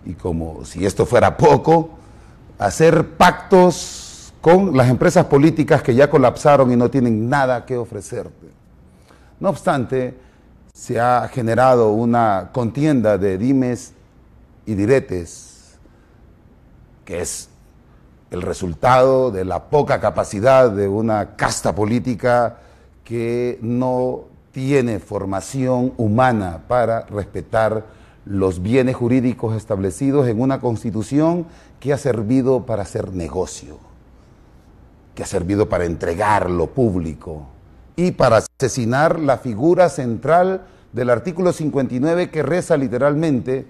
y como si esto fuera poco, hacer pactos con las empresas políticas que ya colapsaron y no tienen nada que ofrecerte. No obstante, se ha generado una contienda de dimes y diretes, que es el resultado de la poca capacidad de una casta política que no tiene formación humana para respetar los bienes jurídicos establecidos en una constitución que ha servido para hacer negocio, que ha servido para entregar lo público y para asesinar la figura central del artículo 59, que reza literalmente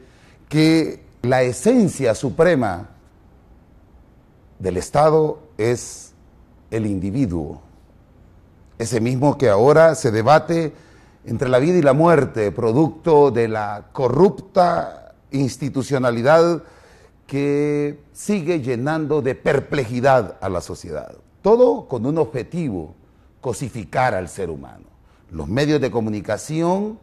que la esencia suprema del Estado es el individuo, ese mismo que ahora se debate entre la vida y la muerte, producto de la corrupta institucionalidad que sigue llenando de perplejidad a la sociedad. Todo con un objetivo: cosificar al ser humano. Los medios de comunicación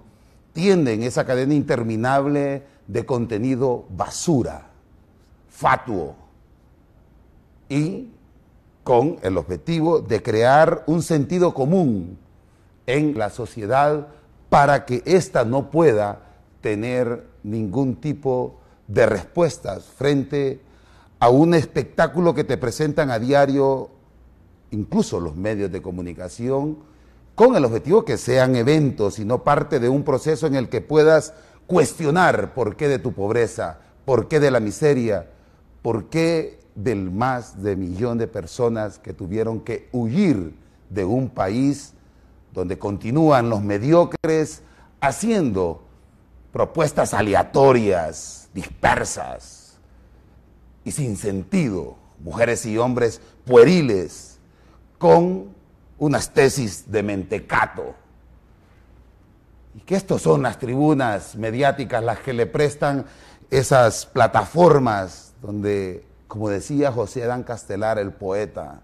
tienden esa cadena interminable de contenido basura, fatuo, y con el objetivo de crear un sentido común en la sociedad para que ésta no pueda tener ningún tipo de respuestas frente a un espectáculo que te presentan a diario, incluso los medios de comunicación, con el objetivo que sean eventos y no parte de un proceso en el que puedas cuestionar por qué de tu pobreza, por qué de la miseria, por qué del más de 1 millón de personas que tuvieron que huir de un país donde continúan los mediocres haciendo propuestas aleatorias, dispersas y sin sentido, mujeres y hombres pueriles con unas tesis de mentecato. Y que estos son las tribunas mediáticas las que le prestan esas plataformas donde, como decía José Adán Castelar, el poeta,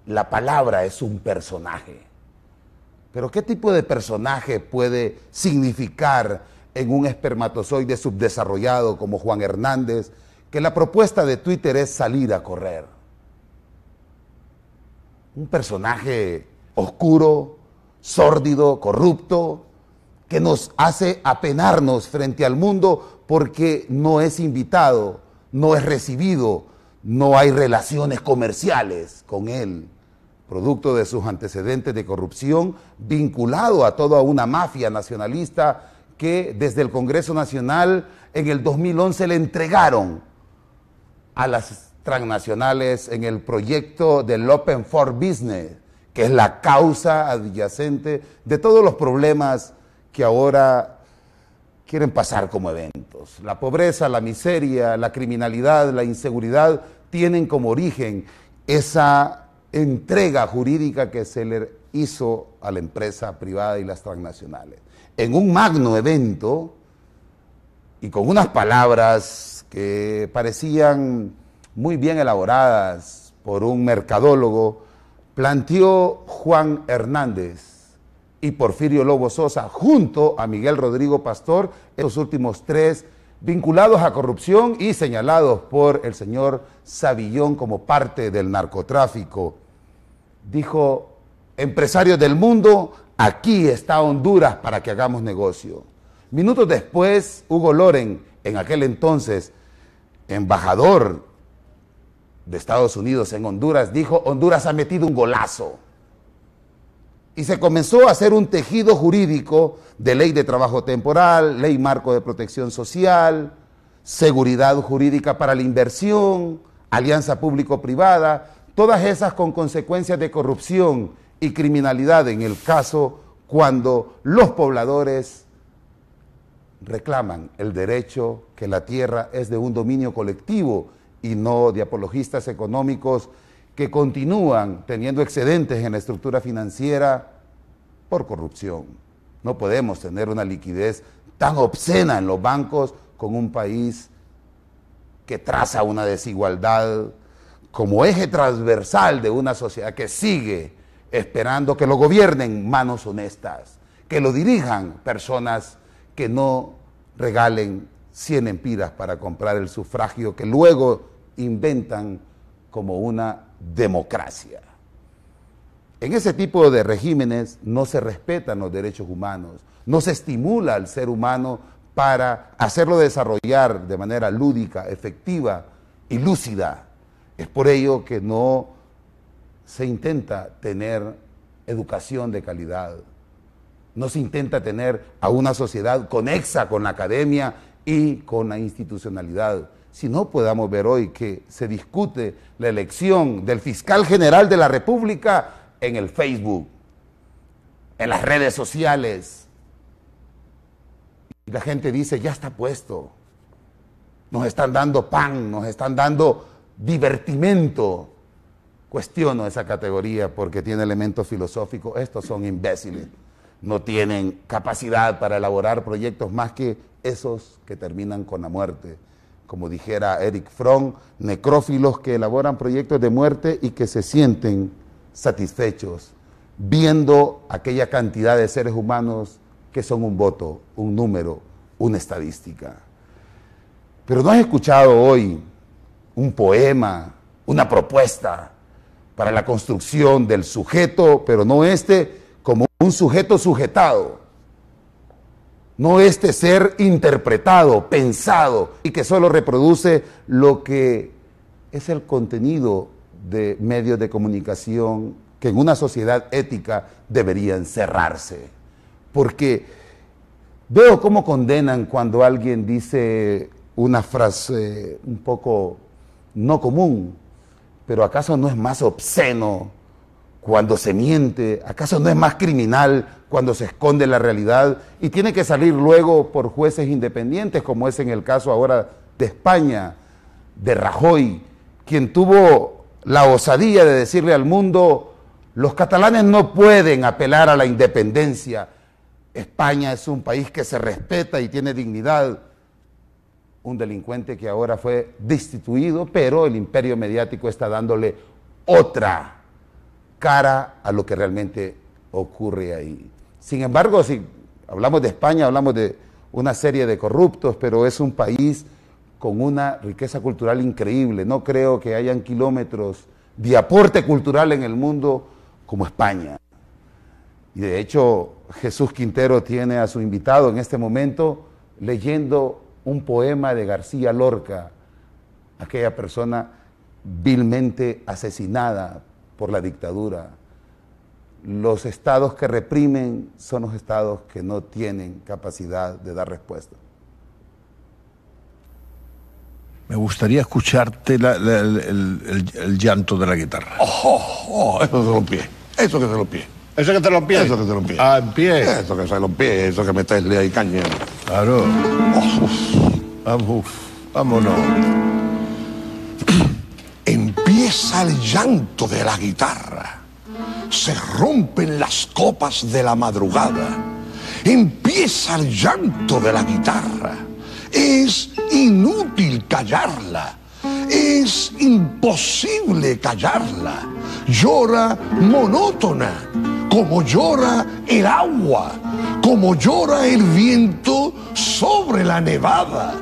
la palabra es un personaje. Pero ¿qué tipo de personaje puede significar en un espermatozoide subdesarrollado como Juan Hernández, que la propuesta de Twitter es salir a correr? Un personaje oscuro, sórdido, corrupto, que nos hace apenarnos frente al mundo porque no es invitado, no es recibido, no hay relaciones comerciales con él, producto de sus antecedentes de corrupción, vinculado a toda una mafia nacionalista que desde el Congreso Nacional en el 2011 le entregaron a las transnacionales en el proyecto del Open for Business, que es la causa adyacente de todos los problemas que ahora quieren pasar como eventos. La pobreza, la miseria, la criminalidad, la inseguridad tienen como origen esa entrega jurídica que se le hizo a la empresa privada y las transnacionales. En un magno evento y con unas palabras que parecían muy bien elaboradas por un mercadólogo, planteó Juan Hernández y Porfirio Lobo Sosa, junto a Miguel Rodrigo Pastor, estos últimos tres vinculados a corrupción y señalados por el señor Savillón como parte del narcotráfico. Dijo: empresarios del mundo, aquí está Honduras para que hagamos negocio. Minutos después, Hugo Loren, en aquel entonces embajador de Estados Unidos en Honduras, dijo: Honduras ha metido un golazo. Y se comenzó a hacer un tejido jurídico de ley de trabajo temporal, ley marco de protección social, seguridad jurídica para la inversión, alianza público-privada, todas esas con consecuencias de corrupción y criminalidad en el caso cuando los pobladores reclaman el derecho que la tierra es de un dominio colectivo y no de apologistas económicos que continúan teniendo excedentes en la estructura financiera por corrupción. No podemos tener una liquidez tan obscena en los bancos con un país que traza una desigualdad como eje transversal de una sociedad que sigue esperando que lo gobiernen manos honestas, que lo dirijan personas que no regalen 100 empiras para comprar el sufragio que luego inventan como una democracia. En ese tipo de regímenes no se respetan los derechos humanos, no se estimula al ser humano para hacerlo desarrollar de manera lúdica, efectiva y lúcida. Es por ello que no se intenta tener educación de calidad, no se intenta tener a una sociedad conexa con la academia y con la institucionalidad. Si no, podamos ver hoy que se discute la elección del fiscal general de la República en el Facebook, en las redes sociales. Y la gente dice, ya está puesto. Nos están dando pan, nos están dando divertimento. Cuestiono esa categoría porque tiene elementos filosóficos. Estos son imbéciles. No tienen capacidad para elaborar proyectos más que esos que terminan con la muerte. Como dijera Eric Fromm, necrófilos que elaboran proyectos de muerte y que se sienten satisfechos viendo aquella cantidad de seres humanos que son un voto, un número, una estadística. Pero no has escuchado hoy un poema, una propuesta para la construcción del sujeto, pero no como un sujeto sujetado, no ser interpretado, pensado y que solo reproduce lo que es el contenido de medios de comunicación que en una sociedad ética deberían cerrarse. Porque veo cómo condenan cuando alguien dice una frase un poco no común, pero ¿acaso no es más obsceno cuando se miente? ¿Acaso no es más criminal cuando se esconde la realidad y tiene que salir luego por jueces independientes, como es en el caso ahora de España, de Rajoy, quien tuvo la osadía de decirle al mundo, los catalanes no pueden apelar a la independencia, España es un país que se respeta y tiene dignidad? Un delincuente que ahora fue destituido, pero el imperio mediático está dándole otra cara a lo que realmente ocurre ahí. Sin embargo, si hablamos de España, hablamos de una serie de corruptos, pero es un país con una riqueza cultural increíble. No creo que hayan kilómetros de aporte cultural en el mundo como España. Y de hecho, Jesús Quintero tiene a su invitado en este momento leyendo un poema de García Lorca, aquella persona vilmente asesinada por la dictadura. Los estados que reprimen son los estados que no tienen capacidad de dar respuesta. Me gustaría escucharte el llanto de la guitarra. Eso se los pies. Eso que se los pies. ¿Eso que te lo pies? Eso que se los pies. Ah, en pie. Eso que se los pies. Eso que meterle ahí caña. Claro. Vámonos. Empieza el llanto de la guitarra. Se rompen las copas de la madrugada. Empieza el llanto de la guitarra. Es inútil callarla. Es imposible callarla. Llora monótona, como llora el agua, como llora el viento sobre la nevada.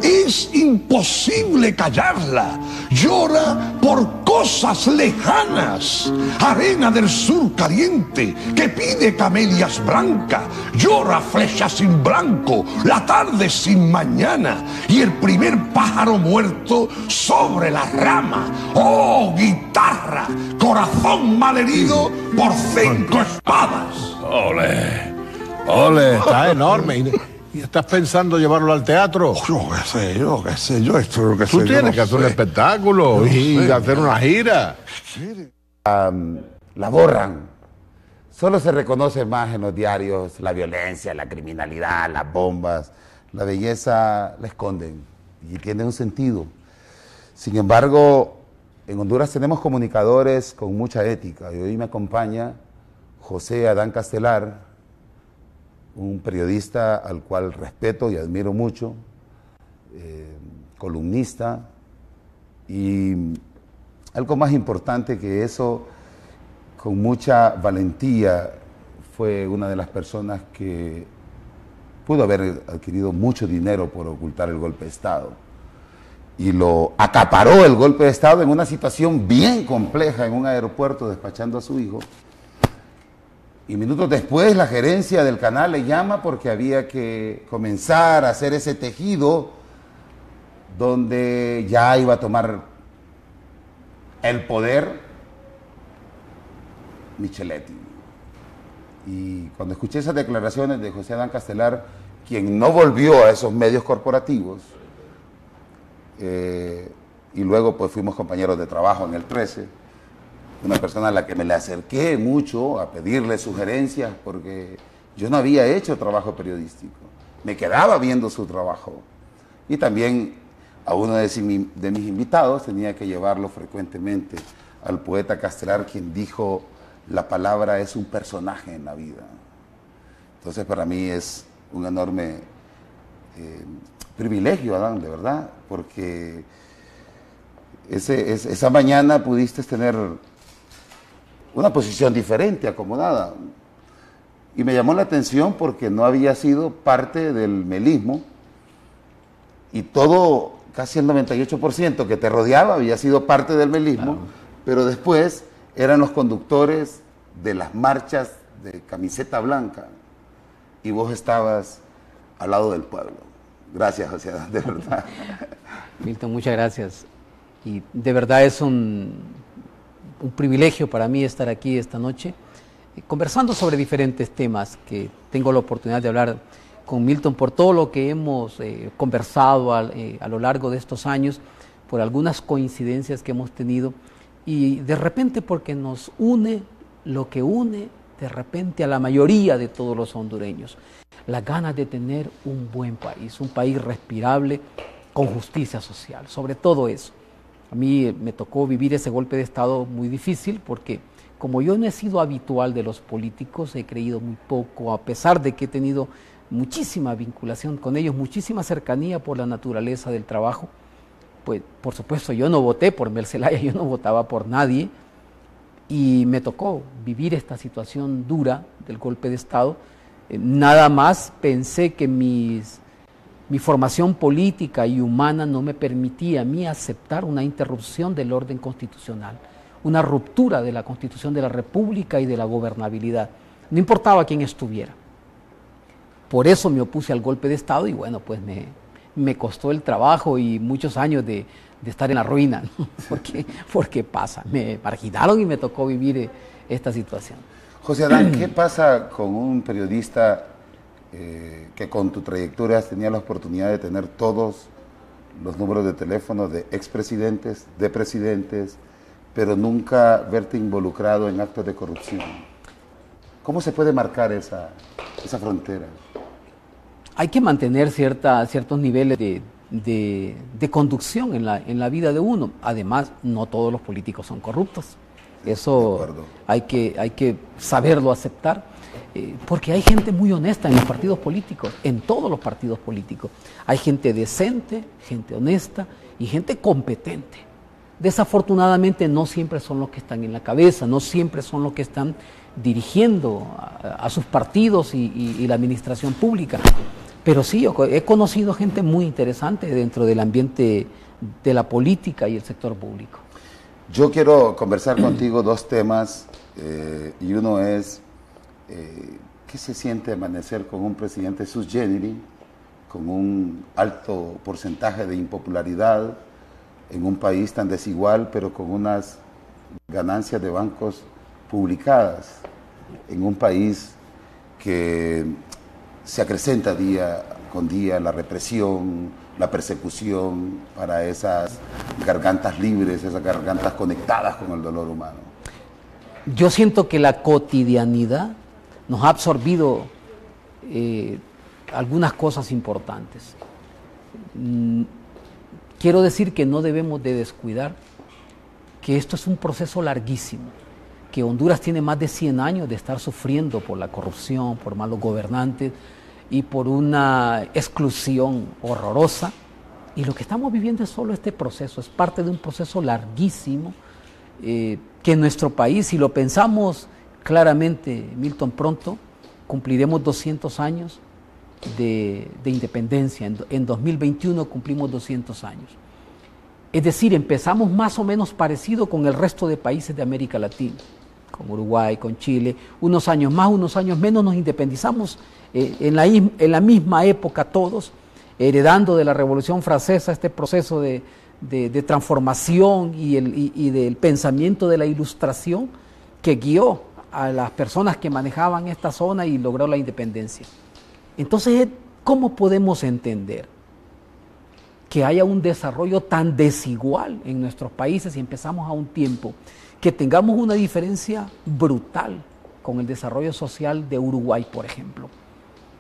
Es imposible callarla. Llora por cosas lejanas. Arena del sur caliente que pide camelias blancas. Llora flecha sin blanco, la tarde sin mañana y el primer pájaro muerto sobre la rama. Oh, guitarra, corazón malherido por 5 espadas. Ole, ole, está enorme. ¿Y estás pensando llevarlo al teatro? Yo qué sé yo, esto es lo que sé. Tú tienes que hacer un espectáculo y hacer una gira. La borran. Solo se reconoce más en los diarios la violencia, la criminalidad, las bombas. La belleza la esconden y tiene un sentido. Sin embargo, en Honduras tenemos comunicadores con mucha ética y hoy me acompaña José Adán Castelar, un periodista al cual respeto y admiro mucho, columnista, y algo más importante que eso, con mucha valentía, fue una de las personas que pudo haber adquirido mucho dinero por ocultar el golpe de Estado. Y lo acaparó el golpe de Estado en una situación bien compleja en un aeropuerto despachando a su hijo. Y minutos después la gerencia del canal le llama porque había que comenzar a hacer ese tejido donde ya iba a tomar el poder Micheletti. Y cuando escuché esas declaraciones de José Adán Castelar, quien no volvió a esos medios corporativos, y luego pues fuimos compañeros de trabajo en el 13, una persona a la que me le acerqué mucho a pedirle sugerencias porque yo no había hecho trabajo periodístico, me quedaba viendo su trabajo y también a uno de mis invitados tenía que llevarlo frecuentemente al poeta Castelar, quien dijo: la palabra es un personaje en la vida. Entonces para mí es un enorme privilegio, Adán, de verdad, porque esa mañana pudiste tener una posición diferente, acomodada. Y me llamó la atención porque no había sido parte del melismo y todo, casi el 98% que te rodeaba había sido parte del melismo, claro. Pero después eran los conductores de las marchas de camiseta blanca y vos estabas al lado del pueblo. Gracias, José Adán, de verdad. Milton, muchas gracias. Y de verdad es un privilegio para mí estar aquí esta noche conversando sobre diferentes temas que tengo la oportunidad de hablar con Milton por todo lo que hemos conversado a lo largo de estos años, por algunas coincidencias que hemos tenido y de repente porque nos une lo que une de repente a la mayoría de todos los hondureños, las ganas de tener un buen país, un país respirable con justicia social, sobre todo eso. A mí me tocó vivir ese golpe de Estado muy difícil porque como yo no he sido habitual de los políticos, he creído muy poco, a pesar de que he tenido muchísima vinculación con ellos, muchísima cercanía por la naturaleza del trabajo. Pues por supuesto yo no voté por Mel Zelaya, yo no votaba por nadie y me tocó vivir esta situación dura del golpe de Estado. Nada más pensé que mi formación política y humana no me permitía a mí aceptar una interrupción del orden constitucional, una ruptura de la Constitución de la República y de la gobernabilidad, no importaba quién estuviera. Por eso me opuse al golpe de Estado y bueno, pues me costó el trabajo y muchos años de estar en la ruina, ¿no? porque pasa, me marginaron y me tocó vivir esta situación. José Adán, ¿qué pasa con un periodista que con tu trayectoria has tenido la oportunidad de tener todos los números de teléfono de expresidentes, de presidentes, pero nunca verte involucrado en actos de corrupción? ¿Cómo se puede marcar esa frontera? Hay que mantener ciertos niveles de conducción en la vida de uno. Además, no todos los políticos son corruptos. Eso hay que saberlo aceptar, porque hay gente muy honesta en los partidos políticos, en todos los partidos políticos. Hay gente decente, gente honesta y gente competente. Desafortunadamente no siempre son los que están en la cabeza, no siempre son los que están dirigiendo a sus partidos y la administración pública. Pero sí, yo he conocido gente muy interesante dentro del ambiente de la política y el sector público. Yo quiero conversar contigo dos temas, y uno es, ¿qué se siente amanecer con un presidente sui generis, con un alto porcentaje de impopularidad, en un país tan desigual, pero con unas ganancias de bancos publicadas, en un país que se acrecenta día con día la represión, la persecución para esas gargantas libres, esas gargantas conectadas con el dolor humano? Yo siento que la cotidianidad nos ha absorbido algunas cosas importantes. Quiero decir que no debemos de descuidar que esto es un proceso larguísimo, que Honduras tiene más de 100 años de estar sufriendo por la corrupción, por malos gobernantes y por una exclusión horrorosa. Y lo que estamos viviendo es solo este proceso, es parte de un proceso larguísimo que en nuestro país, si lo pensamos claramente, Milton, pronto cumpliremos 200 años de independencia. En 2021 cumplimos 200 años. Es decir, empezamos más o menos parecido con el resto de países de América Latina, con Uruguay, con Chile. Unos años más, unos años menos nos independizamos en la misma época todos, heredando de la Revolución Francesa este proceso de transformación y del pensamiento de la Ilustración que guió a las personas que manejaban esta zona y logró la independencia. Entonces, ¿cómo podemos entender que haya un desarrollo tan desigual en nuestros países y empezamos a un tiempo que tengamos una diferencia brutal con el desarrollo social de Uruguay, por ejemplo,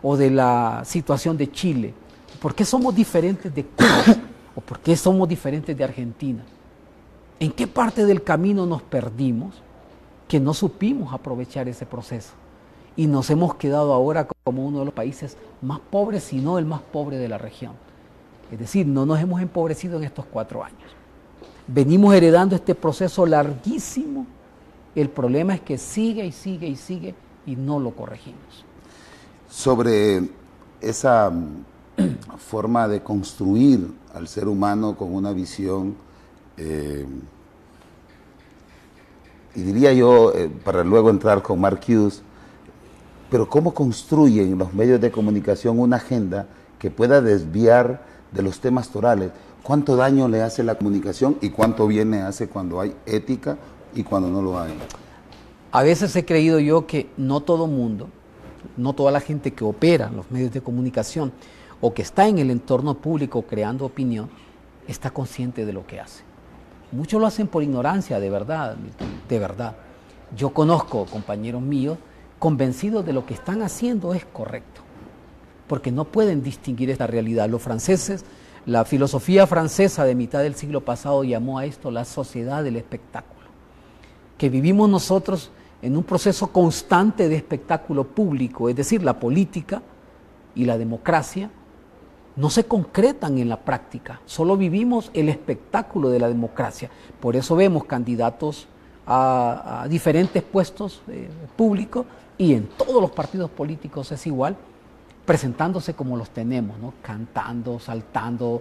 o de la situación de Chile? ¿Por qué somos diferentes de Cuba? ¿O por qué somos diferentes de Argentina? ¿En qué parte del camino nos perdimos que no supimos aprovechar ese proceso? Y nos hemos quedado ahora como uno de los países más pobres, si no el más pobre de la región. Es decir, no nos hemos empobrecido en estos 4 años. Venimos heredando este proceso larguísimo. El problema es que sigue y sigue y sigue y no lo corregimos. Sobre esa forma de construir al ser humano con una visión, y diría yo, para luego entrar con Mark Hughes, pero ¿cómo construyen los medios de comunicación una agenda que pueda desviar de los temas torales? ¿Cuánto daño le hace la comunicación y cuánto bien le hace cuando hay ética y cuando no lo hay? A veces he creído yo que no todo mundo, no toda la gente que opera en los medios de comunicación o que está en el entorno público creando opinión, está consciente de lo que hace. Muchos lo hacen por ignorancia, de verdad, de verdad. Yo conozco compañeros míos convencidos de lo que están haciendo es correcto, porque no pueden distinguir esta realidad. Los franceses, la filosofía francesa de mitad del siglo pasado llamó a esto la sociedad del espectáculo, que vivimos nosotros en un proceso constante de espectáculo público, es decir, la política y la democracia no se concretan en la práctica, solo vivimos el espectáculo de la democracia. Por eso vemos candidatos a diferentes puestos públicos y en todos los partidos políticos es igual, presentándose como los tenemos, ¿no? Cantando, saltando,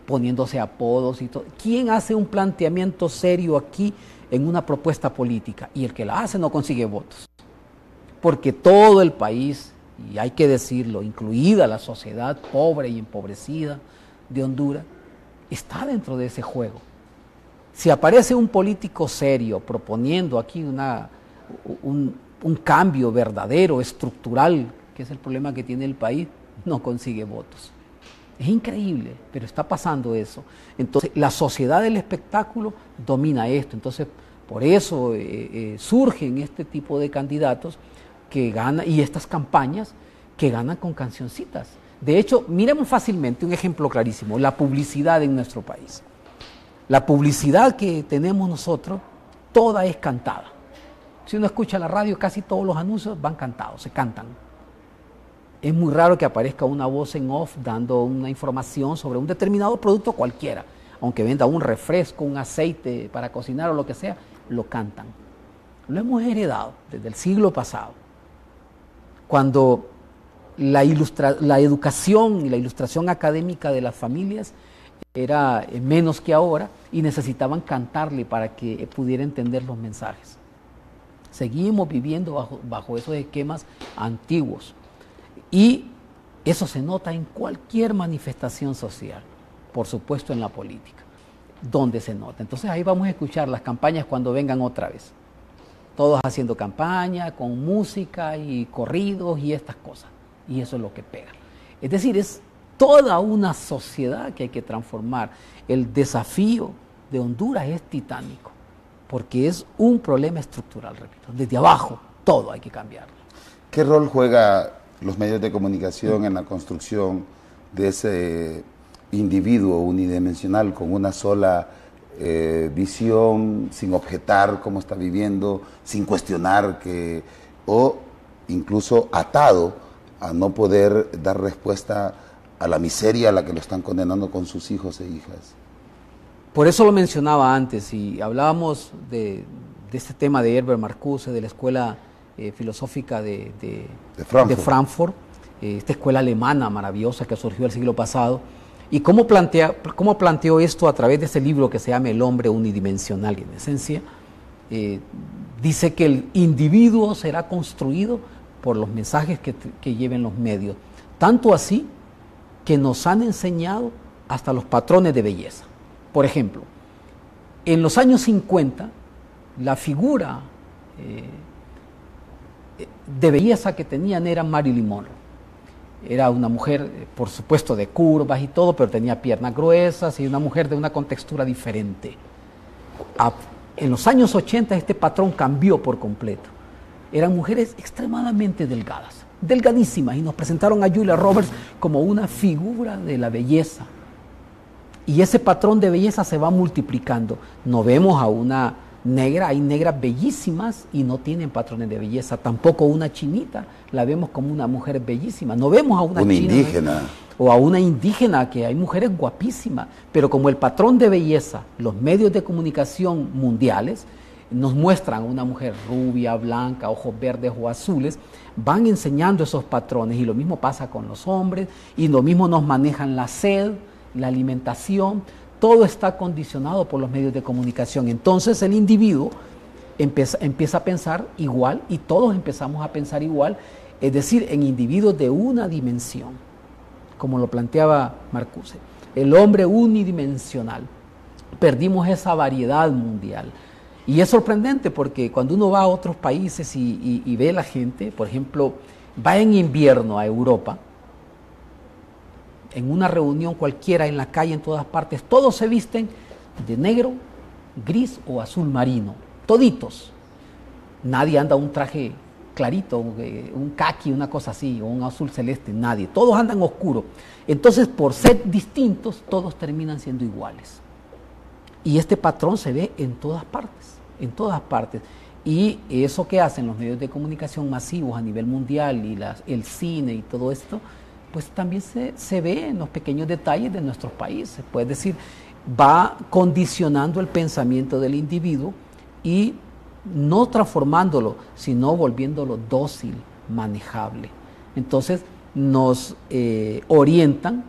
poniéndose apodos y todo. ¿Quién hace un planteamiento serio aquí en una propuesta política? Y el que la hace no consigue votos, porque todo el país, y hay que decirlo, incluida la sociedad pobre y empobrecida de Honduras, está dentro de ese juego. Si aparece un político serio proponiendo aquí un cambio verdadero, estructural, que es el problema que tiene el país, no consigue votos. Es increíble, pero está pasando eso. Entonces, la sociedad del espectáculo domina esto. Entonces, por eso surgen este tipo de candidatos que ganan, y estas campañas que ganan con cancioncitas. De hecho, miremos fácilmente un ejemplo clarísimo, la publicidad en nuestro país. La publicidad que tenemos nosotros, toda es cantada. Si uno escucha la radio, casi todos los anuncios van cantados, se cantan. Es muy raro que aparezca una voz en off dando una información sobre un determinado producto cualquiera. Aunque venda un refresco, un aceite para cocinar o lo que sea, lo cantan. Lo hemos heredado desde el siglo pasado, cuando la educación y la ilustración académica de las familias era menos que ahora y necesitaban cantarle para que pudiera entender los mensajes. Seguimos viviendo bajo esos esquemas antiguos y eso se nota en cualquier manifestación social, por supuesto en la política, donde se nota. Entonces ahí vamos a escuchar las campañas cuando vengan otra vez. Todos haciendo campaña, con música y corridos y estas cosas. Y eso es lo que pega. Es decir, es toda una sociedad que hay que transformar. El desafío de Honduras es titánico, porque es un problema estructural, repito. Desde abajo, todo hay que cambiarlo. ¿Qué rol juega los medios de comunicación en la construcción de ese individuo unidimensional con una sola visión, sin objetar cómo está viviendo, sin cuestionar o incluso atado a no poder dar respuesta a la miseria a la que lo están condenando con sus hijos e hijas? Por eso lo mencionaba antes, y hablábamos de este tema de Herbert Marcuse, de la Escuela Filosófica de Frankfurt. esta escuela alemana maravillosa que surgió el siglo pasado, y cómo planteó esto a través de ese libro que se llama El hombre unidimensional, que en esencia dice que el individuo será construido por los mensajes que lleven los medios, tanto así que nos han enseñado hasta los patrones de belleza. Por ejemplo, en los años 50, la figura de belleza que tenían era Marilyn Monroe. Era una mujer, por supuesto, de curvas y todo, pero tenía piernas gruesas y una mujer de una contextura diferente. En los años 80 este patrón cambió por completo. Eran mujeres extremadamente delgadas, delgadísimas, y nos presentaron a Julia Roberts como una figura de la belleza. Y ese patrón de belleza se va multiplicando. No vemos a una negra, hay negras bellísimas y no tienen patrones de belleza. Tampoco una chinita, la vemos como una mujer bellísima. No vemos a una china, indígena. O a una indígena, que hay mujeres guapísimas. Pero como el patrón de belleza, los medios de comunicación mundiales nos muestran una mujer rubia, blanca, ojos verdes o azules, van enseñando esos patrones. Y lo mismo pasa con los hombres, y lo mismo nos manejan la sed, la alimentación. Todo está condicionado por los medios de comunicación. Entonces el individuo empieza a pensar igual, y todos empezamos a pensar igual, es decir, en individuos de una dimensión, como lo planteaba Marcuse. El hombre unidimensional. Perdimos esa variedad mundial. Y es sorprendente porque cuando uno va a otros países y ve la gente, por ejemplo, va en invierno a Europa, en una reunión cualquiera, en la calle, en todas partes, todos se visten de negro, gris o azul marino, toditos. Nadie anda un traje clarito, un caqui, una cosa así, o un azul celeste, nadie. Todos andan oscuro. Entonces, por ser distintos, todos terminan siendo iguales. Y este patrón se ve en todas partes, en todas partes. Y eso que hacen los medios de comunicación masivos a nivel mundial y el cine y todo esto, pues también se ve en los pequeños detalles de nuestros países. Puede decir, va condicionando el pensamiento del individuo y no transformándolo, sino volviéndolo dócil, manejable. Entonces nos orientan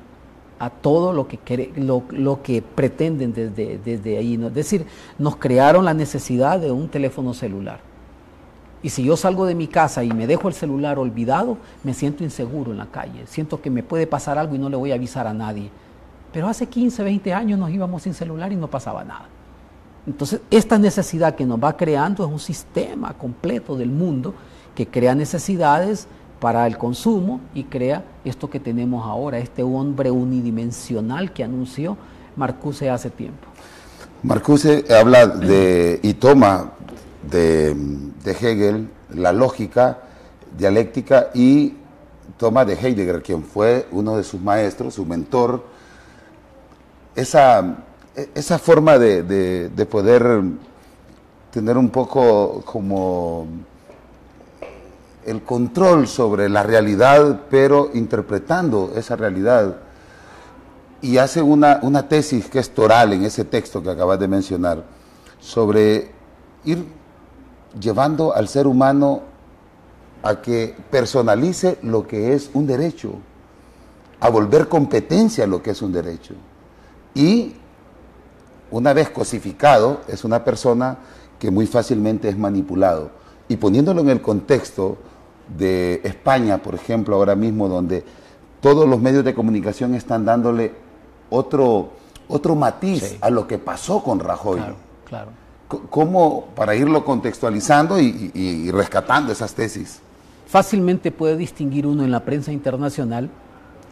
a todo lo que pretenden desde ahí, ¿no? Es decir, nos crearon la necesidad de un teléfono celular. Y si yo salgo de mi casa y me dejo el celular olvidado, me siento inseguro en la calle. Siento que me puede pasar algo y no le voy a avisar a nadie. Pero hace 15, 20 años nos íbamos sin celular y no pasaba nada. Entonces, esta necesidad que nos va creando es un sistema completo del mundo que crea necesidades para el consumo y crea esto que tenemos ahora, este hombre unidimensional que anunció Marcuse hace tiempo. Marcuse habla y toma de Hegel la lógica dialéctica y toma de Heidegger, quien fue uno de sus maestros, su mentor, esa forma de poder tener un poco como el control sobre la realidad, pero interpretando esa realidad. Y hace una tesis que es toral en ese texto que acabas de mencionar, sobre ir llevando al ser humano a que personalice lo que es un derecho, a volver competencia lo que es un derecho. Y una vez cosificado, es una persona que muy fácilmente es manipulado. Y poniéndolo en el contexto de España, por ejemplo, ahora mismo, donde todos los medios de comunicación están dándole otro matiz a lo que pasó con Rajoy. Claro. ¿Cómo, para irlo contextualizando y rescatando esas tesis? Fácilmente puede distinguir uno en la prensa internacional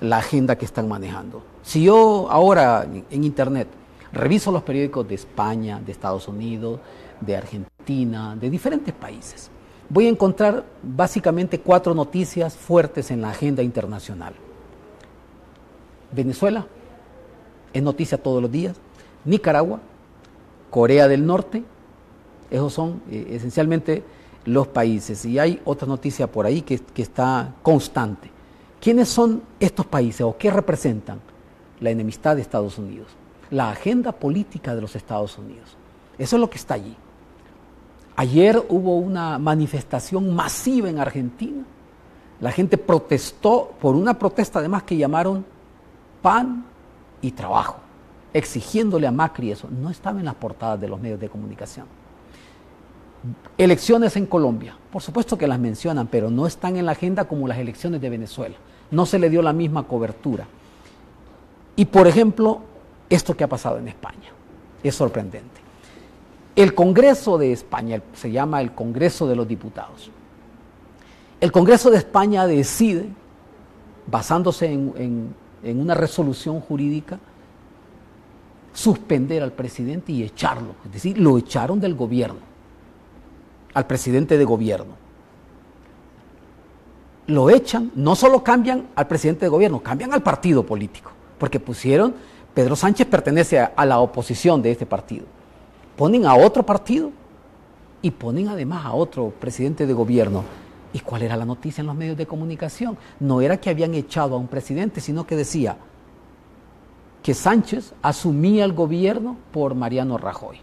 la agenda que están manejando. Si yo ahora en Internet reviso los periódicos de España, de Estados Unidos, de Argentina, de diferentes países, voy a encontrar básicamente 4 noticias fuertes en la agenda internacional. Venezuela, es noticia todos los días. Nicaragua, Corea del Norte, esos son esencialmente los países. Y hay otra noticia por ahí que está constante. ¿Quiénes son estos países o qué representan? La enemistad de Estados Unidos, la agenda política de los Estados Unidos. Eso es lo que está allí. Ayer hubo una manifestación masiva en Argentina La gente protestó por una protesta además que llamaron pan y trabajo, exigiéndole a Macri eso. No estaba en las portadas de los medios de comunicación. Elecciones en Colombia, por supuesto que las mencionan, pero no están en la agenda como las elecciones de Venezuela. No se le dio la misma cobertura. Y por ejemplo, esto que ha pasado en España, es sorprendente. El Congreso de España, se llama el Congreso de los Diputados. El Congreso de España decide, basándose en una resolución jurídica, suspender al presidente y echarlo. Es decir, lo echaron del gobierno, al presidente de gobierno. Lo echan, no solo cambian al presidente de gobierno, cambian al partido político, porque pusieron, Pedro Sánchez pertenece a la oposición de este partido. Ponen a otro partido y ponen además a otro presidente de gobierno. ¿Y cuál era la noticia en los medios de comunicación? No era que habían echado a un presidente, sino que decía que Sánchez asumía el gobierno por Mariano Rajoy.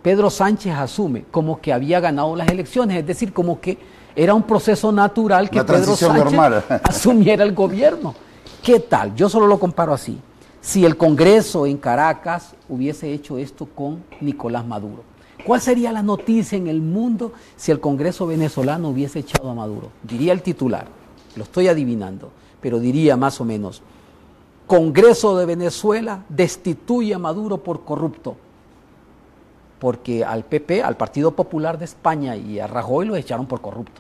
Pedro Sánchez asume como que había ganado las elecciones, es decir, como que era un proceso natural que Pedro Sánchez asumiera el gobierno. ¿Qué tal? Yo solo lo comparo así. Si el Congreso en Caracas hubiese hecho esto con Nicolás Maduro, ¿cuál sería la noticia en el mundo si el Congreso venezolano hubiese echado a Maduro? Diría el titular, lo estoy adivinando, pero diría más o menos: Congreso de Venezuela destituye a Maduro por corrupto. Porque al PP, al Partido Popular de España y a Rajoy lo echaron por corrupto.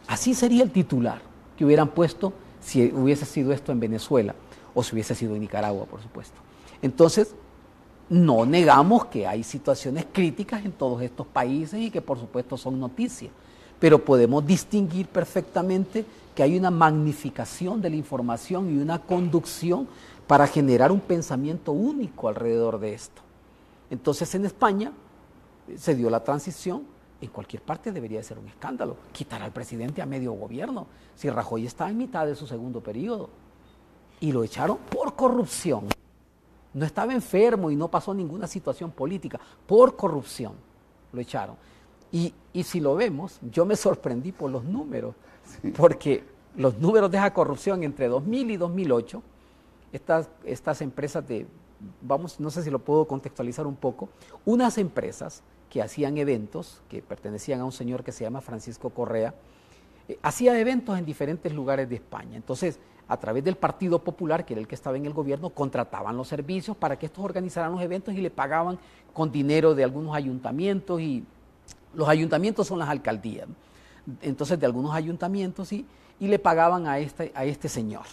Así sería el titular que hubieran puesto si hubiese sido esto en Venezuela o si hubiese sido en Nicaragua, por supuesto. Entonces, no negamos que hay situaciones críticas en todos estos países y que por supuesto son noticias, pero podemos distinguir perfectamente que hay una magnificación de la información y una conducción para generar un pensamiento único alrededor de esto. Entonces en España se dio la transición, en cualquier parte debería ser un escándalo, quitar al presidente a medio gobierno, si Rajoy está en mitad de su segundo periodo, y lo echaron por corrupción. No estaba enfermo y no pasó ninguna situación política, por corrupción lo echaron. Y si lo vemos, yo me sorprendí por los números, porque los números de esa corrupción entre 2000 y 2008, estas empresas no sé si lo puedo contextualizar un poco, unas empresas que hacían eventos, que pertenecían a un señor que se llama Francisco Correa, hacía eventos en diferentes lugares de España. Entonces, a través del Partido Popular, que era el que estaba en el gobierno, contrataban los servicios para que estos organizaran los eventos y le pagaban con dinero de algunos ayuntamientos, y los ayuntamientos son las alcaldías, entonces de algunos ayuntamientos, y le pagaban a este señor.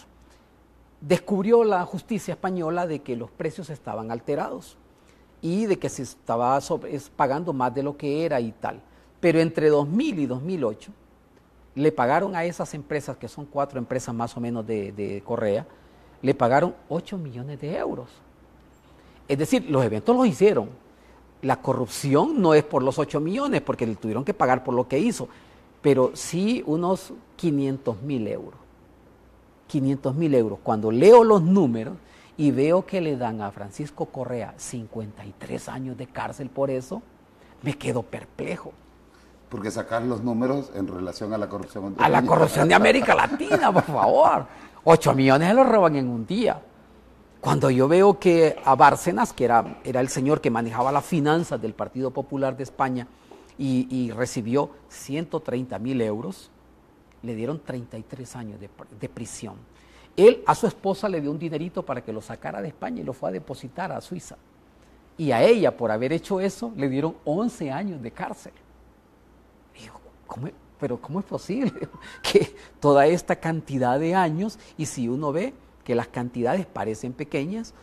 Descubrió la justicia española de que los precios estaban alterados y de que se estaba pagando más de lo que era y tal. Pero entre 2000 y 2008 le pagaron a esas empresas, que son 4 empresas más o menos de Correa, le pagaron 8 millones de euros. Es decir, los eventos los hicieron. La corrupción no es por los 8 millones, porque le tuvieron que pagar por lo que hizo, pero sí unos 500.000 euros. 500.000 euros. Cuando leo los números y veo que le dan a Francisco Correa 53 años de cárcel por eso, me quedo perplejo. Porque sacar los números en relación a la corrupción. A la corrupción de América Latina, por favor. 8 millones se los roban en un día. Cuando yo veo que a Bárcenas, que era el señor que manejaba las finanzas del Partido Popular de España y recibió 130.000 euros, le dieron 33 años de prisión. Él a su esposa le dio un dinerito para que lo sacara de España y lo fue a depositar a Suiza. Y a ella, por haber hecho eso, le dieron 11 años de cárcel. Y digo, ¿cómo es posible que toda esta cantidad de años? Y si uno ve que las cantidades parecen pequeñas,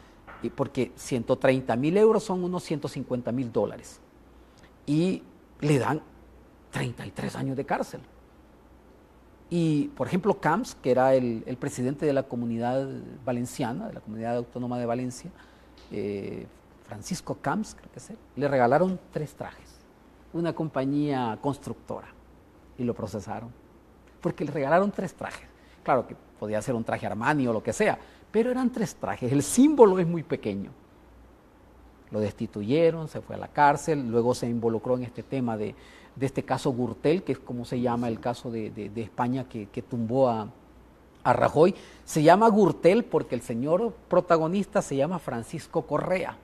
porque 130.000 euros son unos $150.000, y le dan 33 años de cárcel. Y, por ejemplo, Camps, que era el presidente de la Comunidad Valenciana, de la Comunidad Autónoma de Valencia, Francisco Camps, creo que es él, le regalaron 3 trajes, una compañía constructora, y lo procesaron, porque le regalaron 3 trajes. Claro que podía ser un traje Armani o lo que sea, pero eran 3 trajes, el símbolo es muy pequeño. Lo destituyeron, se fue a la cárcel, luego se involucró en este tema de este caso Gürtel, que es como se llama el caso de España que tumbó a Rajoy. Se llama Gürtel porque el señor protagonista se llama Francisco Correa.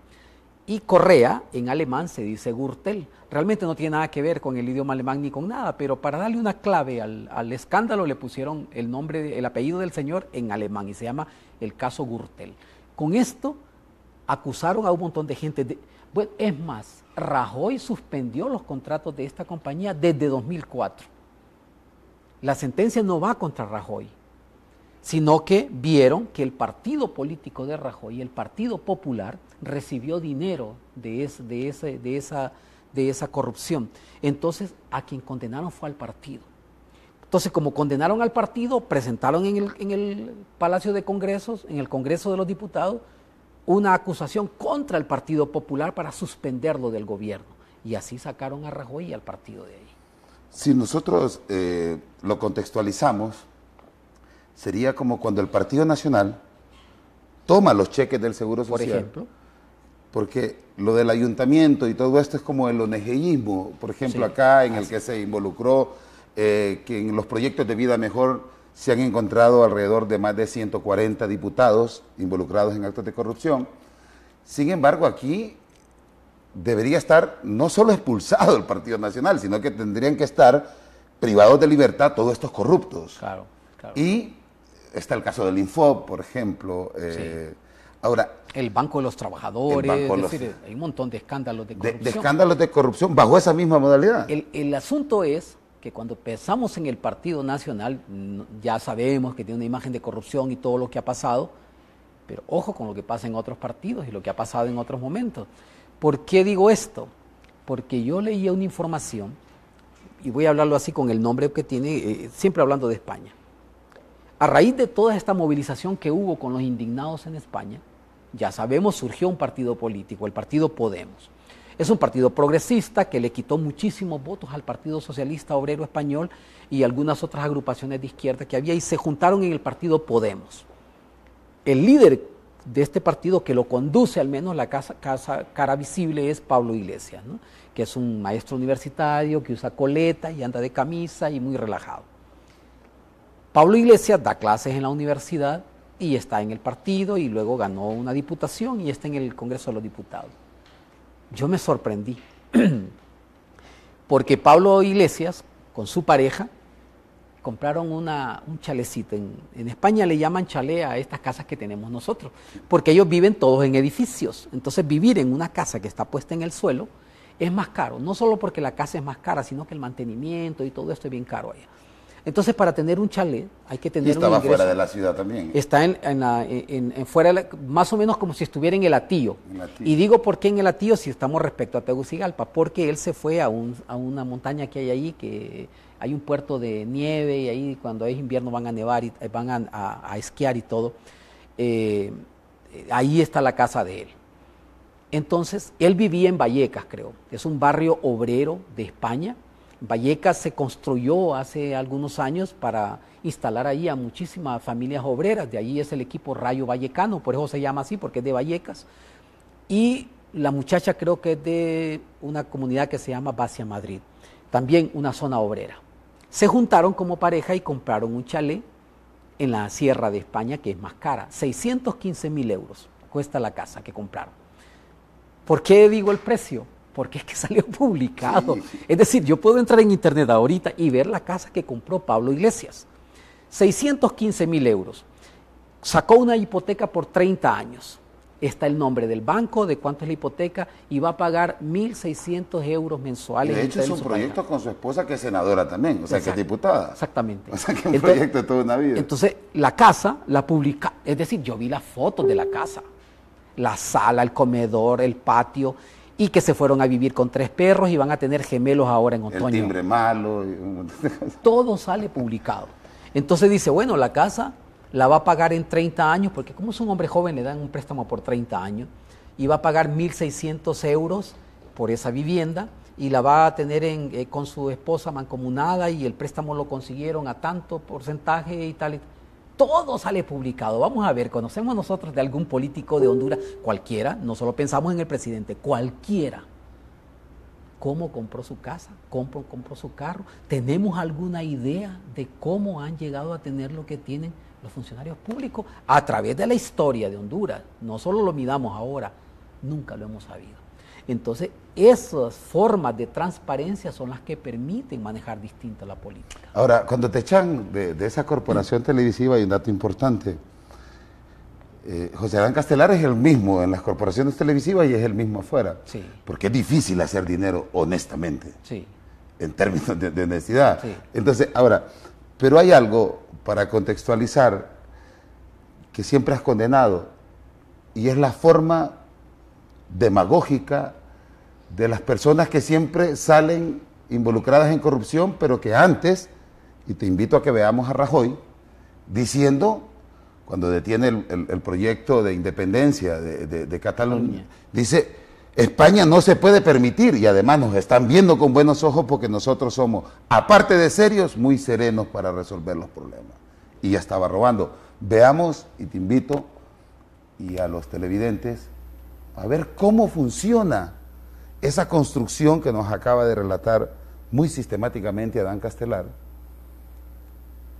Y Correa en alemán se dice Gürtel. Realmente no tiene nada que ver con el idioma alemán ni con nada, pero para darle una clave al escándalo le pusieron el apellido del señor en alemán y se llama el caso Gürtel. Con esto acusaron a un montón de gente. Bueno, es más, Rajoy suspendió los contratos de esta compañía desde 2004. La sentencia no va contra Rajoy, sino que vieron que el partido político de Rajoy, el Partido Popular, recibió dinero de esa corrupción. Entonces, a quien condenaron fue al partido. Entonces, como condenaron al partido, presentaron en el Palacio de Congresos, en el Congreso de los Diputados, una acusación contra el Partido Popular para suspenderlo del gobierno. Y así sacaron a Rajoy y al partido de ahí. Si nosotros lo contextualizamos, sería como cuando el Partido Nacional toma los cheques del Seguro Social. Por ejemplo. Porque lo del ayuntamiento y todo esto es como el ONGismo, por ejemplo, sí, acá en el que se involucró, que en los proyectos de Vida Mejor se han encontrado alrededor de más de 140 diputados involucrados en actos de corrupción. Sin embargo, aquí debería estar no solo expulsado el Partido Nacional, sino que tendrían que estar privados de libertad todos estos corruptos. Claro, claro. Y está el caso del Infob, por ejemplo. Sí. Ahora, el Banco de los Trabajadores, hay un montón de escándalos de corrupción. De escándalos de corrupción bajo esa misma modalidad. El asunto es que cuando pensamos en el Partido Nacional, ya sabemos que tiene una imagen de corrupción y todo lo que ha pasado, pero ojo con lo que pasa en otros partidos y lo que ha pasado en otros momentos. ¿Por qué digo esto? Porque yo leía una información, y voy a hablarlo así con el nombre que tiene, siempre hablando de España. A raíz de toda esta movilización que hubo con los indignados en España, ya sabemos, surgió un partido político, el partido Podemos. Es un partido progresista que le quitó muchísimos votos al Partido Socialista Obrero Español y algunas otras agrupaciones de izquierda que había y se juntaron en el partido Podemos. El líder de este partido que lo conduce, al menos la cara visible, es Pablo Iglesias, ¿no? Que es un maestro universitario que usa coleta y anda de camisa y muy relajado. Pablo Iglesias da clases en la universidad y está en el partido y luego ganó una diputación y está en el Congreso de los Diputados. Yo me sorprendí, porque Pablo Iglesias, con su pareja, compraron un chalecito. En España le llaman chalet a estas casas que tenemos nosotros, porque ellos viven todos en edificios. Entonces vivir en una casa que está puesta en el suelo es más caro, no solo porque la casa es más cara, sino que el mantenimiento y todo esto es bien caro allá. Entonces, para tener un chalet hay que tener un ingreso. Estaba fuera de la ciudad también. Está fuera, más o menos como si estuviera en el Hatillo. Y digo por qué en el Hatillo si estamos respecto a Tegucigalpa, porque él se fue a una montaña que hay ahí, que hay un puerto de nieve y ahí cuando es invierno van a nevar y van a esquiar y todo. Ahí está la casa de él. Entonces, él vivía en Vallecas, creo. Es un barrio obrero de España. Vallecas se construyó hace algunos años para instalar ahí a muchísimas familias obreras, de ahí es el equipo Rayo Vallecano, por eso se llama así, porque es de Vallecas, y la muchacha creo que es de una comunidad que se llama Vacia Madrid, también una zona obrera. Se juntaron como pareja y compraron un chalet en la Sierra de España, que es más cara, 615.000 euros cuesta la casa que compraron. ¿Por qué digo el precio? Porque es que salió publicado. Sí. Es decir, yo puedo entrar en internet ahorita y ver la casa que compró Pablo Iglesias. 615.000 euros. Sacó una hipoteca por 30 años. Está el nombre del banco, de cuánto es la hipoteca, y va a pagar 1.600 euros mensuales. Y de hecho es un proyecto con su esposa que es senadora también, o sea, que es diputada. Exactamente. O sea, que es un proyecto de toda una vida. Entonces, la casa la publica, es decir, yo vi las fotos de la casa. La sala, el comedor, el patio, y que se fueron a vivir con 3 perros y van a tener gemelos ahora en otoño. El timbre malo. Y un montón de cosas. Todo sale publicado. Entonces dice, bueno, la casa la va a pagar en 30 años, porque como es un hombre joven le dan un préstamo por 30 años, y va a pagar 1.600 euros por esa vivienda, y la va a tener con su esposa mancomunada, y el préstamo lo consiguieron a tanto porcentaje y tal. todo sale publicado. Vamos a ver, conocemos nosotros de algún político de Honduras, cualquiera, no solo pensamos en el presidente, cualquiera. ¿Cómo compró su casa? ¿Cómo compró su carro? ¿Tenemos alguna idea de cómo han llegado a tener lo que tienen los funcionarios públicos a través de la historia de Honduras? No solo lo midamos ahora, nunca lo hemos sabido. Entonces, esas formas de transparencia son las que permiten manejar distinta la política. Ahora, cuando te echan de esa corporación televisiva, hay un dato importante. José Adán Castelar es el mismo en las corporaciones televisivas y es el mismo afuera. Sí. Porque es difícil hacer dinero honestamente. Sí. En términos de honestidad. Sí. Entonces, ahora, pero hay algo para contextualizar que siempre has condenado, y es la forma demagógica de las personas que siempre salen involucradas en corrupción, pero que antes, y te invito a que veamos a Rajoy, diciendo, cuando detiene el proyecto de independencia de Cataluña, dice, España no se puede permitir, y además nos están viendo con buenos ojos porque nosotros somos, aparte de serios, muy serenos para resolver los problemas. Y ya estaba robando. Veamos, y te invito, y a los televidentes, a ver cómo funciona esa construcción que nos acaba de relatar muy sistemáticamente Adán Castelar,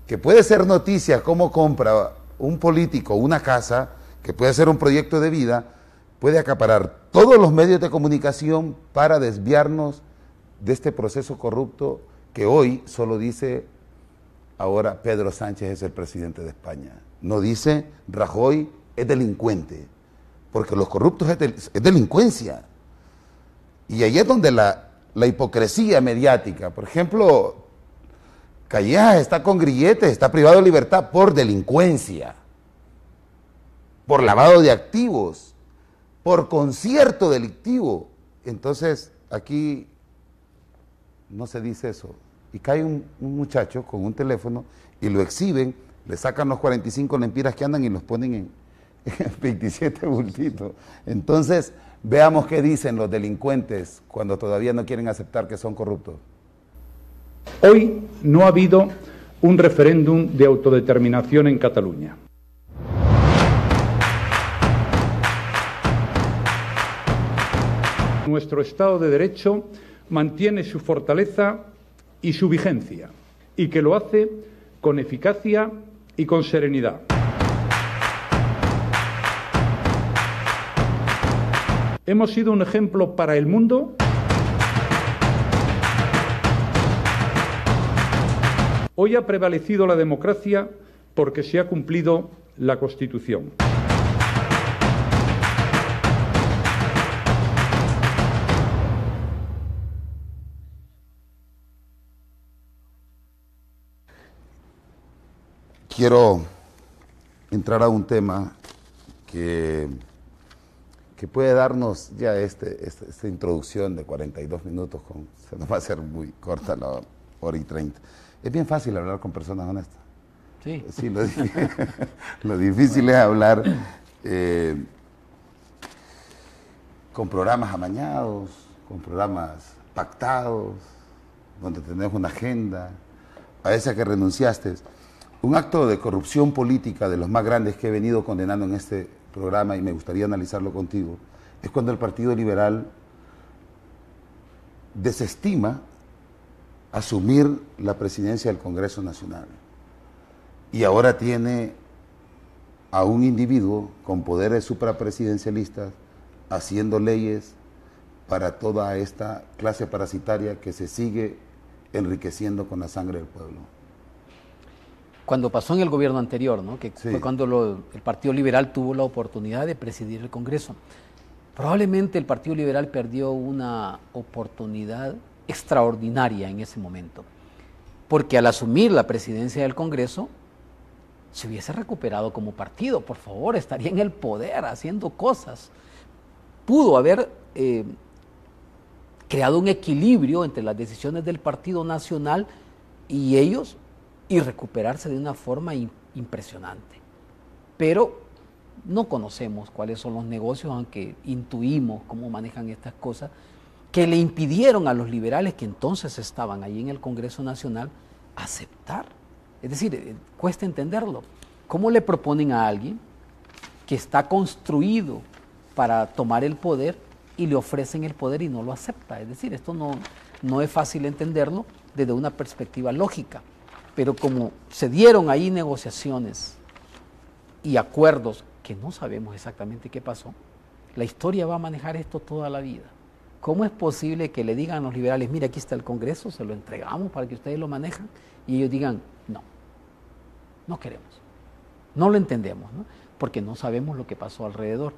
que puede ser noticia cómo compra un político una casa, que puede ser un proyecto de vida, puede acaparar todos los medios de comunicación para desviarnos de este proceso corrupto que hoy solo dice, ahora Pedro Sánchez es el presidente de España. No dice Rajoy es delincuente, porque los corruptos es delincuencia. Y ahí es donde la hipocresía mediática, por ejemplo, Callejas está con grilletes, está privado de libertad por delincuencia, por lavado de activos, por concierto delictivo. Entonces, aquí no se dice eso. Y cae un muchacho con un teléfono y lo exhiben, le sacan los 45 lempiras que andan y los ponen en 27 bultitos. Entonces, veamos qué dicen los delincuentes cuando todavía no quieren aceptar que son corruptos. Hoy no ha habido un referéndum de autodeterminación en Cataluña. Nuestro Estado de Derecho mantiene su fortaleza y su vigencia, y que lo hace con eficacia y con serenidad. Hemos sido un ejemplo para el mundo. Hoy ha prevalecido la democracia porque se ha cumplido la Constitución. Quiero entrar a un tema que puede darnos ya esta introducción de 42 minutos, se nos va a hacer muy corta la hora y 30. Es bien fácil hablar con personas honestas. Sí. Sí, lo difícil es hablar con programas amañados, con programas pactados, donde tenemos una agenda, a esa que renunciaste. Un acto de corrupción política de los más grandes que he venido condenando en este programa, y me gustaría analizarlo contigo, es cuando el Partido Liberal desestima asumir la presidencia del Congreso Nacional. Y ahora tiene a un individuo con poderes suprapresidencialistas haciendo leyes para toda esta clase parasitaria que se sigue enriqueciendo con la sangre del pueblo. Cuando pasó en el gobierno anterior, ¿no? Que Sí. fue cuando el Partido Liberal tuvo la oportunidad de presidir el Congreso. Probablemente el Partido Liberal perdió una oportunidad extraordinaria en ese momento, porque al asumir la presidencia del Congreso se hubiese recuperado como partido, por favor, estaría en el poder haciendo cosas. Pudo haber creado un equilibrio entre las decisiones del Partido Nacional y ellos y recuperarse de una forma impresionante. Pero no conocemos cuáles son los negocios, aunque intuimos cómo manejan estas cosas, que le impidieron a los liberales que entonces estaban allí en el Congreso Nacional aceptar. Es decir, cuesta entenderlo. ¿Cómo le proponen a alguien que está construido para tomar el poder y le ofrecen el poder y no lo acepta? Es decir, esto no es fácil entenderlo desde una perspectiva lógica, pero como se dieron ahí negociaciones y acuerdos que no sabemos exactamente qué pasó, la historia va a manejar esto toda la vida. ¿Cómo es posible que le digan a los liberales, mira, aquí está el Congreso, se lo entregamos para que ustedes lo manejen, y ellos digan, no queremos, no lo entendemos, ¿no? Porque no sabemos lo que pasó alrededor.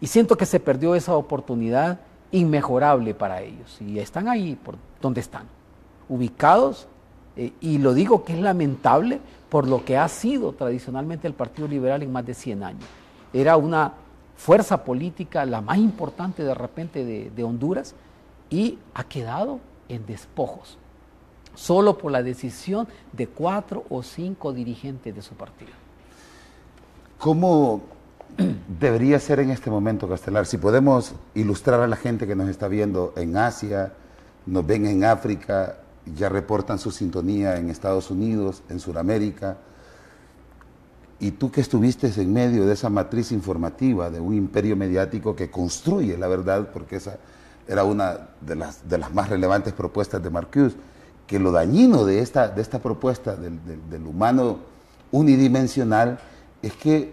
Y siento que se perdió esa oportunidad inmejorable para ellos, y están ahí por donde están, ubicados, y lo digo que es lamentable por lo que ha sido tradicionalmente el Partido Liberal en más de 100 años. Era una fuerza política la más importante de repente de Honduras y ha quedado en despojos, solo por la decisión de 4 o 5 dirigentes de su partido. ¿Cómo debería ser en este momento, Castelar? Si podemos ilustrar a la gente que nos está viendo en Asia, nos ven en África, ya reportan su sintonía en Estados Unidos, en Sudamérica, y tú que estuviste en medio de esa matriz informativa de un imperio mediático que construye la verdad, porque esa era una de las más relevantes propuestas de Marcuse, que lo dañino de esta propuesta del humano unidimensional es que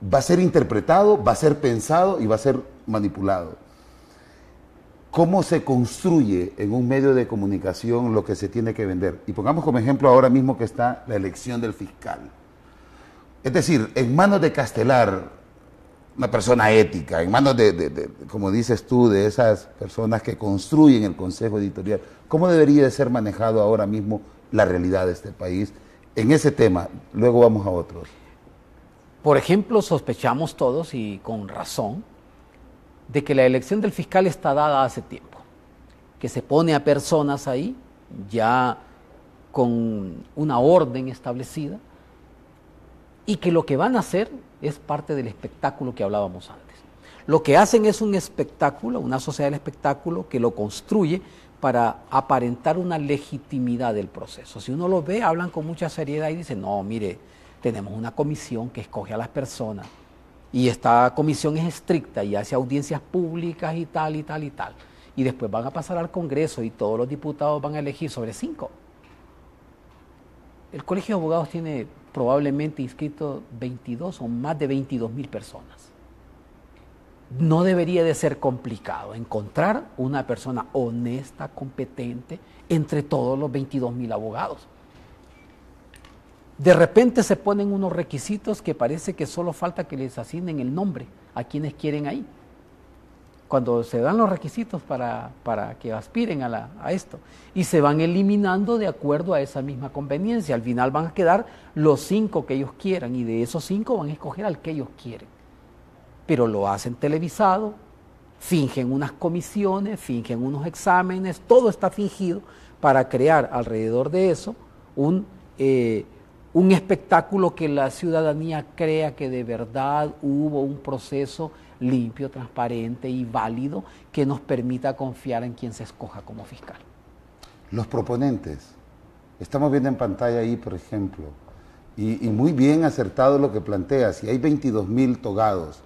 va a ser interpretado, va a ser pensado y va a ser manipulado. ¿Cómo se construye en un medio de comunicación lo que se tiene que vender? Y pongamos como ejemplo ahora mismo que está la elección del fiscal. Es decir, en manos de Castelar, una persona ética, en manos como dices tú, de esas personas que construyen el consejo editorial, ¿cómo debería de ser manejado ahora mismo la realidad de este país en ese tema? Luego vamos a otros. Por ejemplo, sospechamos todos, y con razón, de que la elección del fiscal está dada hace tiempo, que se pone a personas ahí ya con una orden establecida, y que lo que van a hacer es parte del espectáculo que hablábamos antes. Lo que hacen es un espectáculo, una sociedad del espectáculo que lo construye para aparentar una legitimidad del proceso. Si uno lo ve, hablan con mucha seriedad y dicen, no, mire, tenemos una comisión que escoge a las personas, y esta comisión es estricta y hace audiencias públicas y tal, y tal, y tal. Y después van a pasar al Congreso y todos los diputados van a elegir sobre 5. El Colegio de Abogados tiene probablemente inscritos 22 o más de 22,000 personas. No debería de ser complicado encontrar una persona honesta, competente, entre todos los 22,000 abogados. De repente se ponen unos requisitos que parece que solo falta que les asignen el nombre a quienes quieren ahí. Cuando se dan los requisitos para que aspiren a esto, y se van eliminando de acuerdo a esa misma conveniencia. Al final van a quedar los 5 que ellos quieran, y de esos 5 van a escoger al que ellos quieren. Pero lo hacen televisado, fingen unas comisiones, fingen unos exámenes, todo está fingido para crear alrededor de eso un espectáculo que la ciudadanía crea que de verdad hubo un proceso limpio, transparente y válido que nos permita confiar en quien se escoja como fiscal. Los proponentes, estamos viendo en pantalla ahí, por ejemplo, y muy bien acertado lo que plantea. Si hay 22,000 togados,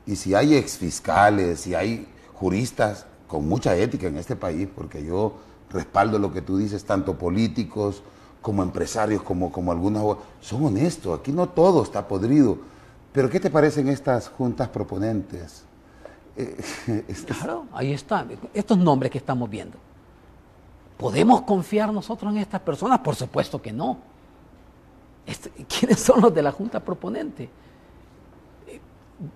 y si hay exfiscales, si hay juristas con mucha ética en este país, porque yo respaldo lo que tú dices, tanto políticos como empresarios, como algunos, son honestos, aquí no todo está podrido. Pero ¿qué te parecen estas juntas proponentes? Claro, ahí están, estos nombres que estamos viendo. ¿Podemos confiar nosotros en estas personas? Por supuesto que no. ¿Quiénes son los de la junta proponente?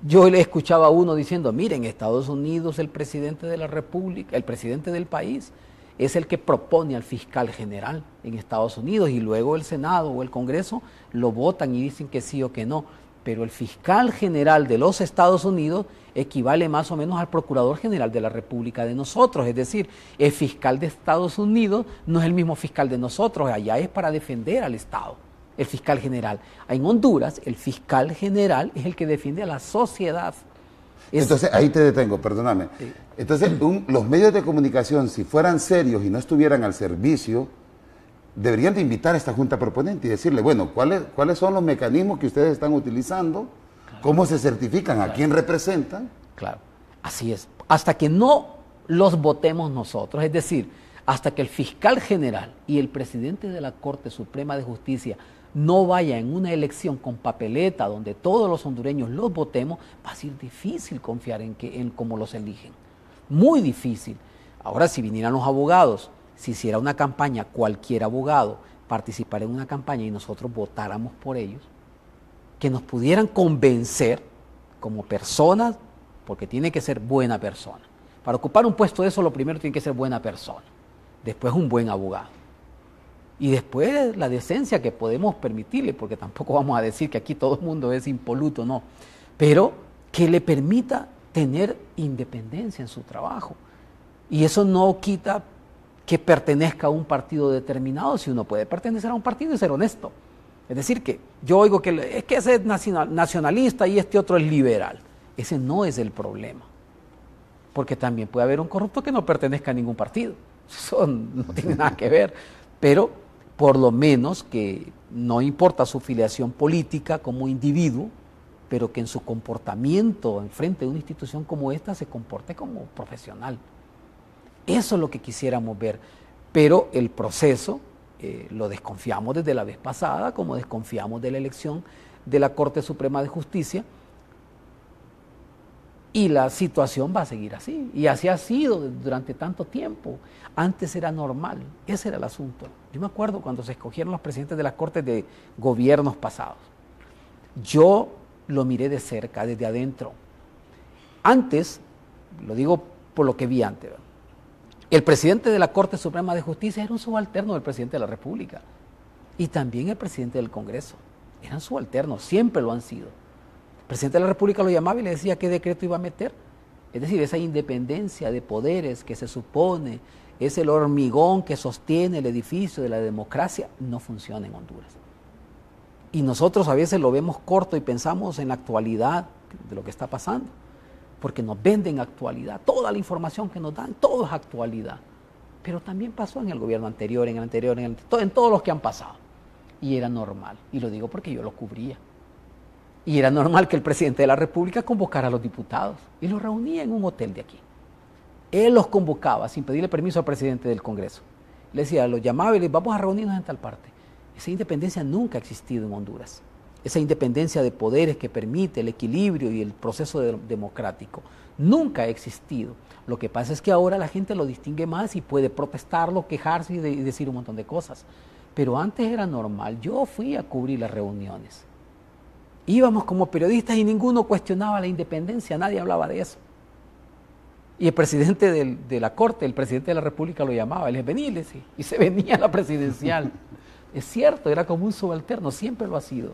Yo le escuchaba a uno diciendo, miren, en Estados Unidos el presidente de la República, el presidente del país, es el que propone al fiscal general en Estados Unidos, y luego el Senado o el Congreso lo votan y dicen que sí o que no. Pero el fiscal general de los Estados Unidos equivale más o menos al procurador general de la República de nosotros. Es decir, el fiscal de Estados Unidos no es el mismo fiscal de nosotros, allá es para defender al Estado, el fiscal general. En Honduras, el fiscal general es el que defiende a la sociedad. Entonces, ahí te detengo, perdóname. Sí. Entonces, los medios de comunicación, si fueran serios y no estuvieran al servicio deberían de invitar a esta junta proponente y decirle, bueno, ¿cuáles son los mecanismos que ustedes están utilizando? Claro. ¿Cómo se certifican? Claro. ¿A quién representan? Claro, así es. Hasta que no los votemos nosotros, es decir, hasta que el fiscal general y el presidente de la Corte Suprema de Justicia no vaya en una elección con papeleta donde todos los hondureños los votemos, va a ser difícil confiar en cómo los eligen. Muy difícil. Ahora, si vinieran los abogados, si hiciera una campaña, cualquier abogado participara en una campaña y nosotros votáramos por ellos, que nos pudieran convencer como personas, porque tiene que ser buena persona. Para ocupar un puesto de eso, lo primero tiene que ser buena persona. Después un buen abogado. Y después la decencia que podemos permitirle, porque tampoco vamos a decir que aquí todo el mundo es impoluto, no. Pero que le permita tener independencia en su trabajo. Y eso no quita que pertenezca a un partido determinado, si uno puede pertenecer a un partido y ser honesto. Es decir, que yo oigo que es que ese es nacionalista y este otro es liberal. Ese no es el problema. Porque también puede haber un corrupto que no pertenezca a ningún partido. Eso no tiene nada que ver. Pero por lo menos que no importa su filiación política como individuo, pero que en su comportamiento en frente de una institución como esta se comporte como profesional. Eso es lo que quisiéramos ver. Pero el proceso lo desconfiamos desde la vez pasada, como desconfiamos de la elección de la Corte Suprema de Justicia, y la situación va a seguir así, y así ha sido durante tanto tiempo. Antes era normal, ese era el asunto. Yo me acuerdo cuando se escogieron los presidentes de las Cortes de gobiernos pasados. Yo lo miré de cerca, desde adentro. Antes, lo digo por lo que vi antes, ¿verdad? El presidente de la Corte Suprema de Justicia era un subalterno del presidente de la República, y también el presidente del Congreso. Eran subalternos, siempre lo han sido. El presidente de la República lo llamaba y le decía qué decreto iba a meter. Es decir, esa independencia de poderes que se supone es el hormigón que sostiene el edificio de la democracia, no funciona en Honduras. Y nosotros a veces lo vemos corto y pensamos en la actualidad de lo que está pasando, porque nos venden actualidad. Toda la información que nos dan, todo es actualidad. Pero también pasó en el gobierno anterior, en todos los que han pasado. Y era normal, y lo digo porque yo lo cubría. Y era normal que el presidente de la República convocara a los diputados y los reunía en un hotel de aquí. Él los convocaba sin pedirle permiso al presidente del Congreso. Le decía, los llamaba y le decía, vamos a reunirnos en tal parte. Esa independencia nunca ha existido en Honduras. Esa independencia de poderes que permite el equilibrio y el proceso democrático nunca ha existido. Lo que pasa es que ahora la gente lo distingue más y puede protestarlo, quejarse y decir un montón de cosas. Pero antes era normal. Yo fui a cubrir las reuniones. Íbamos como periodistas y ninguno cuestionaba la independencia, nadie hablaba de eso. Y el presidente de la Corte, el presidente de la República lo llamaba, él les venía y se venía a la presidencial. Es cierto, era como un subalterno, siempre lo ha sido.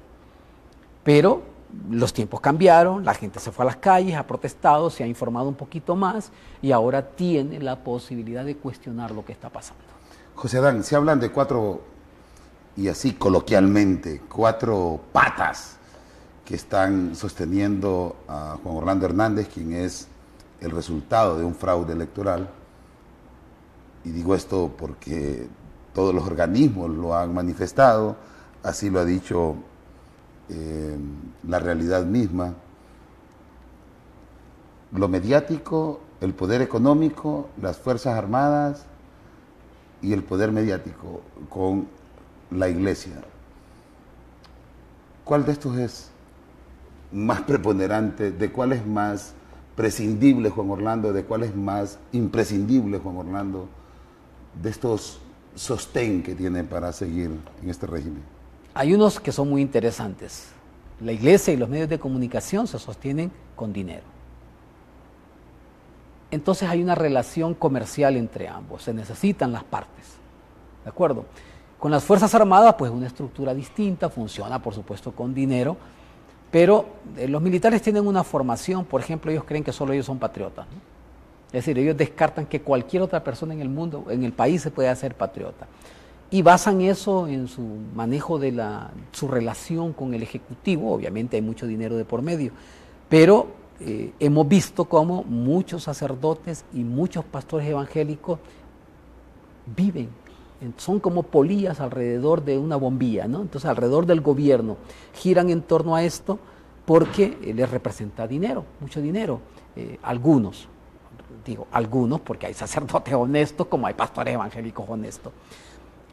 Pero los tiempos cambiaron, la gente se fue a las calles, ha protestado, se ha informado un poquito más y ahora tiene la posibilidad de cuestionar lo que está pasando. José Adán, se hablan de cuatro, y así coloquialmente, cuatro patas que están sosteniendo a Juan Orlando Hernández, quien es el resultado de un fraude electoral. Y digo esto porque todos los organismos lo han manifestado, así lo ha dicho la realidad misma. Lo mediático, el poder económico, las Fuerzas Armadas y el poder mediático con la Iglesia. ¿Cuál de estos es más preponderante? ¿De cuál es más prescindible Juan Orlando? ¿De cuál es más imprescindible Juan Orlando? De estos sostén que tiene para seguir en este régimen. Hay unos que son muy interesantes. La Iglesia y los medios de comunicación se sostienen con dinero. Entonces hay una relación comercial entre ambos, se necesitan las partes, ¿de acuerdo? Con las Fuerzas Armadas, pues una estructura distinta, funciona por supuesto con dinero, pero los militares tienen una formación, por ejemplo, ellos creen que solo ellos son patriotas, ¿no? Es decir, ellos descartan que cualquier otra persona en el mundo, en el país, se pueda hacer patriota. Y basan eso en su manejo de su relación con el Ejecutivo. Obviamente hay mucho dinero de por medio, pero hemos visto cómo muchos sacerdotes y muchos pastores evangélicos viven son como polillas alrededor de una bombilla, ¿no? Entonces, alrededor del gobierno giran en torno a esto porque les representa dinero, mucho dinero. Algunos, digo algunos porque hay sacerdotes honestos como hay pastores evangélicos honestos.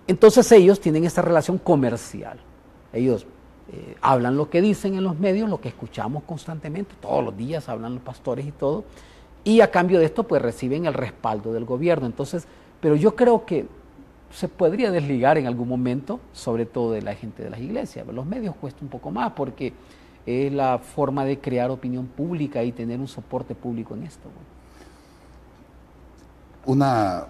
Entonces ellos tienen esta relación comercial. Ellos hablan lo que dicen en los medios, lo que escuchamos constantemente, todos los días hablan los pastores y todo, y a cambio de esto pues reciben el respaldo del gobierno. Entonces, pero yo creo que se podría desligar en algún momento, sobre todo de la gente de las iglesias. Los medios cuesta un poco más porque es la forma de crear opinión pública y tener un soporte público en esto. Una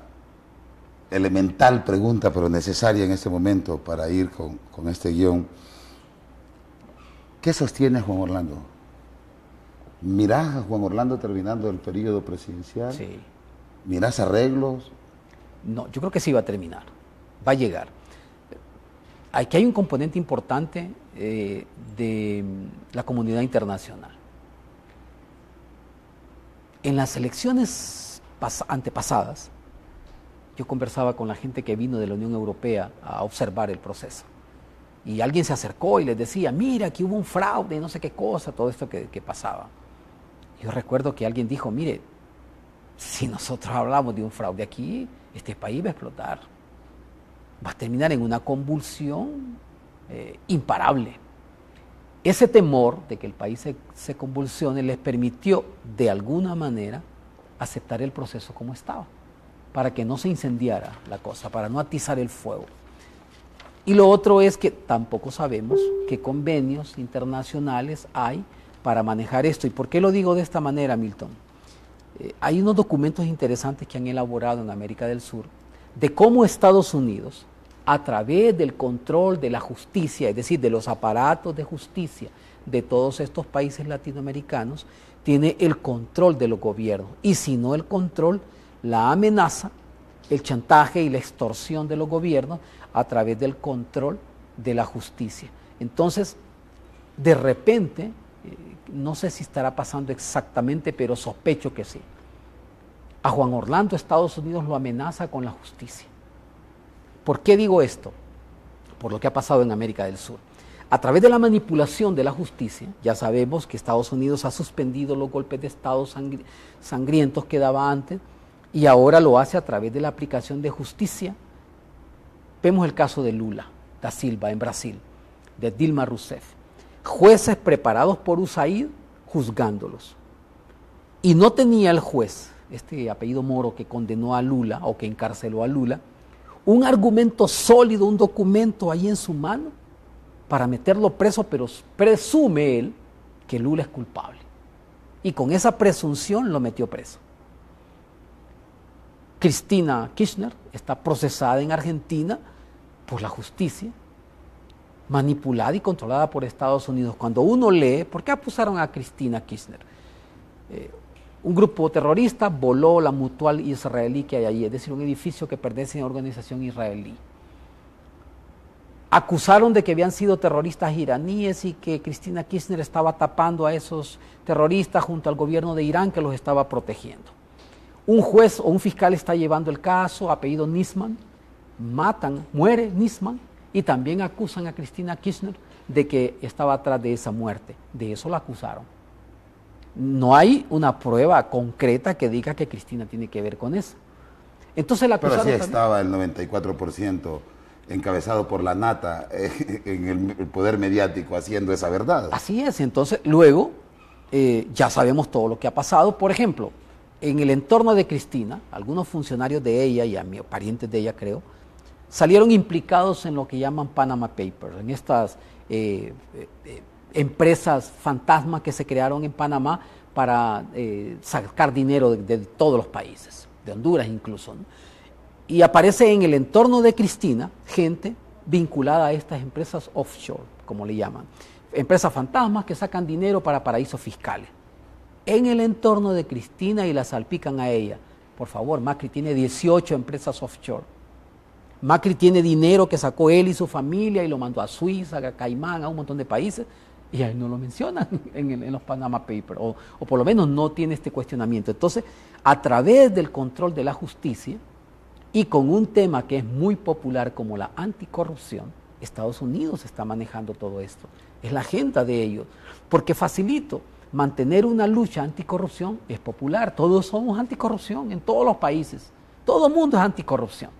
elemental pregunta, pero necesaria en este momento para ir con este guión. ¿Qué sostiene Juan Orlando? ¿Mirás a Juan Orlando terminando el periodo presidencial? Sí. ¿Mirás arreglos? No, yo creo que sí va a terminar, va a llegar. Aquí hay un componente importante de la comunidad internacional. En las elecciones antepasadas, yo conversaba con la gente que vino de la Unión Europea a observar el proceso. Y alguien se acercó y les decía, mira, aquí hubo un fraude, no sé qué cosa, todo esto que pasaba. Yo recuerdo que alguien dijo, mire, si nosotros hablamos de un fraude aquí, este país va a explotar. Va a terminar en una convulsión imparable. Ese temor de que el país se convulsione les permitió, de alguna manera, aceptar el proceso como estaba, para que no se incendiara la cosa, para no atizar el fuego. Y lo otro es que tampoco sabemos qué convenios internacionales hay para manejar esto. ¿Y por qué lo digo de esta manera, Milton? Hay unos documentos interesantes que han elaborado en América del Sur de cómo Estados Unidos, a través del control de la justicia, es decir, de los aparatos de justicia de todos estos países latinoamericanos, tiene el control de los gobiernos. Y si no el control, la amenaza, el chantaje y la extorsión de los gobiernos a través del control de la justicia. Entonces, de repente, no sé si estará pasando exactamente, pero sospecho que sí. A Juan Orlando Estados Unidos lo amenaza con la justicia. ¿Por qué digo esto? Por lo que ha pasado en América del Sur. A través de la manipulación de la justicia, ya sabemos que Estados Unidos ha suspendido los golpes de Estado sangrientos que daba antes y ahora lo hace a través de la aplicación de justicia. Vemos el caso de Lula da Silva en Brasil, de Dilma Rousseff. Jueces preparados por USAID juzgándolos. Y no tenía el juez, este apellido Moro que condenó a Lula o que encarceló a Lula, un argumento sólido, un documento ahí en su mano para meterlo preso, pero presume él que Lula es culpable. Y con esa presunción lo metió preso. Cristina Kirchner está procesada en Argentina por la justicia, manipulada y controlada por Estados Unidos. Cuando uno lee, ¿por qué acusaron a Cristina Kirchner? Un grupo terrorista voló la mutual israelí que hay allí, es decir, un edificio que pertenece a una organización israelí. Acusaron de que habían sido terroristas iraníes y que Cristina Kirchner estaba tapando a esos terroristas junto al gobierno de Irán que los estaba protegiendo. Un juez o un fiscal está llevando el caso, apellido Nisman, muere Nisman y también acusan a Cristina Kirchner de que estaba atrás de esa muerte. De eso la acusaron. No hay una prueba concreta que diga que Cristina tiene que ver con eso. Entonces la acusaron. Pero sí estaba el 94% encabezado por la nata en el poder mediático haciendo esa verdad. Así es. Entonces luego ya sabemos todo lo que ha pasado. Por ejemplo, en el entorno de Cristina, algunos funcionarios de ella y parientes de ella creo, salieron implicados en lo que llaman Panama Papers, en estas empresas fantasmas que se crearon en Panamá para sacar dinero de todos los países, de Honduras incluso, ¿no? Y aparece en el entorno de Cristina gente vinculada a estas empresas offshore, como le llaman, empresas fantasmas que sacan dinero para paraísos fiscales. En el entorno de Cristina y la salpican a ella. Por favor, Macri tiene 18 empresas offshore. Macri tiene dinero que sacó él y su familia y lo mandó a Suiza, a Caimán, a un montón de países, y ahí no lo mencionan en los Panama Papers, o por lo menos no tiene este cuestionamiento. Entonces, a través del control de la justicia, Y con un tema que es muy popular como la anticorrupción, Estados Unidos está manejando todo esto. Es la agenda de ellos. Porque facilito, mantener una lucha anticorrupción es popular. Todos somos anticorrupción en todos los países. Todo el mundo es anticorrupción.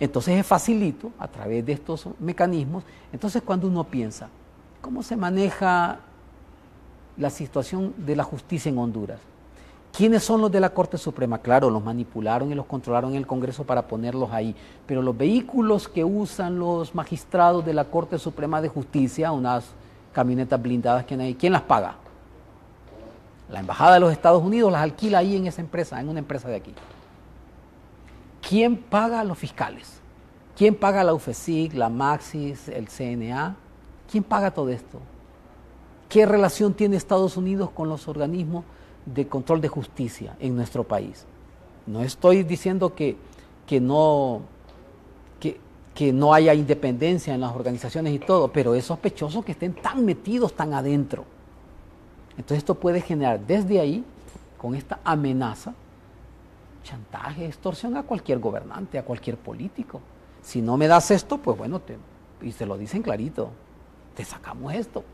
Entonces es facilito a través de estos mecanismos. Entonces cuando uno piensa, ¿cómo se maneja la situación de la justicia en Honduras? ¿Quiénes son los de la Corte Suprema? Claro, los manipularon y los controlaron en el Congreso para ponerlos ahí, pero los vehículos que usan los magistrados de la Corte Suprema de Justicia, unas camionetas blindadas que hay, ¿quién las paga? La Embajada de los Estados Unidos las alquila ahí en esa empresa, en una empresa de aquí. ¿Quién paga a los fiscales? ¿Quién paga la UFESIC, la Maxis, el CNA? ¿Quién paga todo esto? ¿Qué relación tiene Estados Unidos con los organismos de control de justicia en nuestro país? No estoy diciendo que no haya independencia en las organizaciones y todo, pero es sospechoso que estén tan metidos, tan adentro. Entonces esto puede generar desde ahí, con esta amenaza, chantaje, extorsión a cualquier gobernante, a cualquier político. Si no me das esto, pues bueno, y se lo dicen clarito, te sacamos esto.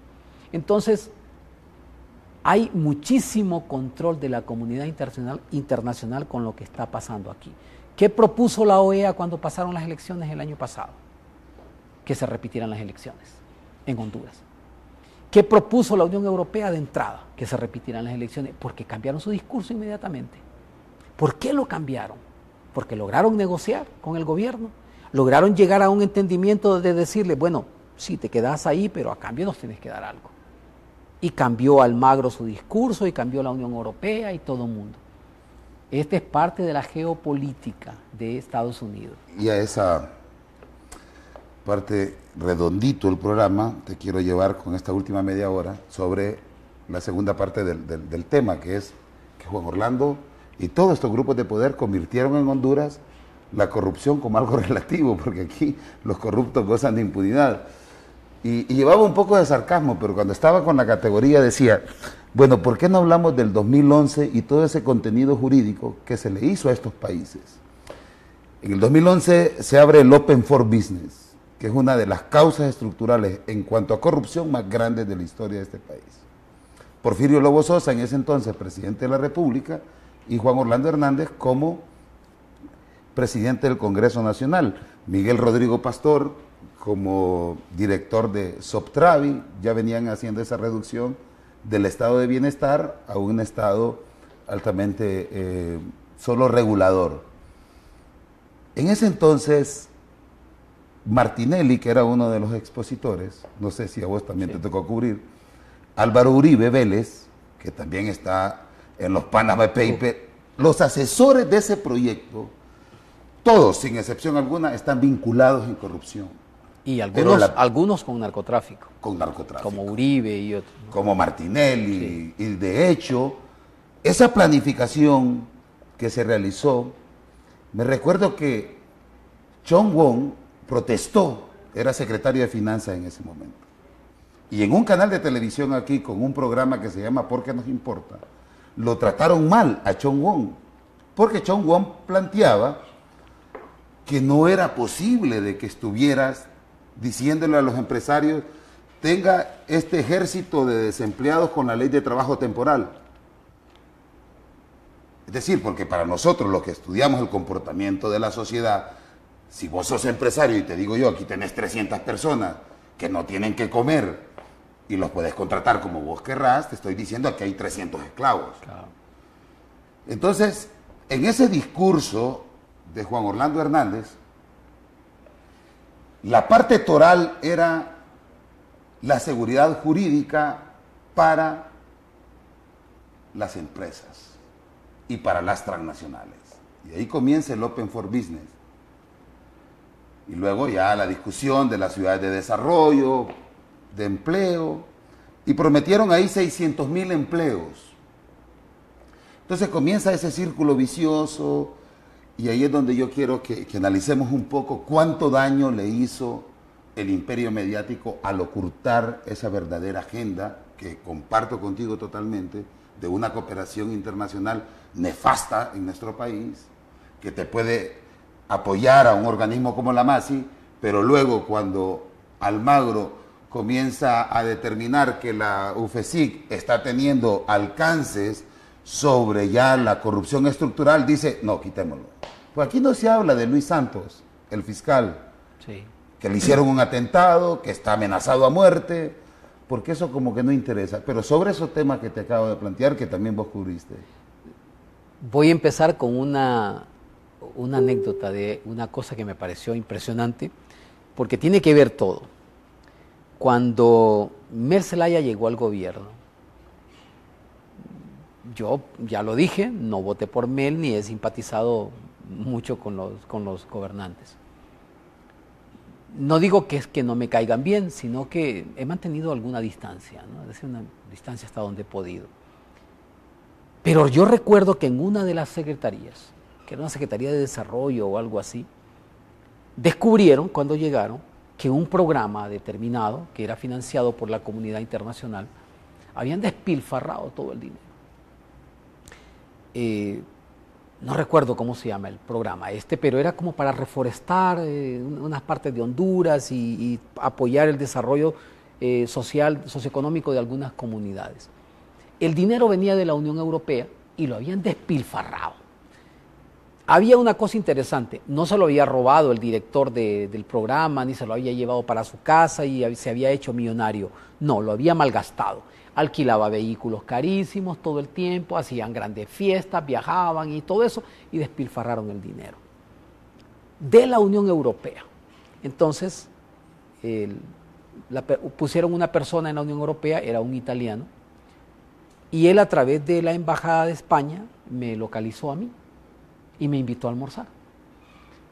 Entonces, hay muchísimo control de la comunidad internacional con lo que está pasando aquí. ¿Qué propuso la OEA cuando pasaron las elecciones el año pasado? Que se repitieran las elecciones en Honduras. ¿Qué propuso la Unión Europea de entrada? Que se repitieran las elecciones, porque cambiaron su discurso inmediatamente. ¿Por qué lo cambiaron? Porque lograron negociar con el gobierno, lograron llegar a un entendimiento de decirle, bueno, sí, te quedas ahí, pero a cambio nos tienes que dar algo. Y cambió Almagro su discurso, y cambió la Unión Europea y todo el mundo. Esta es parte de la geopolítica de Estados Unidos. Y a esa parte redondito el programa te quiero llevar con esta última media hora sobre la segunda parte del tema, que es que Juan Orlando y todos estos grupos de poder convirtieron en Honduras la corrupción como algo relativo, porque aquí los corruptos gozan de impunidad. Y llevaba un poco de sarcasmo, pero cuando estaba con la categoría decía, bueno, ¿por qué no hablamos del 2011 y todo ese contenido jurídico que se le hizo a estos países? En el 2011 se abre el Open for Business, que es una de las causas estructurales en cuanto a corrupción más grandes de la historia de este país. Porfirio Lobo Sosa, en ese entonces presidente de la República, y Juan Orlando Hernández como presidente del Congreso Nacional. Miguel Rodrigo Pastor como director de Soptravi, ya venían haciendo esa reducción del estado de bienestar a un estado altamente solo regulador. En ese entonces, Martinelli, que era uno de los expositores, no sé si a vos también te tocó cubrir, Álvaro Uribe Vélez, que también está en los Panama Papers, los asesores de ese proyecto, todos, sin excepción alguna, están vinculados en corrupción. Y algunos con narcotráfico. Con narcotráfico. Como Uribe y otros, ¿no? Como Martinelli. Sí. Y de hecho, esa planificación que se realizó, me recuerdo que Chong Won protestó, era secretario de Finanzas en ese momento. Y en un canal de televisión aquí, con un programa que se llama ¿Por qué nos importa?, lo trataron mal a Chong Won, porque Chong Won planteaba que no era posible de que estuvieras diciéndole a los empresarios, tenga este ejército de desempleados con la ley de trabajo temporal. Es decir, porque para nosotros los que estudiamos el comportamiento de la sociedad, si vos sos empresario y te digo yo, aquí tenés 300 personas que no tienen que comer y los puedes contratar como vos querrás, te estoy diciendo que hay 300 esclavos. Claro. Entonces, en ese discurso de Juan Orlando Hernández, la parte toral era la seguridad jurídica para las empresas y para las transnacionales. Y ahí comienza el Open for Business. Y luego ya la discusión de las ciudades de desarrollo, de empleo, y prometieron ahí 600,000 empleos. Entonces comienza ese círculo vicioso, y ahí es donde yo quiero que analicemos un poco cuánto daño le hizo el imperio mediático al ocultar esa verdadera agenda, que comparto contigo totalmente, de una cooperación internacional nefasta en nuestro país, que te puede apoyar a un organismo como la MASI, pero luego cuando Almagro comienza a determinar que la UFESIC está teniendo alcances sobre ya la corrupción estructural, dice, no, quitémoslo. Pues aquí no se habla de Luis Santos, el fiscal, Sí. que le hicieron un atentado, que está amenazado a muerte, porque eso como que no interesa. Pero sobre esos temas que te acabo de plantear, que también vos cubriste. Voy a empezar con una anécdota de una cosa que me pareció impresionante, porque tiene que ver todo. Cuando Mel Zelaya llegó al gobierno, yo ya lo dije, no voté por Mel ni he simpatizado mucho con los gobernantes. No digo que es que no me caigan bien, sino que he mantenido alguna distancia, ¿no? Es decir, una distancia hasta donde he podido. Pero yo recuerdo que en una de las secretarías, que era una secretaría de desarrollo o algo así, descubrieron cuando llegaron que un programa determinado, que era financiado por la comunidad internacional, habían despilfarrado todo el dinero. No recuerdo cómo se llama el programa pero era como para reforestar unas partes de Honduras y apoyar el desarrollo social, socioeconómico de algunas comunidades. El dinero venía de la Unión Europea y lo habían despilfarrado. Había una cosa interesante, no se lo había robado el director del programa, ni se lo había llevado para su casa y se había hecho millonario. No, lo había malgastado. Alquilaba vehículos carísimos todo el tiempo, hacían grandes fiestas, viajaban y todo eso, y despilfarraron el dinero de la Unión Europea. Entonces, pusieron una persona en la Unión Europea, era un italiano, y él a través de la Embajada de España me localizó a mí y me invitó a almorzar.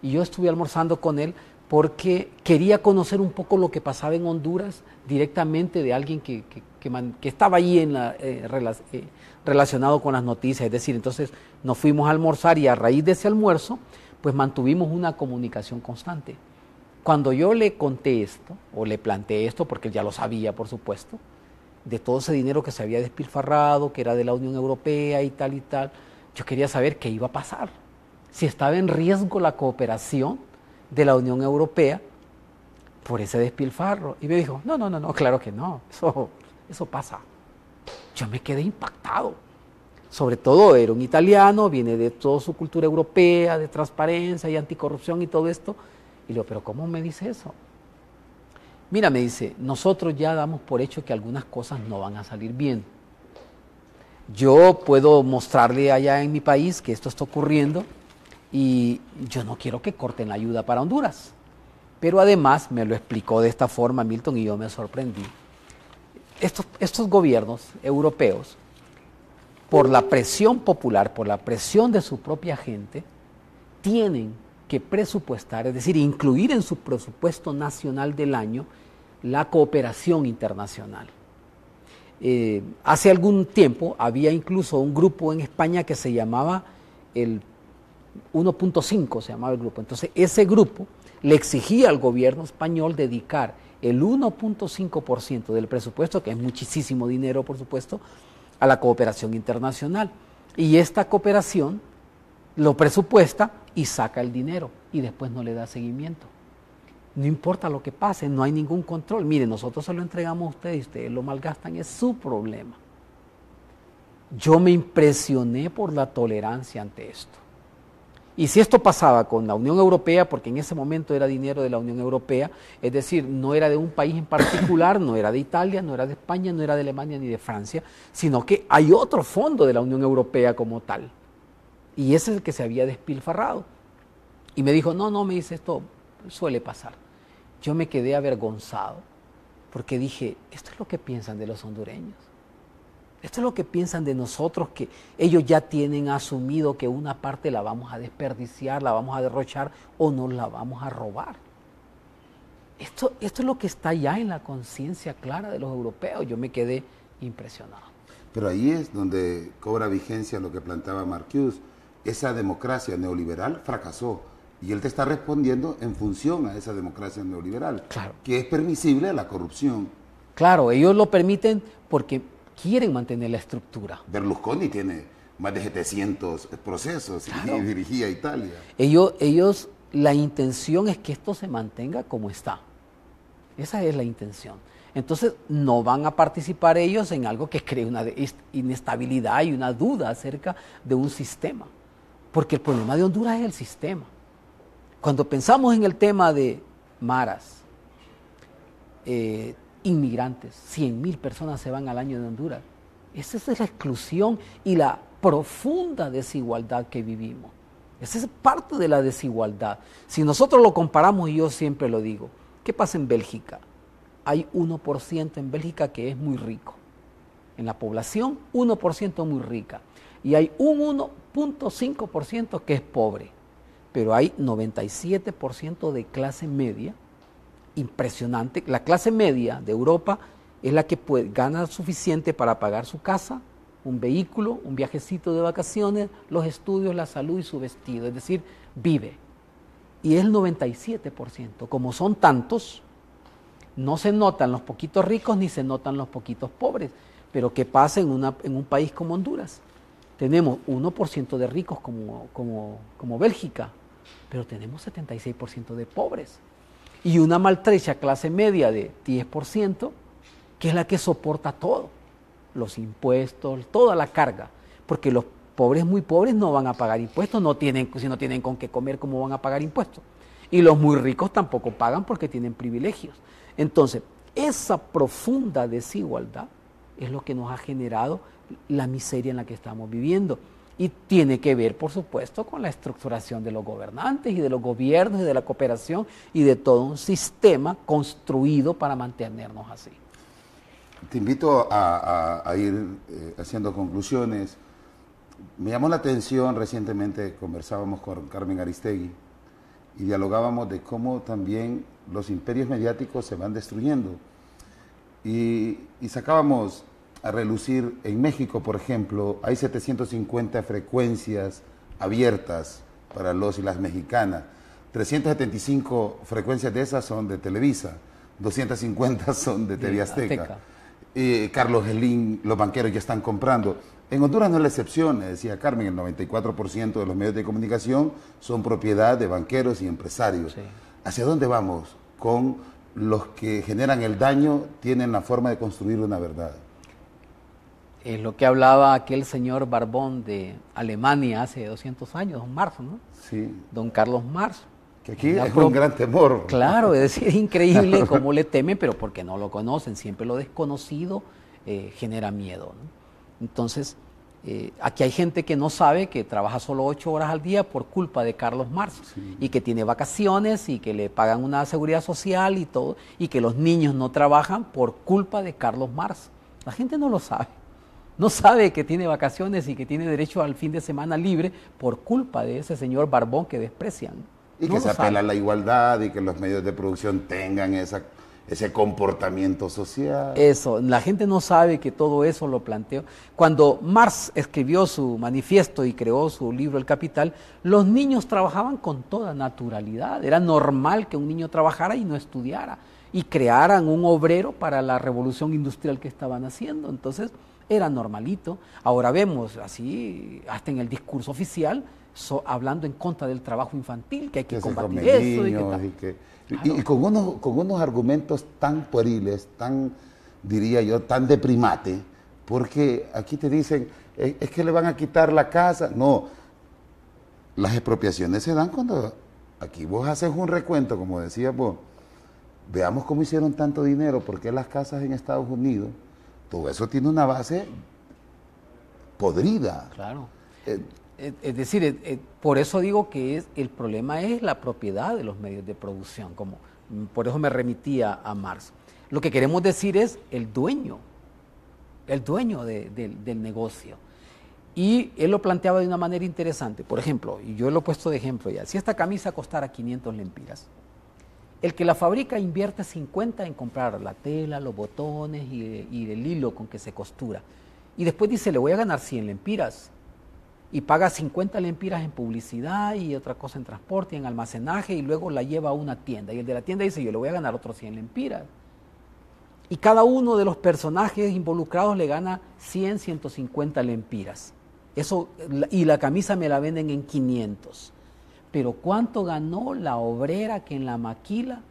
Y yo estuve almorzando con él porque quería conocer un poco lo que pasaba en Honduras directamente de alguien que estaba allí relacionado con las noticias. Es decir, entonces nos fuimos a almorzar y a raíz de ese almuerzo, pues mantuvimos una comunicación constante. Cuando yo le conté esto, o le planteé esto, porque él ya lo sabía, por supuesto, de todo ese dinero que se había despilfarrado, que era de la Unión Europea y tal, yo quería saber qué iba a pasar. Si estaba en riesgo la cooperación de la Unión Europea por ese despilfarro. Y me dijo, no, claro que no, eso pasa. Yo me quedé impactado. Sobre todo era un italiano, viene de toda su cultura europea, de transparencia y anticorrupción y todo esto. Y le digo, ¿pero cómo me dice eso? Mira, me dice, nosotros ya damos por hecho que algunas cosas no van a salir bien. Yo puedo mostrarle allá en mi país que esto está ocurriendo y yo no quiero que corten la ayuda para Honduras. Pero además me lo explicó de esta forma Milton y yo me sorprendí. Estos gobiernos europeos, por la presión popular, por la presión de su propia gente, tienen que presupuestar, es decir, incluir en su presupuesto nacional del año la cooperación internacional. Hace algún tiempo había incluso un grupo en España que se llamaba el 1.5, se llamaba el grupo. Entonces ese grupo le exigía al gobierno español dedicar el 1.5% del presupuesto, que es muchísimo dinero por supuesto, a la cooperación internacional. Y esta cooperación lo presupuesta y saca el dinero y después no le da seguimiento. No importa lo que pase, no hay ningún control. Miren, nosotros se lo entregamos a ustedes y ustedes lo malgastan, es su problema. Yo me impresioné por la tolerancia ante esto. Y si esto pasaba con la Unión Europea, porque en ese momento era dinero de la Unión Europea, es decir, no era de un país en particular, no era de Italia, no era de España, no era de Alemania ni de Francia, sino que hay otro fondo de la Unión Europea como tal. Y ese es el que se había despilfarrado. Y me dijo, no, me dice, esto suele pasar. Yo me quedé avergonzado, porque dije, esto es lo que piensan de los hondureños. Esto es lo que piensan de nosotros, que ellos ya tienen asumido que una parte la vamos a desperdiciar, la vamos a derrochar o nos la vamos a robar. Esto es lo que está ya en la conciencia clara de los europeos. Yo me quedé impresionado. Pero ahí es donde cobra vigencia lo que planteaba Marcuse. Esa democracia neoliberal fracasó y él te está respondiendo en función a esa democracia neoliberal, claro, que es permisible a la corrupción. Claro, ellos lo permiten porque quieren mantener la estructura. Berlusconi tiene más de 700 procesos, claro, y dirigía a Italia. Ellos la intención es que esto se mantenga como está. Esa es la intención. Entonces no van a participar ellos en algo que cree una inestabilidad y una duda acerca de un sistema. Porque el problema de Honduras es el sistema. Cuando pensamos en el tema de maras, inmigrantes, 100,000 personas se van al año de Honduras. Esa es la exclusión y la profunda desigualdad que vivimos. Esa es parte de la desigualdad. Si nosotros lo comparamos, y yo siempre lo digo, ¿qué pasa en Bélgica? Hay 1% en Bélgica que es muy rico. En la población, 1% muy rica. Y hay un 1.5% que es pobre. Pero hay 97% de clase media. Impresionante. La clase media de Europa es la que gana suficiente para pagar su casa, un vehículo, un viajecito de vacaciones, los estudios, la salud y su vestido. Es decir, vive. Y es el 97%. Como son tantos, no se notan los poquitos ricos ni se notan los poquitos pobres. Pero ¿qué pasa en un país como Honduras? Tenemos 1% de ricos como Bélgica, pero tenemos 76% de pobres. Y una maltrecha clase media de 10%, que es la que soporta todo, los impuestos, toda la carga, porque los pobres muy pobres no van a pagar impuestos, si no tienen con qué comer, ¿cómo van a pagar impuestos? Y los muy ricos tampoco pagan porque tienen privilegios. Entonces, esa profunda desigualdad es lo que nos ha generado la miseria en la que estamos viviendo. Y tiene que ver, por supuesto, con la estructuración de los gobernantes y de los gobiernos y de la cooperación y de todo un sistema construido para mantenernos así. Te invito a ir haciendo conclusiones. Me llamó la atención, recientemente conversábamos con Carmen Aristegui y dialogábamos de cómo también los imperios mediáticos se van destruyendo. Y sacábamos a relucir, en México, por ejemplo, hay 750 frecuencias abiertas para los y las mexicanas. 375 frecuencias de esas son de Televisa, 250 son de TV Azteca. Carlos Slim, los banqueros ya están comprando. En Honduras no es la excepción, decía Carmen, el 94% de los medios de comunicación son propiedad de banqueros y empresarios. Sí. ¿Hacia dónde vamos? Con los que generan el daño, tienen la forma de construir una verdad. Es lo que hablaba aquel señor Barbón de Alemania hace 200 años, don Marx, ¿no? Sí. Don Carlos Marx. Que aquí es un gran temor. Claro, es decir, es increíble cómo le temen, pero porque no lo conocen. Siempre lo desconocido genera miedo, ¿no? Entonces, aquí hay gente que no sabe que trabaja solo 8 horas al día por culpa de Carlos Marx, sí, y que tiene vacaciones y que le pagan una seguridad social y todo, y que los niños no trabajan por culpa de Carlos Marx. La gente no lo sabe. No sabe que tiene vacaciones y que tiene derecho al fin de semana libre por culpa de ese señor Barbón que desprecian. Y no que se apela a la igualdad y que los medios de producción tengan ese comportamiento social. Eso, la gente no sabe que todo eso lo planteó. Cuando Marx escribió su manifiesto y creó su libro El Capital, los niños trabajaban con toda naturalidad. Era normal que un niño trabajara y no estudiara. Y crearan un obrero para la revolución industrial que estaban haciendo. Entonces, era normalito. Ahora vemos así, hasta en el discurso oficial, hablando en contra del trabajo infantil, que hay que combatir eso. Niños, y con unos argumentos tan pueriles, tan, diría yo, tan de primate, porque aquí te dicen, es que le van a quitar la casa. No, las expropiaciones se dan cuando aquí vos haces un recuento, como decías vos, veamos cómo hicieron tanto dinero, porque las casas en Estados Unidos, todo eso tiene una base podrida. Claro. Es decir, por eso digo que el problema es la propiedad de los medios de producción, por eso me remitía a Marx. Lo que queremos decir es el dueño del negocio. Y él lo planteaba de una manera interesante. Por ejemplo, y yo lo he puesto de ejemplo ya, si esta camisa costara 500 lempiras, el que la fabrica invierte 50 en comprar la tela, los botones y el hilo con que se costura. Y después dice, le voy a ganar 100 lempiras. Y paga 50 lempiras en publicidad y otra cosa en transporte y en almacenaje y luego la lleva a una tienda. Y el de la tienda dice, yo le voy a ganar otros 100 lempiras. Y cada uno de los personajes involucrados le gana 100, 150 lempiras. Eso, y la camisa me la venden en 500. Pero ¿cuánto ganó la obrera que en la maquila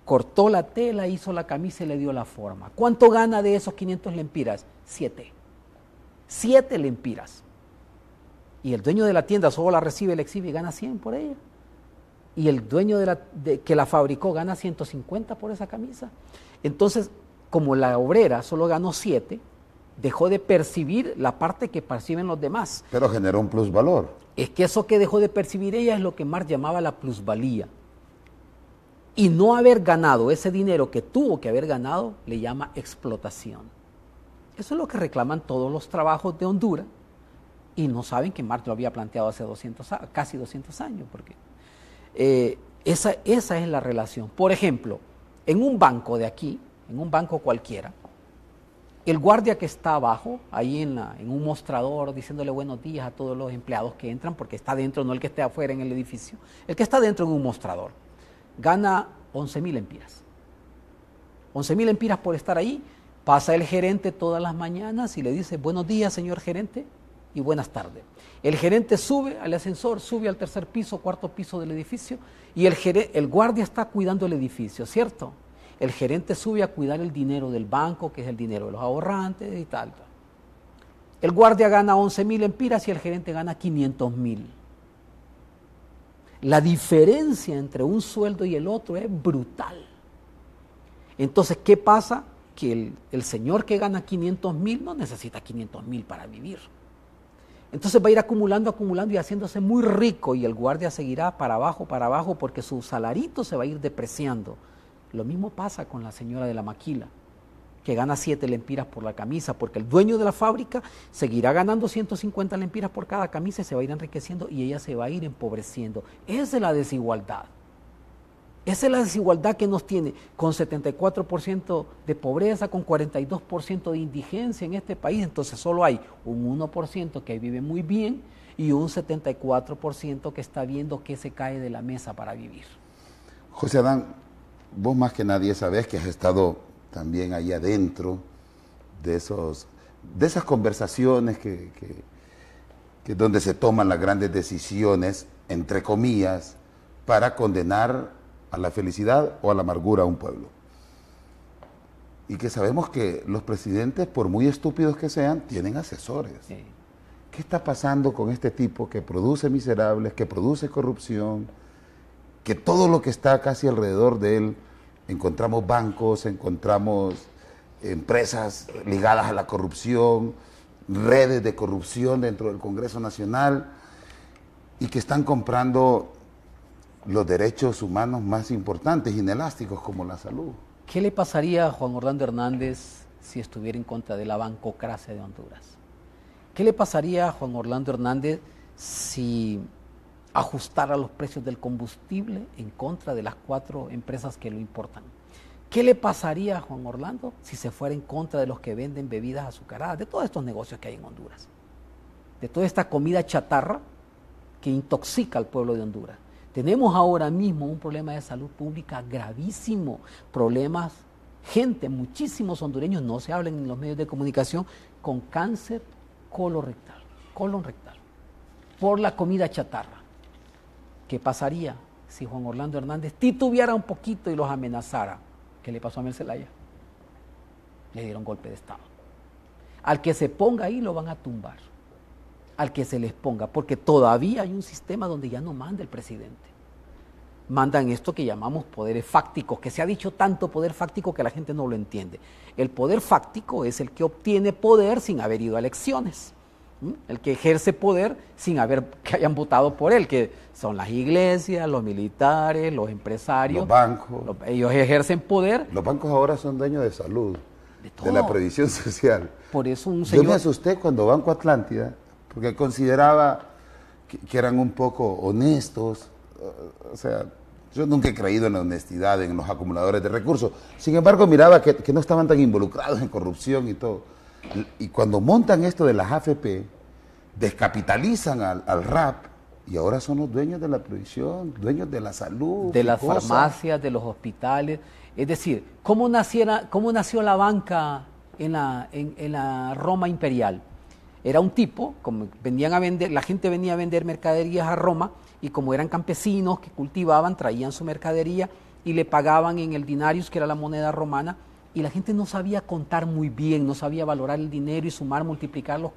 cortó la tela, hizo la camisa y le dio la forma? ¿Cuánto gana de esos 500 lempiras? 7. 7 lempiras. Y el dueño de la tienda solo la recibe, la exhibe y gana 100 por ella. Y el dueño que la fabricó gana 150 por esa camisa. Entonces, como la obrera solo ganó 7, dejó de percibir la parte que perciben los demás. Pero generó un plusvalor. Es que eso que dejó de percibir ella es lo que Marx llamaba la plusvalía. Y no haber ganado ese dinero que tuvo que haber ganado, le llama explotación. Eso es lo que reclaman todos los trabajos de Honduras, y no saben que Marx lo había planteado hace casi 200 años, porque esa es la relación. Por ejemplo, en un banco de aquí, en un banco cualquiera, el guardia que está abajo, ahí en un mostrador, diciéndole buenos días a todos los empleados que entran, porque está dentro, no el que esté afuera en el edificio, el que está dentro en un mostrador, gana 11.000 lempiras. 11.000 lempiras por estar ahí. Pasa el gerente todas las mañanas y le dice, buenos días, señor gerente, y buenas tardes. El gerente sube al ascensor, sube al 3er piso, 4º piso del edificio, y el guardia está cuidando el edificio, ¿cierto? El gerente sube a cuidar el dinero del banco, que es el dinero de los ahorrantes y tal. El guardia gana 11.000 lempiras y el gerente gana 500.000. La diferencia entre un sueldo y el otro es brutal. Entonces, ¿qué pasa? Que el señor que gana 500.000 no necesita 500.000 para vivir. Entonces va a ir acumulando y haciéndose muy rico, y el guardia seguirá para abajo, porque su salarito se va a ir depreciando. Lo mismo pasa con la señora de la maquila, que gana 7 lempiras por la camisa, porque el dueño de la fábrica seguirá ganando 150 lempiras por cada camisa y se va a ir enriqueciendo, y ella se va a ir empobreciendo. Esa es la desigualdad. Esa es la desigualdad que nos tiene, con 74% de pobreza, con 42% de indigencia en este país. Entonces solo hay un 1% que vive muy bien y un 74% que está viendo que se cae de la mesa para vivir. José Adán, vos más que nadie sabés que has estado también ahí adentro de esas conversaciones que donde se toman las grandes decisiones, entre comillas, para condenar a la felicidad o a la amargura a un pueblo. Y que sabemos que los presidentes, por muy estúpidos que sean, tienen asesores. Sí. ¿Qué está pasando con este tipo que produce miserables, que produce corrupción, que todo lo que está casi alrededor de él, encontramos bancos, encontramos empresas ligadas a la corrupción, redes de corrupción dentro del Congreso Nacional, y que están comprando los derechos humanos más importantes, inelásticos, como la salud? ¿Qué le pasaría a Juan Orlando Hernández si estuviera en contra de la bancocracia de Honduras? ¿Qué le pasaría a Juan Orlando Hernández si ajustara los precios del combustible en contra de las 4 empresas que lo importan? ¿Qué le pasaría a Juan Orlando si se fuera en contra de los que venden bebidas azucaradas, de todos estos negocios que hay en Honduras, de toda esta comida chatarra que intoxica al pueblo de Honduras? Tenemos ahora mismo un problema de salud pública gravísimo, muchísimos hondureños, no se hablan en los medios de comunicación, con cáncer colon rectal, por la comida chatarra. ¿Qué pasaría si Juan Orlando Hernández titubeara un poquito y los amenazara? ¿Qué le pasó a Mel Zelaya? Le dieron golpe de Estado. Al que se ponga ahí lo van a tumbar. Al que se les ponga, porque todavía hay un sistema donde ya no manda el presidente. Mandan esto que llamamos poderes fácticos, que se ha dicho tanto poder fáctico que la gente no lo entiende. El poder fáctico es el que obtiene poder sin haber ido a elecciones, el que ejerce poder sin que hayan votado por él, que son las iglesias, los militares, los empresarios. Los bancos. Ellos ejercen poder. Los bancos ahora son dueños de salud, de la previsión social. Por eso un señor... Yo me asusté cuando Banco Atlántida, porque consideraba que eran un poco honestos. O sea, yo nunca he creído en la honestidad en los acumuladores de recursos. Sin embargo, miraba que no estaban tan involucrados en corrupción y todo. Y cuando montan esto de las AFP, descapitalizan al RAP, y ahora son los dueños de la previsión, dueños de la salud. De las farmacias, de los hospitales. Es decir, ¿cómo nació la banca en la Roma imperial? Era un tipo, como la gente venía a vender mercaderías a Roma, y como eran campesinos que cultivaban, traían su mercadería y le pagaban en el denarius, que era la moneda romana, y la gente no sabía contar muy bien, no sabía valorar el dinero y sumar, multiplicarlos.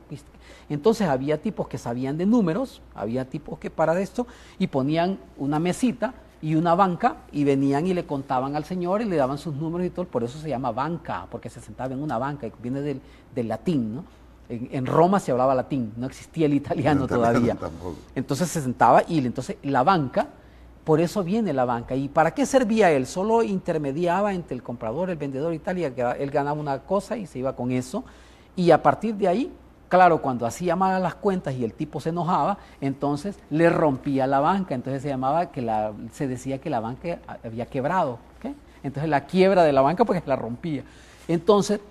Entonces había tipos que sabían de números, había tipos que para esto, y ponían una mesita y una banca, y venían y le contaban al señor y le daban sus números y todo. Por eso se llama banca, porque se sentaba en una banca, y viene del latín, ¿no? En Roma se hablaba latín, no existía el italiano todavía. Tampoco. Entonces se sentaba y entonces la banca, por eso viene la banca. ¿Y para qué servía él? Solo intermediaba entre el comprador, el vendedor y tal, y él ganaba una cosa y se iba con eso. Y a partir de ahí, claro, cuando hacía malas las cuentas y el tipo se enojaba, entonces le rompía la banca. Entonces se decía que la banca había quebrado, ¿okay? Entonces la quiebra de la banca porque la rompía. Entonces,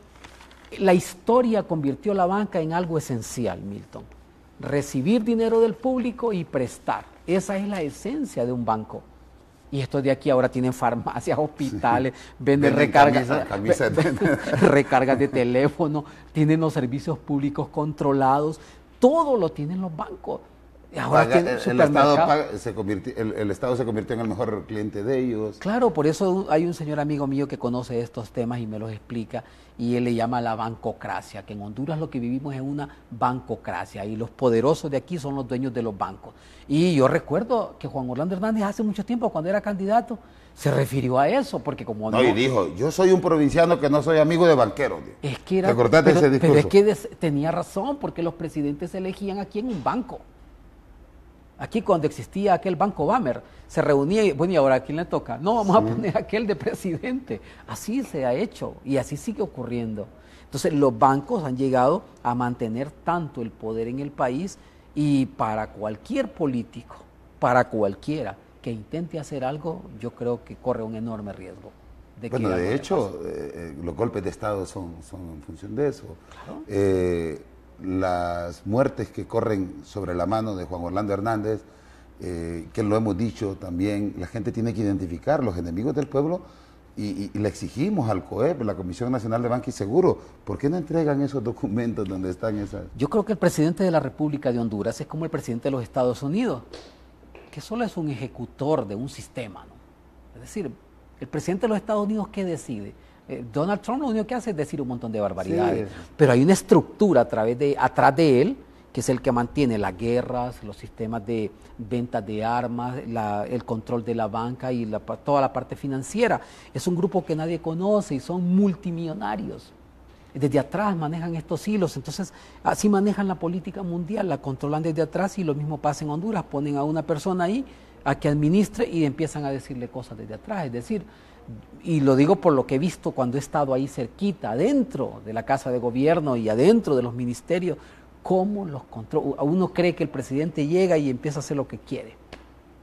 la historia convirtió la banca en algo esencial, Milton. Recibir dinero del público y prestar. Esa es la esencia de un banco. Y estos de aquí ahora tienen farmacias, hospitales, venden recargas, recargas de teléfono, tienen los servicios públicos controlados, todo lo tienen los bancos. Ahora el Estado se convirtió en el mejor cliente de ellos. Claro, por eso hay un señor amigo mío que conoce estos temas y me los explica, y él le llama la bancocracia, que en Honduras lo que vivimos es una bancocracia, y los poderosos de aquí son los dueños de los bancos. Y yo recuerdo que Juan Orlando Hernández hace mucho tiempo, cuando era candidato, se refirió a eso, porque como no... y dijo, yo soy un provinciano que no soy amigo de banqueros. Es que era... ¿Te acordaste de ese discurso? Pero es que tenía razón, porque los presidentes se elegían aquí en un banco. Aquí cuando existía aquel Banco Bamer, se reunía y, bueno, ¿y ahora a quién le toca? No, vamos a poner aquel de presidente. Así se ha hecho y así sigue ocurriendo. Entonces los bancos han llegado a mantener tanto el poder en el país, y para cualquier político, para cualquiera que intente hacer algo, yo creo que corre un enorme riesgo. Bueno, de hecho, los golpes de Estado son en función de eso. Claro. Las muertes que corren sobre la mano de Juan Orlando Hernández, que lo hemos dicho también, la gente tiene que identificar los enemigos del pueblo, y le exigimos al COEP, la Comisión Nacional de Banca y Seguro, ¿por qué no entregan esos documentos donde están esas? Yo creo que el presidente de la República de Honduras es como el presidente de los Estados Unidos, que solo es un ejecutor de un sistema, ¿no? Es decir, el presidente de los Estados Unidos, ¿qué decide? Donald Trump lo único que hace es decir un montón de barbaridades, sí. Pero hay una estructura atrás de él, que es el que mantiene las guerras, los sistemas de ventas de armas, el control de la banca y toda la parte financiera. Es un grupo que nadie conoce y son multimillonarios. Desde atrás manejan estos hilos, entonces así manejan la política mundial, la controlan desde atrás, y lo mismo pasa en Honduras. Ponen a una persona ahí a que administre y empiezan a decirle cosas desde atrás, es decir, y lo digo por lo que he visto cuando he estado ahí cerquita, adentro de la Casa de Gobierno y adentro de los ministerios, cómo los controla. Uno cree que el presidente llega y empieza a hacer lo que quiere.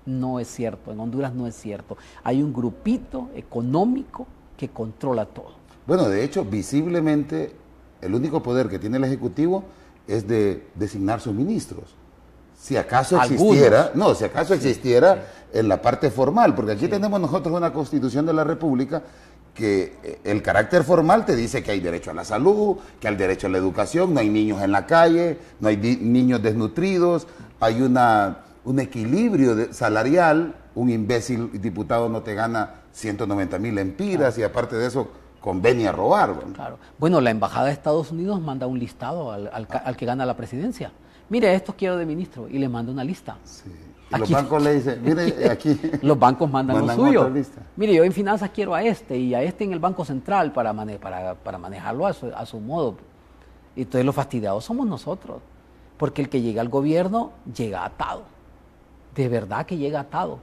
No es cierto, en Honduras no es cierto. Hay un grupito económico que controla todo. Bueno, de hecho, visiblemente, el único poder que tiene el Ejecutivo es de designar sus ministros. Si acaso existiera, en la parte formal, porque aquí tenemos nosotros una Constitución de la República que el carácter formal te dice que hay derecho a la salud, que hay derecho a la educación, no hay niños en la calle, no hay niños desnutridos, hay un equilibrio salarial, un imbécil diputado no te gana 190,000 empiras, y aparte de eso convenía robar. Bueno. Claro. Bueno, la Embajada de Estados Unidos manda un listado al que gana la presidencia. Mire, esto quiero de ministro, y le manda una lista. Sí. Y los bancos le dicen, mire, aquí. Los bancos mandan lo suyo. Mire, yo en finanzas quiero a este, y a este en el Banco Central para manejarlo a su modo. Y entonces los fastidiados somos nosotros, porque el que llega al gobierno llega atado. De verdad que llega atado.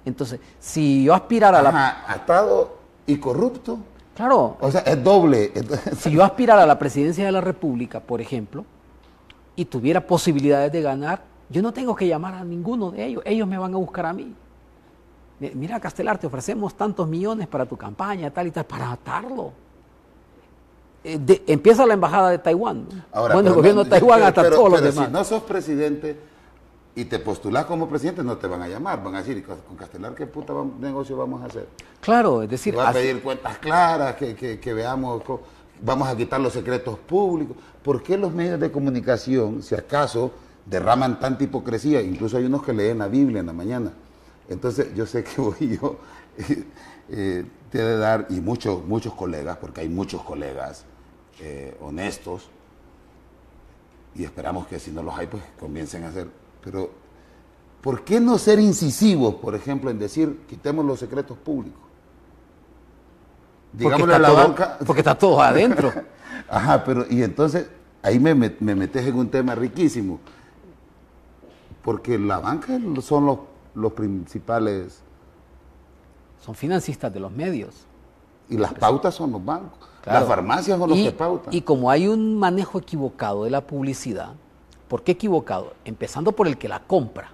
Entonces, si yo aspirara a atado y corrupto. Claro. O sea, es doble. Si yo aspirara a la presidencia de la República, por ejemplo, y tuviera posibilidades de ganar, yo no tengo que llamar a ninguno de ellos, ellos me van a buscar a mí. Mira, Castelar, te ofrecemos tantos millones para tu campaña, tal y tal, para atarlo. Empieza la embajada de Taiwán, ¿no? Ahora, bueno, el gobierno de Taiwán hasta todos los demás. Si no sos presidente y te postulás como presidente, no te van a llamar, van a decir, con Castelar, ¿qué puta negocio vamos a hacer? Claro, es decir... Va a pedir cuentas claras, que veamos... Vamos a quitar los secretos públicos. ¿Por qué los medios de comunicación, si acaso derraman tanta hipocresía, incluso hay unos que leen la Biblia en la mañana. Entonces yo sé que voy yo, te he de dar, y muchos colegas, porque hay muchos colegas honestos, y esperamos que si no los hay, pues comiencen a hacer. Pero, ¿por qué no ser incisivos, por ejemplo, en decir, quitemos los secretos públicos? Digámosle a la banca... Porque está todo adentro. Ajá, pero, y entonces, ahí me metes en un tema riquísimo. Porque la banca son los principales... Son financistas de los medios. Y las pautas son los bancos. Claro. Las farmacias son los que pautan. Y como hay un manejo equivocado de la publicidad, ¿por qué equivocado? Empezando por el que la compra.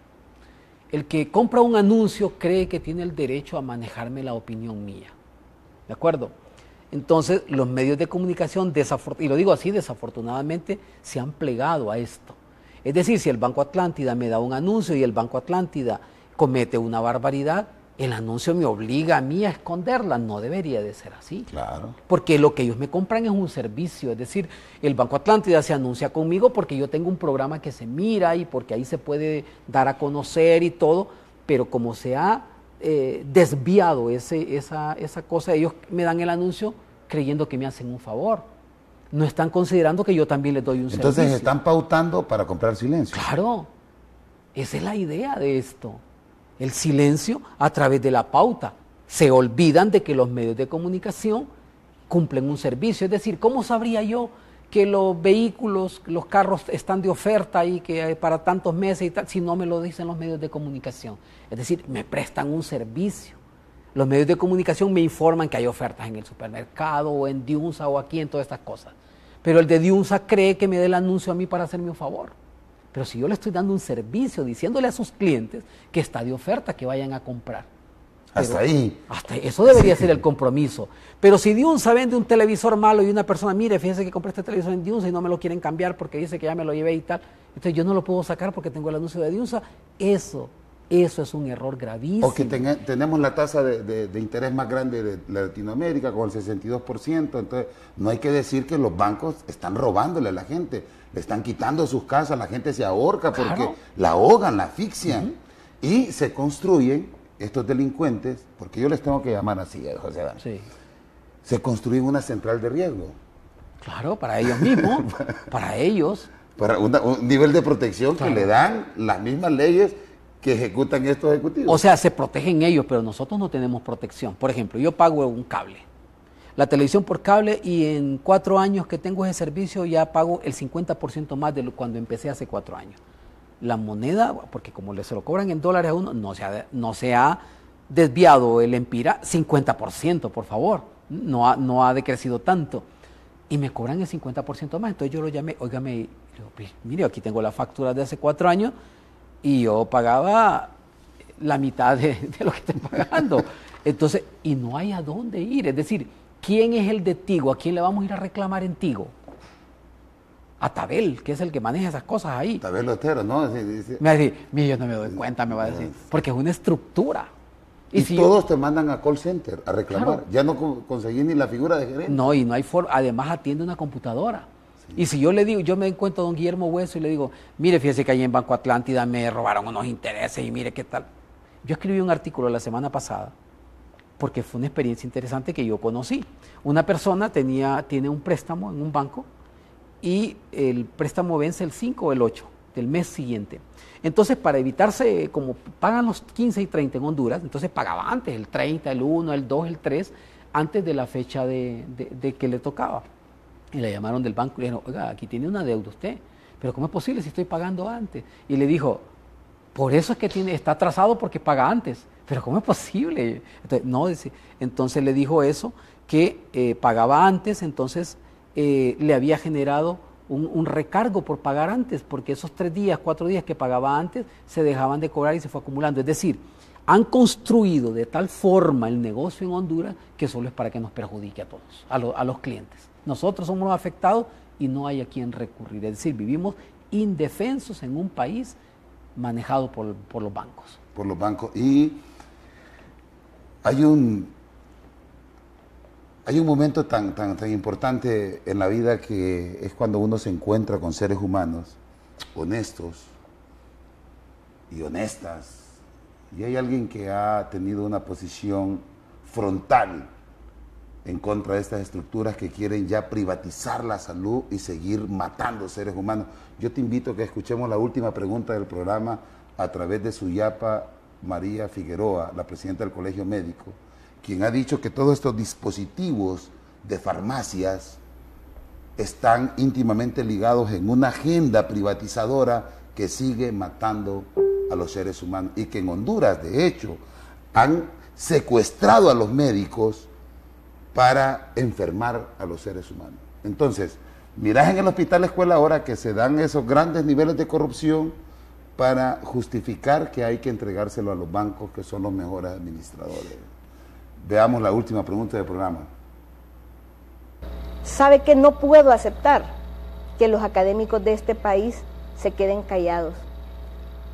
El que compra un anuncio cree que tiene el derecho a manejarme la opinión mía. ¿De acuerdo? Entonces, los medios de comunicación, y lo digo así, desafortunadamente, se han plegado a esto. Es decir, si el Banco Atlántida me da un anuncio y el Banco Atlántida comete una barbaridad, el anuncio me obliga a mí a esconderla. No debería de ser así. Claro. Porque lo que ellos me compran es un servicio. Es decir, el Banco Atlántida se anuncia conmigo porque yo tengo un programa que se mira y porque ahí se puede dar a conocer y todo, pero como se ha desviado esa cosa, ellos me dan el anuncio creyendo que me hacen un favor. No están considerando que yo también les doy un servicio. Entonces están pautando para comprar silencio. Claro, esa es la idea de esto. El silencio a través de la pauta. Se olvidan de que los medios de comunicación cumplen un servicio. Es decir, ¿cómo sabría yo que los vehículos, los carros están de oferta y que para tantos meses y tal, si no me lo dicen los medios de comunicación? Es decir, me prestan un servicio. Los medios de comunicación me informan que hay ofertas en el supermercado o en Diunsa o aquí en todas estas cosas. Pero el de Diunsa cree que me dé el anuncio a mí para hacerme un favor. Pero si yo le estoy dando un servicio, diciéndole a sus clientes que está de oferta, que vayan a comprar. Hasta ahí. Hasta eso debería ser el compromiso. Pero si Diunsa vende un televisor malo y una persona, mire, fíjese que compré este televisor en Diunsa y no me lo quieren cambiar porque dice que ya me lo llevé y tal, entonces yo no lo puedo sacar porque tengo el anuncio de Diunsa, eso es un error gravísimo. O que tenemos la tasa de interés más grande de Latinoamérica con el 62%, entonces no hay que decir que los bancos están robándole a la gente, le están quitando sus casas, la gente se ahorca porque Claro. la ahogan, la asfixian y se construyen estos delincuentes, porque yo les tengo que llamar así, José Adán, Sí. se construyen una central de riesgo Claro, para ellos mismos, para ellos. para un nivel de protección Claro. que le dan las mismas leyes que ejecutan estos ejecutivos. O sea, se protegen ellos, pero nosotros no tenemos protección. Por ejemplo, yo pago un cable, la televisión por cable, y en 4 años que tengo ese servicio ya pago el 50% más de cuando empecé hace 4 años. La moneda, porque como se lo cobran en dólares a uno, no se ha desviado el empira 50%, por favor. No ha decrecido tanto. Y me cobran el 50% más. Entonces yo lo llamé, óigame, y digo, pues, mire, aquí tengo la factura de hace 4 años y yo pagaba la mitad de lo que estoy pagando. Entonces, y no hay a dónde ir. Es decir, ¿quién es el de Tigo? ¿A quién le vamos a ir a reclamar en Tigo? A Tabel, que es el que maneja esas cosas ahí. Tabel Lotero, ¿no? Me va a decir, mire, yo no me doy cuenta, me va a decir, porque es una estructura. Y si todos te mandan a call center a reclamar. Claro. Ya no conseguí ni la figura de gerente. No, y no hay forma. Además atiende una computadora. Sí. Y si yo le digo, yo me encuentro a don Guillermo Hueso y le digo, mire, fíjese que ahí en Banco Atlántida me robaron unos intereses y mire qué tal. Yo escribí un artículo la semana pasada porque fue una experiencia interesante que yo conocí. Una persona tiene un préstamo en un banco y el préstamo vence el 5 o el 8 del mes siguiente. Entonces, para evitarse, como pagan los 15 y 30 en Honduras, entonces pagaba antes, el 30, el 1, el 2, el 3, antes de la fecha de que le tocaba. Y le llamaron del banco y le dijeron, oiga, aquí tiene una deuda usted, pero ¿cómo es posible si estoy pagando antes? Y le dijo, por eso es que está atrasado porque paga antes, pero ¿cómo es posible? Entonces, no, entonces le dijo eso, que pagaba antes, entonces le había generado un recargo por pagar antes, porque esos 3 días, 4 días que pagaba antes se dejaban de cobrar y se fue acumulando. Es decir, han construido de tal forma el negocio en Honduras que solo es para que nos perjudique a todos, a los clientes. Nosotros somos los afectados y no hay a quien recurrir. Es decir, vivimos indefensos en un país manejado por los bancos. Por los bancos. Y hay un momento tan importante en la vida que es cuando uno se encuentra con seres humanos honestos, y honestas. Y hay alguien que ha tenido una posición frontal en contra de estas estructuras que quieren ya privatizar la salud y seguir matando seres humanos. Yo te invito a que escuchemos la última pregunta del programa a través de Suyapa María Figueroa, la presidenta del Colegio Médico, quien ha dicho que todos estos dispositivos de farmacias están íntimamente ligados en una agenda privatizadora que sigue matando a los seres humanos, y que en Honduras, de hecho, han secuestrado a los médicos para enfermar a los seres humanos. Entonces, mirás en el Hospital Escuela ahora que se dan esos grandes niveles de corrupción para justificar que hay que entregárselo a los bancos, que son los mejores administradores. Veamos la última pregunta del programa. Sabe que no puedo aceptar que los académicos de este país se queden callados,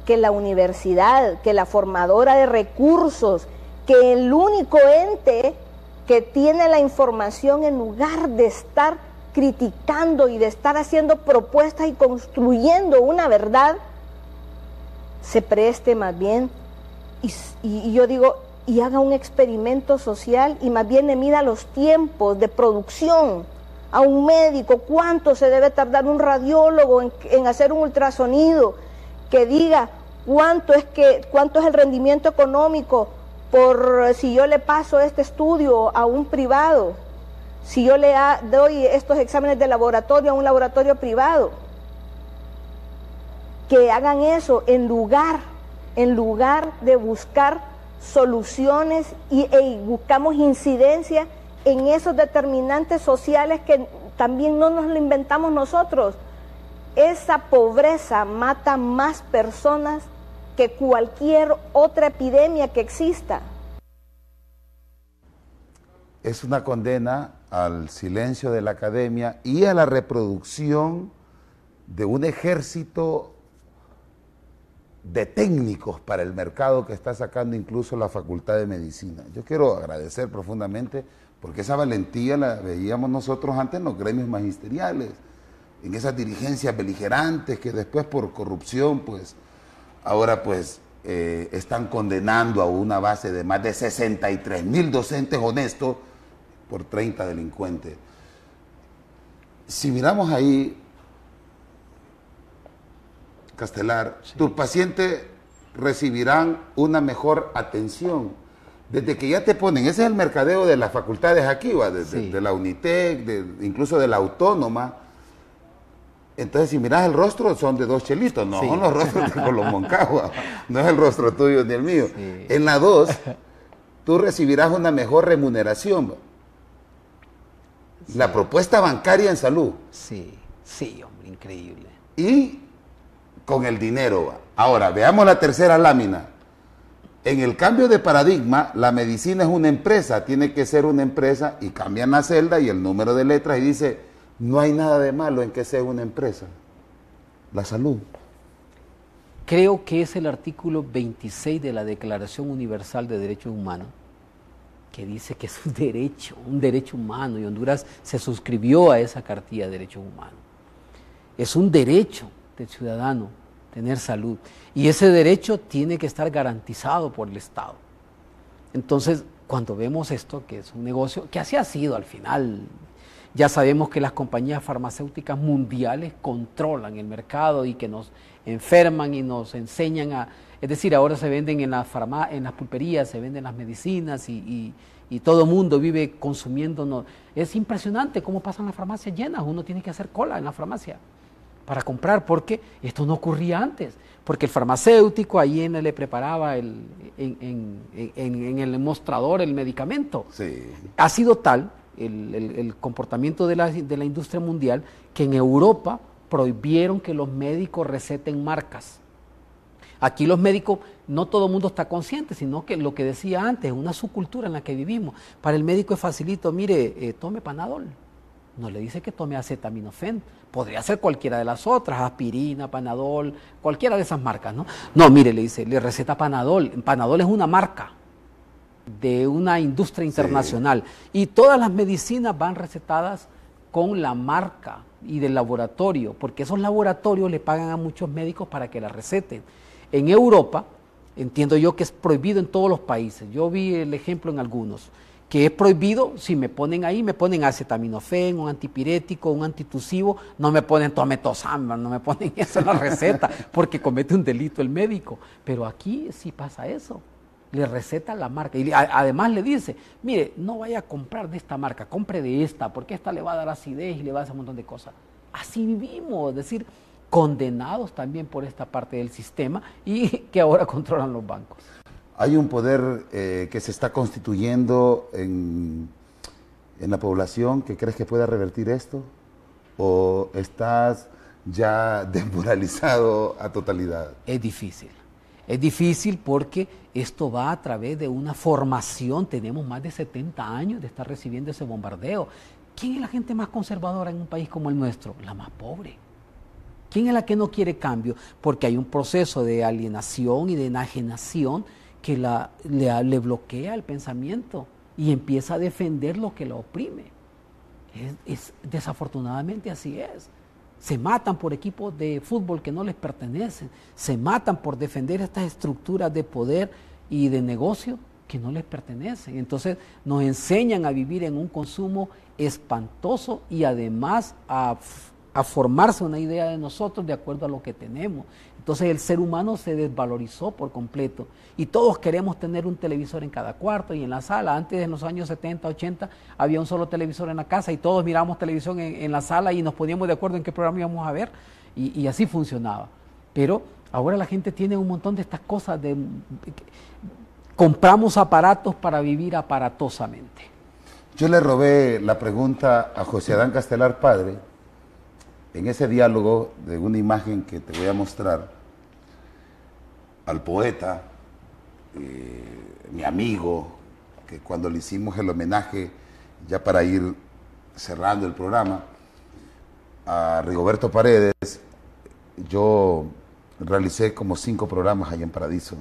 que la universidad, que la formadora de recursos, que el único ente que tiene la información, en lugar de estar criticando y de estar haciendo propuestas y construyendo una verdad, se preste más bien y yo digo, y haga un experimento social y más bien le mida los tiempos de producción a un médico, cuánto se debe tardar un radiólogo en hacer un ultrasonido, que diga cuánto es el rendimiento económico por si yo le paso este estudio a un privado, si yo le doy estos exámenes de laboratorio a un laboratorio privado. Que hagan eso en lugar de buscar soluciones y buscamos incidencia en esos determinantes sociales que también no nos lo inventamos nosotros. Esa pobreza mata más personas que cualquier otra epidemia que exista. Es una condena al silencio de la academia y a la reproducción de un ejército de técnicos para el mercado que está sacando incluso la Facultad de Medicina. Yo quiero agradecer profundamente, porque esa valentía la veíamos nosotros antes en los gremios magisteriales, en esas dirigencias beligerantes que después por corrupción, pues, ahora pues están condenando a una base de más de 63,000 docentes honestos por 30 delincuentes. Si miramos ahí, Castelar, sí, tus pacientes recibirán una mejor atención. Desde que ya te ponen, ese es el mercadeo de las facultades aquí, sí, de la Unitec, incluso de la Autónoma. Entonces, si miras el rostro, son de dos chelitos, no, sí, son los rostros de Colón Moncagua, no es el rostro tuyo ni el mío. Sí. En la 2, tú recibirás una mejor remuneración. Sí. La propuesta bancaria en salud. Sí, sí, hombre, increíble. Y con el dinero. Ahora, veamos la tercera lámina. En el cambio de paradigma, la medicina es una empresa, tiene que ser una empresa, y cambian la celda y el número de letras y dice, no hay nada de malo en que sea una empresa. La salud. Creo que es el artículo 26 de la Declaración Universal de Derechos Humanos, que dice que es un derecho humano, y Honduras se suscribió a esa cartilla de derechos humanos. Es un derecho del ciudadano tener salud, y ese derecho tiene que estar garantizado por el Estado. Entonces, cuando vemos esto, que es un negocio, que así ha sido al final, ya sabemos que las compañías farmacéuticas mundiales controlan el mercado y que nos enferman y nos enseñan a... Es decir, ahora se venden en las pulperías, se venden las medicinas y todo el mundo vive consumiendo. Es impresionante cómo pasan las farmacias llenas, uno tiene que hacer cola en la farmacia para comprar, porque esto no ocurría antes, porque el farmacéutico ahí le preparaba en el mostrador el medicamento. Sí. Ha sido tal el comportamiento de la industria mundial que en Europa prohibieron que los médicos receten marcas. Aquí los médicos, no todo el mundo está consciente, sino que lo que decía antes, una subcultura en la que vivimos. Para el médico es facilito, mire, tome Panadol. No le dice que tome acetaminofén, podría ser cualquiera de las otras, aspirina, Panadol, cualquiera de esas marcas, ¿no? No, mire, le dice, le receta Panadol. Panadol es una marca de una industria internacional, sí, y todas las medicinas van recetadas con la marca y del laboratorio, porque esos laboratorios le pagan a muchos médicos para que la receten. En Europa, entiendo yo que es prohibido en todos los países. Yo vi el ejemplo en algunos, que es prohibido, si me ponen ahí, me ponen acetaminofén, un antipirético, un antitusivo, no me ponen tometosam, no me ponen eso en la receta, porque comete un delito el médico. Pero aquí sí pasa eso. Le receta la marca y además le dice, mire, no vaya a comprar de esta marca, compre de esta, porque esta le va a dar acidez y le va a hacer un montón de cosas. Así vivimos, es decir, condenados también por esta parte del sistema y que ahora controlan los bancos. ¿Hay un poder que se está constituyendo en la población que crees que pueda revertir esto? ¿O estás ya desmoralizado a totalidad? Es difícil porque esto va a través de una formación. Tenemos más de 70 años de estar recibiendo ese bombardeo. ¿Quién es la gente más conservadora en un país como el nuestro? La más pobre. ¿Quién es la que no quiere cambio? Porque hay un proceso de alienación y de enajenación que le bloquea el pensamiento y empieza a defender lo que la oprime. Desafortunadamente así es. Se matan por equipos de fútbol que no les pertenecen, se matan por defender estas estructuras de poder y de negocio que no les pertenecen. Entonces nos enseñan a vivir en un consumo espantoso y además a formarse una idea de nosotros de acuerdo a lo que tenemos. Entonces el ser humano se desvalorizó por completo y todos queremos tener un televisor en cada cuarto y en la sala. Antes, en los años 70, 80, había un solo televisor en la casa y todos mirábamos televisión en la sala y nos poníamos de acuerdo en qué programa íbamos a ver y así funcionaba. Pero ahora la gente tiene un montón de estas cosas, compramos aparatos para vivir aparatosamente. Yo le robé la pregunta a José Adán Castelar Padre en ese diálogo de una imagen que te voy a mostrar al poeta, mi amigo, que cuando le hicimos el homenaje, ya para ir cerrando el programa, a Rigoberto Paredes, yo realicé como 5 programas allá en Paradiso,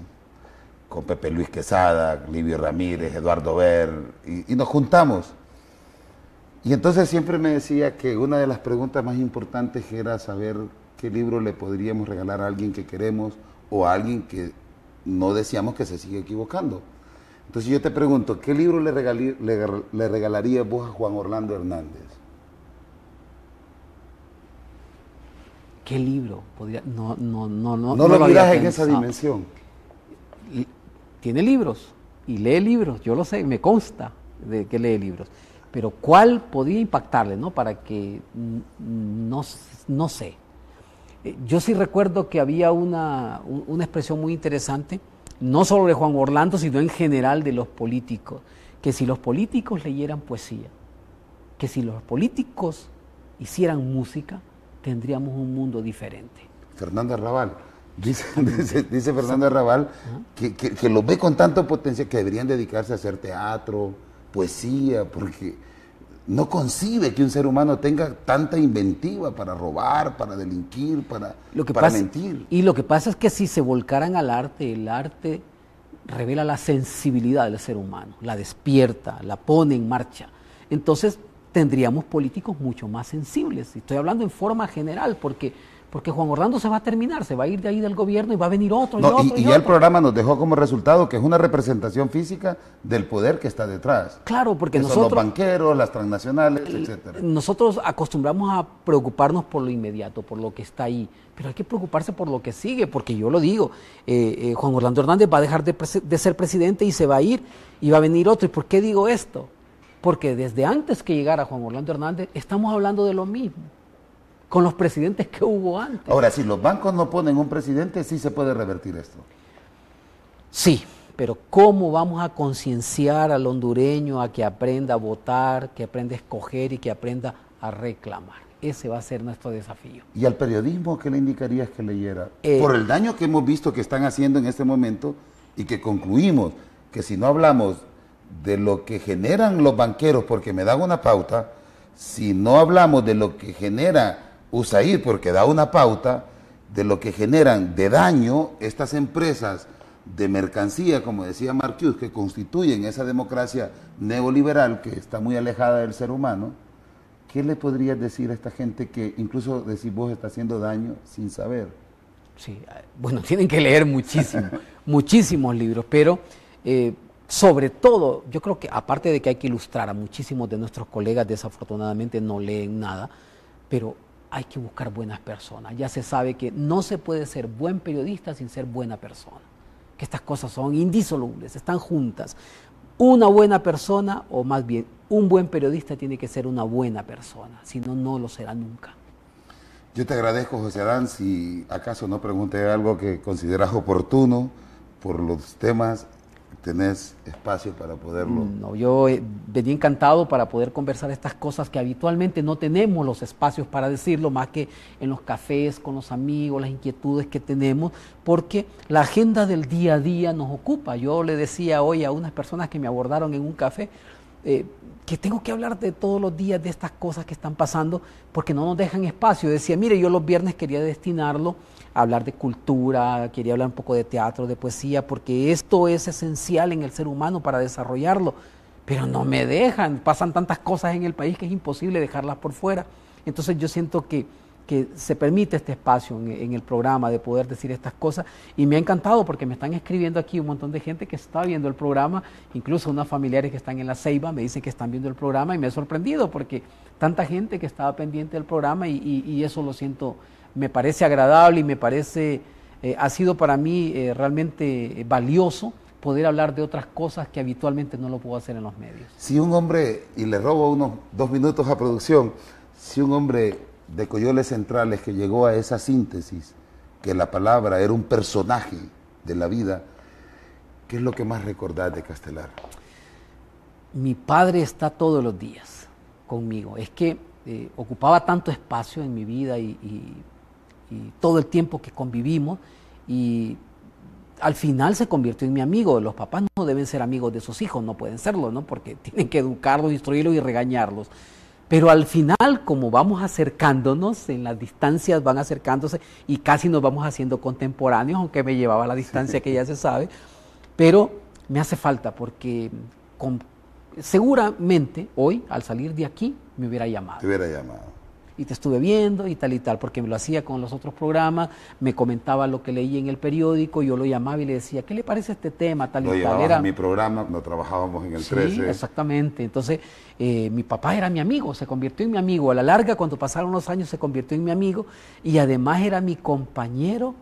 con Pepe Luis Quesada, Livio Ramírez, Eduardo Ver, y nos juntamos. Y entonces siempre me decía que una de las preguntas más importantes era saber qué libro le podríamos regalar a alguien que queremos o a alguien que no deseamos que se siga equivocando. Entonces yo te pregunto, ¿qué libro le regalarías vos a Juan Orlando Hernández? ¿Qué libro? Podría, no lo miras en esa dimensión. Tiene libros y lee libros, yo lo sé, me consta de que lee libros. Pero ¿cuál podría impactarle, no? Para que, no sé. Yo sí recuerdo que había una expresión muy interesante, no solo de Juan Orlando, sino en general de los políticos, que si los políticos leyeran poesía, que si los políticos hicieran música, tendríamos un mundo diferente. Fernando Arrabal. Dice Fernando Arrabal que lo ve con tanto potencial que deberían dedicarse a hacer teatro, poesía, porque no concibe que un ser humano tenga tanta inventiva para robar, para delinquir, para mentir. Y lo que pasa es que si se volcaran al arte, el arte revela la sensibilidad del ser humano, la despierta, la pone en marcha. Entonces tendríamos políticos mucho más sensibles. Estoy hablando en forma general, porque Juan Orlando se va a terminar, se va a ir de ahí del gobierno y va a venir otro y otro. Y ya el programa nos dejó como resultado que es una representación física del poder que está detrás. Claro, porque nosotros... Son los banqueros, las transnacionales, etcétera. Nosotros acostumbramos a preocuparnos por lo inmediato, por lo que está ahí, pero hay que preocuparse por lo que sigue, porque yo lo digo, Juan Orlando Hernández va a dejar de ser presidente y se va a ir y va a venir otro. ¿Y por qué digo esto? Porque desde antes que llegara Juan Orlando Hernández estamos hablando de lo mismo, con los presidentes que hubo antes. Ahora, si los bancos no ponen un presidente, sí se puede revertir esto. Sí, pero ¿cómo vamos a concienciar al hondureño a que aprenda a votar, que aprenda a escoger y que aprenda a reclamar? Ese va a ser nuestro desafío. ¿Y al periodismo qué le indicarías que leyera? Por el daño que hemos visto que están haciendo en este momento y que concluimos que si no hablamos de lo que generan los banqueros porque me dan una pauta, si no hablamos de lo que genera USAID porque da una pauta, de lo que generan de daño estas empresas de mercancía, como decía Marcuse, que constituyen esa democracia neoliberal que está muy alejada del ser humano, ¿qué le podrías decir a esta gente que incluso decís vos está haciendo daño sin saber? Sí, bueno, tienen que leer muchísimo, muchísimos libros, pero sobre todo, yo creo que aparte de que hay que ilustrar, a muchísimos de nuestros colegas desafortunadamente no leen nada, pero hay que buscar buenas personas. Ya se sabe que no se puede ser buen periodista sin ser buena persona, que estas cosas son indisolubles, están juntas. Una buena persona, o más bien, un buen periodista tiene que ser una buena persona, si no, no lo será nunca. Yo te agradezco, José Adán, si acaso no pregunté algo que consideras oportuno por los temas, tenés espacio para poderlo. No, yo venía encantado para poder conversar estas cosas que habitualmente no tenemos los espacios para decirlo, más que en los cafés, con los amigos, las inquietudes que tenemos, porque la agenda del día a día nos ocupa. Yo le decía hoy a unas personas que me abordaron en un café, que tengo que hablar de todos los días de estas cosas que están pasando porque no nos dejan espacio. Decía, mire, yo los viernes quería destinarlo a hablar de cultura, quería hablar un poco de teatro, de poesía, porque esto es esencial en el ser humano para desarrollarlo, pero no me dejan, pasan tantas cosas en el país que es imposible dejarlas por fuera. Entonces yo siento que se permite este espacio en el programa de poder decir estas cosas, y me ha encantado porque me están escribiendo aquí un montón de gente que está viendo el programa, incluso unos familiares que están en La Ceiba me dicen que están viendo el programa, y me he sorprendido porque tanta gente que estaba pendiente del programa, y eso lo siento, me parece agradable, y me parece, ha sido para mí realmente valioso poder hablar de otras cosas que habitualmente no lo puedo hacer en los medios. Si un hombre, y le robo unos 2 minutos a producción, si un hombre de Coyoles Centrales que llegó a esa síntesis, que la palabra era un personaje de la vida, ¿qué es lo que más recordás de Castelar? Mi padre está todos los días conmigo. Es que ocupaba tanto espacio en mi vida y todo el tiempo que convivimos, y al final se convirtió en mi amigo. Los papás no deben ser amigos de sus hijos, no pueden serlo, ¿no? Porque tienen que educarlos, instruirlos y regañarlos. Pero al final, como vamos acercándonos, en las distancias van acercándose y casi nos vamos haciendo contemporáneos, aunque me llevaba a la distancia que ya se sabe, pero me hace falta porque seguramente hoy, al salir de aquí, me hubiera llamado. Te hubiera llamado. Y te estuve viendo y tal, porque me lo hacía con los otros programas, me comentaba lo que leía en el periódico, yo lo llamaba y le decía, ¿qué le parece este tema? Tal y tal. Lo llevabas a mi programa, no trabajábamos en el 13. Sí, exactamente. Entonces, mi papá era mi amigo, se convirtió en mi amigo. A la larga, cuando pasaron los años, se convirtió en mi amigo, y además era mi compañero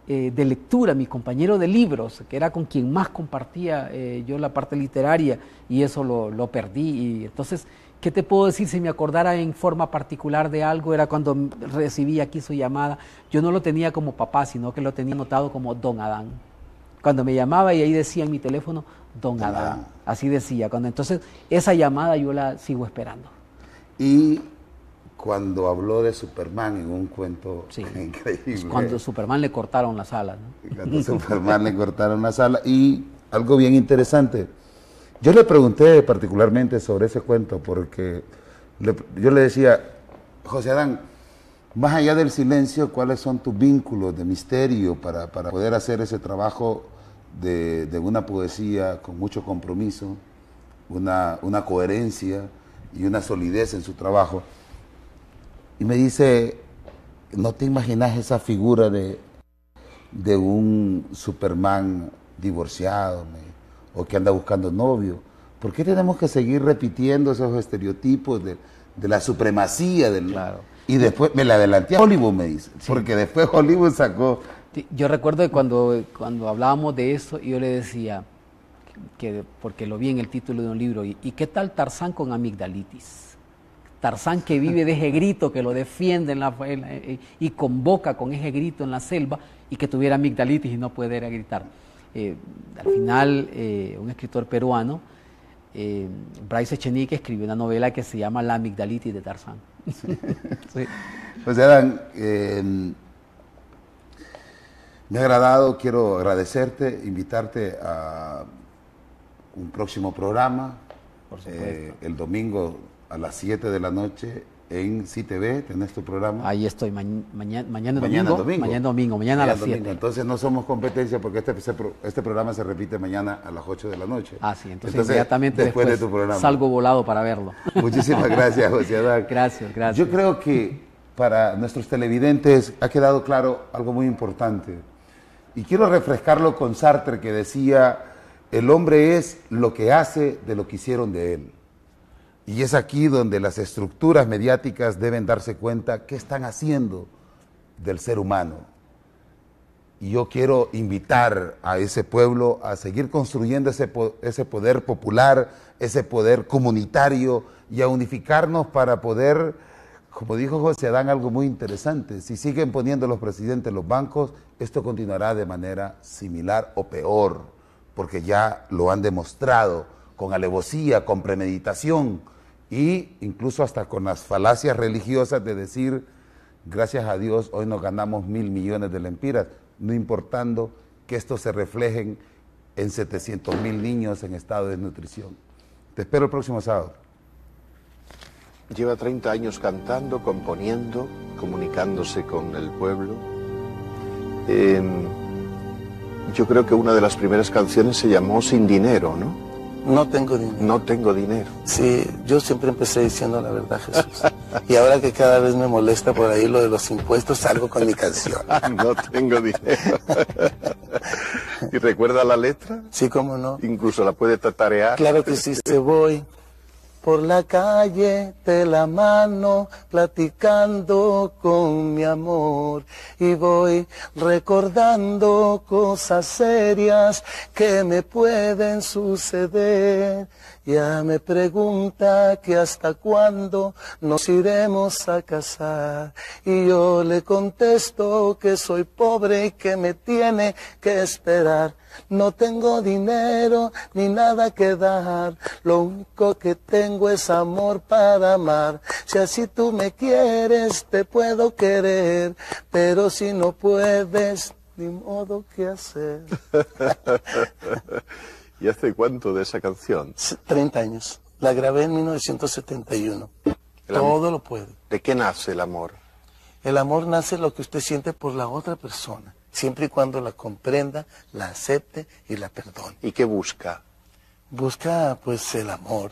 de lectura, mi compañero de libros, que era con quien más compartía yo la parte literaria, y eso lo perdí. Y entonces, ¿qué te puedo decir? Si me acordara en forma particular de algo, era cuando recibí aquí su llamada. Yo no lo tenía como papá, sino que lo tenía anotado como Don Adán. Cuando me llamaba y ahí decía en mi teléfono, Don Adán. Así decía. Entonces, esa llamada yo la sigo esperando. Y cuando habló de Superman en un cuento increíble. Cuando Superman le cortaron las alas, ¿no? Cuando Superman le cortaron las alas. Y algo bien interesante. Yo le pregunté particularmente sobre ese cuento porque yo le decía, José Adán, más allá del silencio, ¿cuáles son tus vínculos de misterio para poder hacer ese trabajo de una poesía con mucho compromiso, una coherencia y una solidez en su trabajo? Y me dice, ¿no te imaginas esa figura de un Superman divorciado, o que anda buscando novio? ¿Por qué tenemos que seguir repitiendo esos estereotipos de la supremacía? Claro. Y después me la adelanté a Hollywood, me dice, sí. Porque después Hollywood sacó... Yo recuerdo que cuando hablábamos de eso, yo le decía, porque lo vi en el título de un libro, ¿y qué tal Tarzán con amigdalitis? Tarzán que vive de ese grito, que lo defiende y convoca con ese grito en la selva, y que tuviera amigdalitis y no pudiera gritar. Al final, un escritor peruano, Bryce Echenique, escribió una novela que se llama La amigdalitis de Tarzán. Sí. Pues Adán, me ha agradado, quiero agradecerte, invitarte a un próximo programa, por supuesto. El domingo a las 7 de la noche en CTV, tenés tu programa. Ahí estoy, mañana domingo. Mañana a las 7. Entonces no somos competencia porque este programa se repite mañana a las 8 de la noche. Ah, sí, entonces inmediatamente después de tu programa salgo volado para verlo. Muchísimas gracias, José Adán. Gracias. Yo creo que para nuestros televidentes ha quedado claro algo muy importante. Y quiero refrescarlo con Sartre, que decía, el hombre es lo que hace de lo que hicieron de él. Y es aquí donde las estructuras mediáticas deben darse cuenta qué están haciendo del ser humano. Y yo quiero invitar a ese pueblo a seguir construyendo ese poder popular, ese poder comunitario, y a unificarnos para poder, como dijo José Adán, algo muy interesante. Si siguen poniendo los presidentes los bancos, esto continuará de manera similar o peor, porque ya lo han demostrado con alevosía, con premeditación, e incluso hasta con las falacias religiosas de decir, gracias a Dios, hoy nos ganamos 1.000 millones de lempiras, no importando que esto se reflejen en 700.000 niños en estado de desnutrición. Te espero el próximo sábado. Lleva 30 años cantando, componiendo, comunicándose con el pueblo. Yo creo que una de las primeras canciones se llamó Sin Dinero, ¿no? No tengo dinero. No tengo dinero. Sí, yo siempre empecé diciendo la verdad, Jesús. Y ahora que cada vez me molesta por ahí lo de los impuestos, salgo con mi canción. No tengo dinero. ¿Y recuerda la letra? Sí, cómo no. Incluso la puede tatarear. Claro que sí, se voy por la calle de la mano, platicando con mi amor, y voy recordando cosas serias que me pueden suceder. Ya me pregunta que hasta cuándo nos iremos a casar, y yo le contesto que soy pobre y que me tiene que esperar. No tengo dinero ni nada que dar, lo único que tengo es amor para amar. Si así tú me quieres, te puedo querer, pero si no puedes, ni modo que hacer. ¿Y hace cuánto de esa canción? 30 años. La grabé en 1971. Todo lo puede. ¿De qué nace el amor? El amor nace lo que usted siente por la otra persona, siempre y cuando la comprenda, la acepte y la perdone. ¿Y qué busca? Busca, pues, el amor.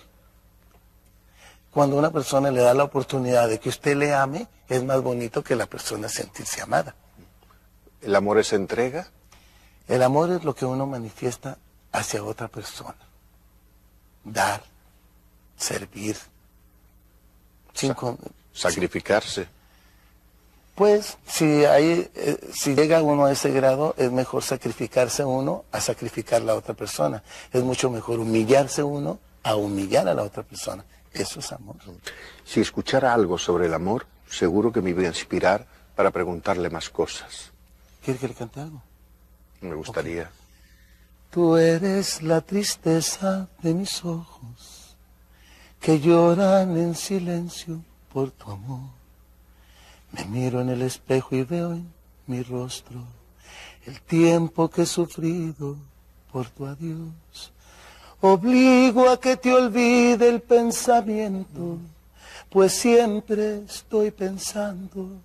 Cuando una persona le da la oportunidad de que usted le ame, es más bonito que la persona sentirse amada. ¿El amor es entrega? El amor es lo que uno manifiesta hacia otra persona. Dar, servir. Sacrificarse. Pues, si llega uno a ese grado, es mejor sacrificarse uno a sacrificar a la otra persona. Es mucho mejor humillarse uno a humillar a la otra persona. Eso es amor. Si escuchara algo sobre el amor, seguro que me iba a inspirar para preguntarle más cosas. ¿Quiere que le cante algo? Me gustaría. Okay. Tú eres la tristeza de mis ojos, que lloran en silencio por tu amor. Me miro en el espejo y veo en mi rostro el tiempo que he sufrido por tu adiós. Obligo a que te olvide el pensamiento, pues siempre estoy pensando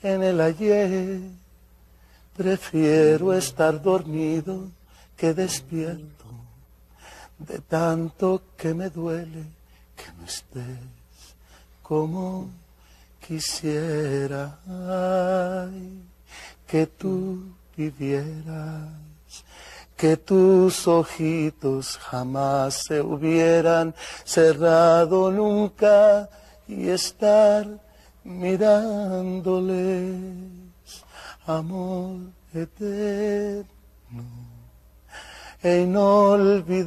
en el ayer. Prefiero estar dormido que despierto, de tanto que me duele que no estés como quisiera. Ay, que tú vivieras, que tus ojitos jamás se hubieran cerrado nunca, y estar mirándoles, amor eterno e inolvidable.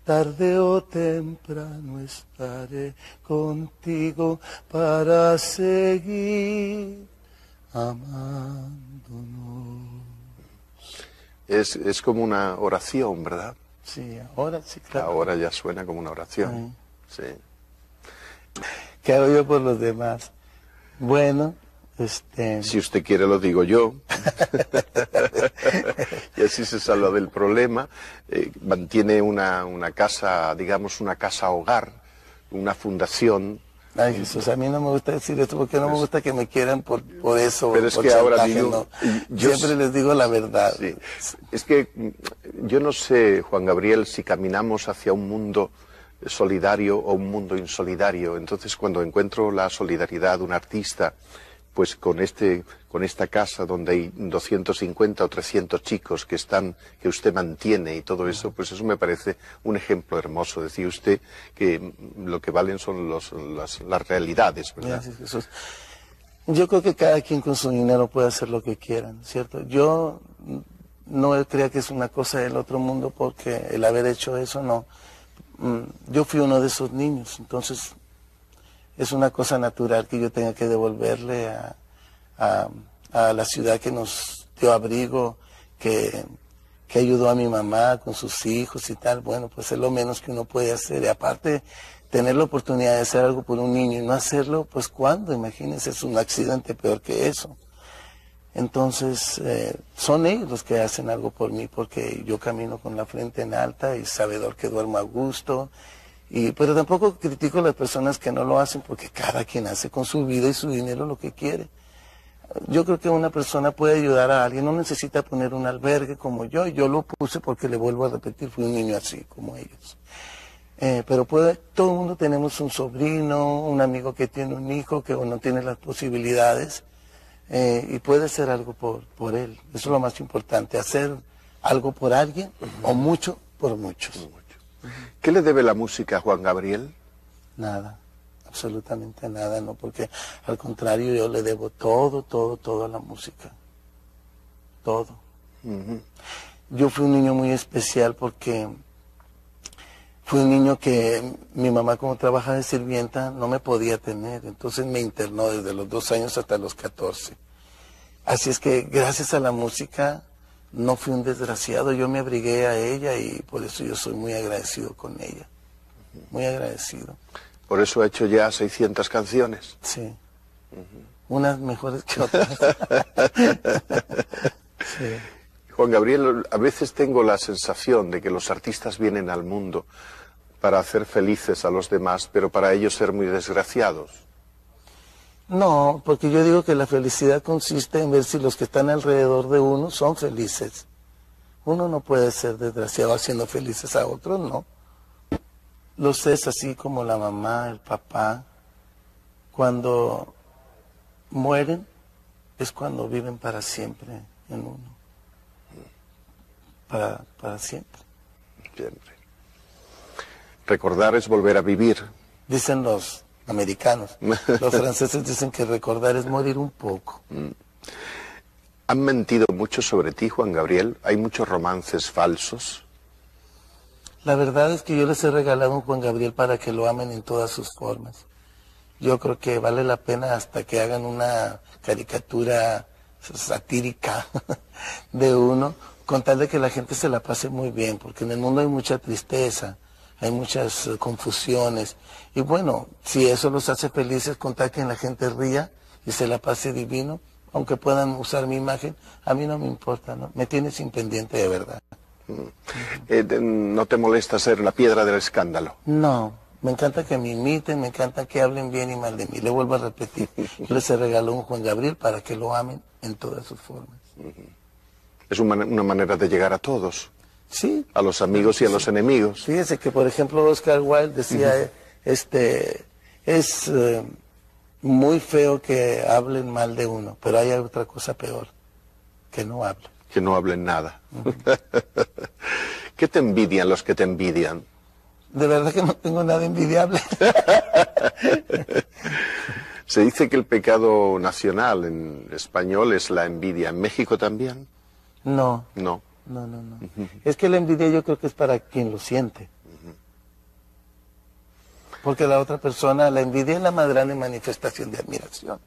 Tarde o temprano estaré contigo para seguir amándonos. Es como una oración, ¿verdad? Sí, ahora sí, claro. Ahora ya suena como una oración. Sí. ¿Qué hago yo por los demás? Bueno, si usted quiere lo digo yo. Y así se salva del problema. Mantiene una casa, digamos, una casa hogar, una fundación. Ay, Jesús, a mí no me gusta decir esto porque no me gusta que me quieran por eso. Pero es por que chantaje, ahora digo, no. Siempre les digo la verdad. Sí. Es que yo no sé, Juan Gabriel, si caminamos hacia un mundo solidario o un mundo insolidario. Entonces, cuando encuentro la solidaridad de un artista, pues con esta casa donde hay 250 o 300 chicos que usted mantiene y todo eso, pues eso me parece un ejemplo hermoso. Decía usted que lo que valen son las realidades, ¿verdad? Gracias, Jesús. Yo creo que cada quien con su dinero puede hacer lo que quiera, ¿cierto? Yo no creo que es una cosa del otro mundo porque el haber hecho eso, no. Yo fui uno de esos niños, entonces es una cosa natural que yo tenga que devolverle a la ciudad que nos dio abrigo, que ayudó a mi mamá con sus hijos y tal. Bueno, pues es lo menos que uno puede hacer. Y aparte, tener la oportunidad de hacer algo por un niño y no hacerlo, pues ¿cuándo? Imagínense, es un accidente peor que eso. Entonces, son ellos los que hacen algo por mí, porque yo camino con la frente en alta y sabedor que duermo a gusto. Pero tampoco critico a las personas que no lo hacen, porque cada quien hace con su vida y su dinero lo que quiere. Yo creo que una persona puede ayudar a alguien, no necesita poner un albergue como yo lo puse porque le vuelvo a repetir, fui un niño así como ellos. Pero todo el mundo tenemos un sobrino, un amigo que tiene un hijo, que no tiene las posibilidades, y puede hacer algo por él. Eso es lo más importante, hacer algo por alguien, o mucho por muchos. ¿Qué le debe la música a Juan Gabriel? Nada, absolutamente nada, no, porque al contrario yo le debo todo a la música, todo. Yo fui un niño muy especial porque fui un niño que mi mamá, como trabaja de sirvienta, no me podía tener, entonces me internó desde los 2 años hasta los 14. Así es que gracias a la música no fui un desgraciado, yo me abrigué a ella y por eso yo soy muy agradecido con ella, muy agradecido. Por eso ha hecho ya 600 canciones. Sí, unas mejores que otras. Sí. Juan Gabriel, a veces tengo la sensación de que los artistas vienen al mundo para hacer felices a los demás, pero para ellos ser muy desgraciados. No, porque yo digo que la felicidad consiste en ver si los que están alrededor de uno son felices. Uno no puede ser desgraciado haciendo felices a otros, no. Los es así como la mamá, el papá. Cuando mueren es cuando viven para siempre en uno. Para siempre. Siempre. Recordar es volver a vivir. Dicen los americanos. Los franceses dicen que recordar es morir un poco. ¿Han mentido mucho sobre ti, Juan Gabriel? ¿Hay muchos romances falsos? La verdad es que yo les he regalado un Juan Gabriel para que lo amen en todas sus formas. Yo creo que vale la pena hasta que hagan una caricatura satírica de uno, con tal de que la gente se la pase muy bien, porque en el mundo hay mucha tristeza, hay muchas confusiones, y bueno, si eso los hace felices, con tal que la gente ría y se la pase divino, aunque puedan usar mi imagen, a mí no me importa, ¿no? Me tiene sin pendiente de verdad. ¿No te molesta ser la piedra del escándalo? No, me encanta que me imiten, me encanta que hablen bien y mal de mí. Le vuelvo a repetir, yo les regaló un Juan Gabriel para que lo amen en todas sus formas. Es una manera de llegar a todos. Sí. A los amigos y a los enemigos. Fíjese que, por ejemplo, Oscar Wilde decía, es muy feo que hablen mal de uno, pero hay otra cosa peor, que no hablen. Que no hablen nada. ¿Qué te envidian los que te envidian? De verdad que no tengo nada envidiable. Se dice que el pecado nacional en español es la envidia. ¿En México también? No. No. No. Es que la envidia yo creo que es para quien lo siente. Porque la otra persona, la envidia es la más grande manifestación de admiración.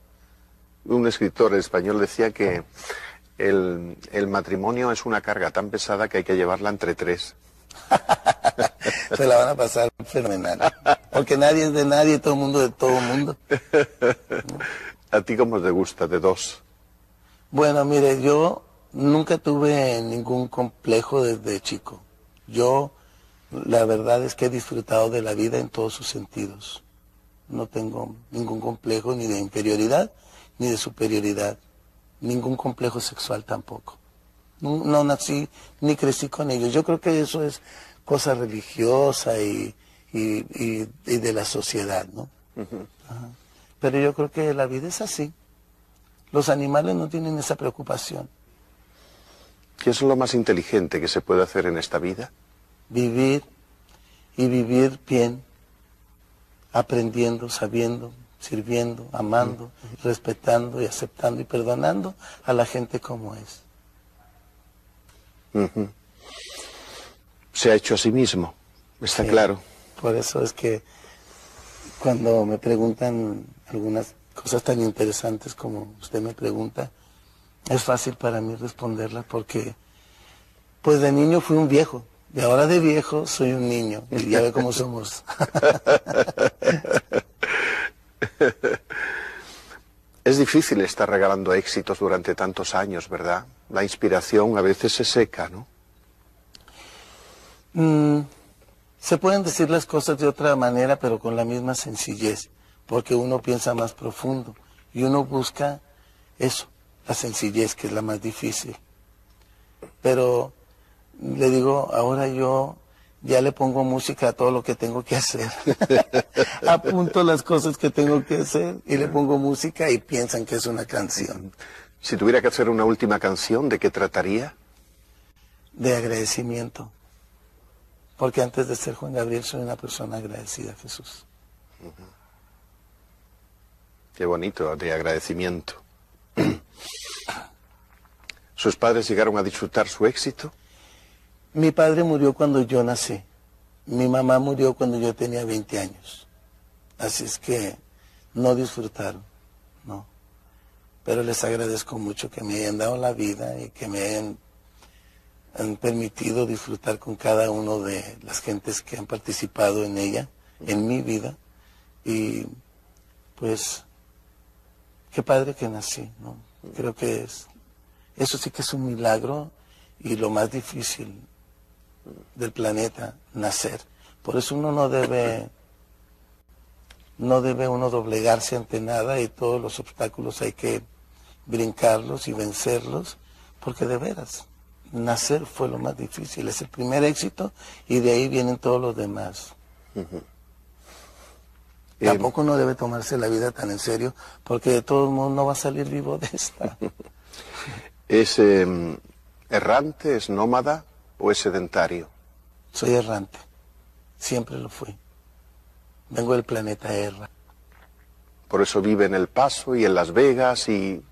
Un escritor español decía que el matrimonio es una carga tan pesada que hay que llevarla entre 3. Se la van a pasar fenomenal. Porque nadie es de nadie, todo el mundo de todo el mundo. ¿A ti cómo te gusta de 2? Bueno, mire, yo nunca tuve ningún complejo desde chico. Yo, la verdad es que he disfrutado de la vida en todos sus sentidos. No tengo ningún complejo ni de inferioridad ni de superioridad. Ningún complejo sexual tampoco. No nací ni crecí con ellos. Yo creo que eso es cosa religiosa y y de la sociedad, ¿no? Ajá. Pero yo creo que la vida es así. Los animales no tienen esa preocupación. ¿Qué es lo más inteligente que se puede hacer en esta vida? Vivir y vivir bien, aprendiendo, sabiendo, sirviendo, amando, respetando y aceptando y perdonando a la gente como es. Se ha hecho a sí mismo, está claro. Por eso es que cuando me preguntan algunas cosas tan interesantes como usted me pregunta, es fácil para mí responderlas porque pues de niño fui un viejo, y ahora de viejo soy un niño, y ya ve cómo somos. Es difícil estar regalando éxitos durante tantos años, ¿verdad? La inspiración a veces se seca, ¿no? Se pueden decir las cosas de otra manera, pero con la misma sencillez, porque uno piensa más profundo y uno busca eso, la sencillez, que es la más difícil. Pero le digo, ahora yo ya le pongo música a todo lo que tengo que hacer. Apunto las cosas que tengo que hacer y le pongo música y piensan que es una canción. Si tuviera que hacer una última canción, ¿de qué trataría? De agradecimiento. Porque antes de ser Juan Gabriel soy una persona agradecida a Jesús. Qué bonito, de agradecimiento. ¿Sus padres llegaron a disfrutar su éxito? Mi padre murió cuando yo nací. Mi mamá murió cuando yo tenía 20 años. Así es que no disfrutaron, no. Pero les agradezco mucho que me hayan dado la vida y que me han permitido disfrutar con cada uno de las gentes que han participado en ella, en mi vida. Y pues, qué padre que nací, ¿no? Creo que eso sí que es un milagro y lo más difícil del planeta, nacer. Por eso uno no debe uno doblegarse ante nada y todos los obstáculos hay que brincarlos y vencerlos, porque de veras, nacer fue lo más difícil, es el primer éxito y de ahí vienen todos los demás. Tampoco uno debe tomarse la vida tan en serio, porque de todos modos no va a salir vivo de esta. ¿Es errante, es nómada o es sedentario? Soy errante, siempre lo fui. Vengo del planeta Erra. Por eso vive en El Paso y en Las Vegas y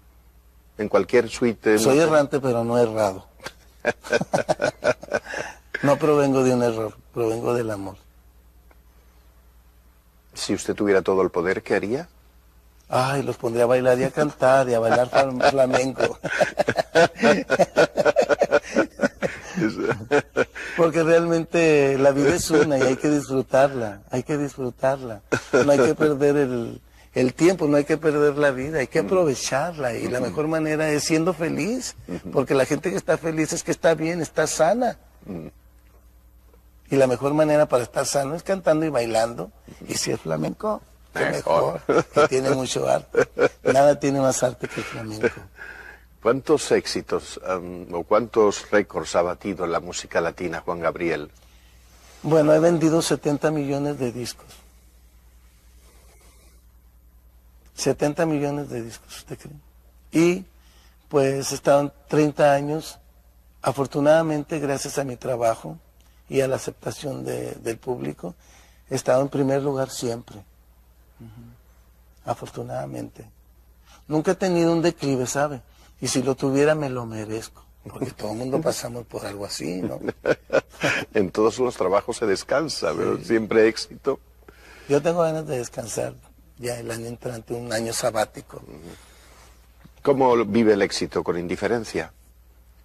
en cualquier suite. Soy errante, pero no errado. No provengo de un error, provengo del amor. Si usted tuviera todo el poder, ¿qué haría? Ay, los pondría a bailar y a cantar y a bailar flamenco. Porque realmente la vida es una y hay que disfrutarla, hay que disfrutarla. No hay que perder el tiempo, no hay que perder la vida, hay que aprovecharla. Y la mejor manera es siendo feliz, porque la gente que está feliz es que está bien, está sana. Y la mejor manera para estar sano es cantando y bailando. Y si es flamenco, qué mejor, que tiene mucho arte. Nada tiene más arte que el flamenco. ¿Cuántos éxitos o cuántos récords ha batido en la música latina Juan Gabriel? Bueno, he vendido 70 millones de discos. 70 millones de discos, ¿usted cree? Y pues he estado 30 años, afortunadamente gracias a mi trabajo y a la aceptación del público, he estado en primer lugar siempre. Afortunadamente. Nunca he tenido un declive, ¿sabe? Y si lo tuviera me lo merezco, porque todo el mundo pasamos por algo así, ¿no? En todos los trabajos se descansa, pero sí. Siempre éxito. Yo tengo ganas de descansar ya el año entrante, un año sabático. ¿Cómo vive el éxito? ¿Con indiferencia?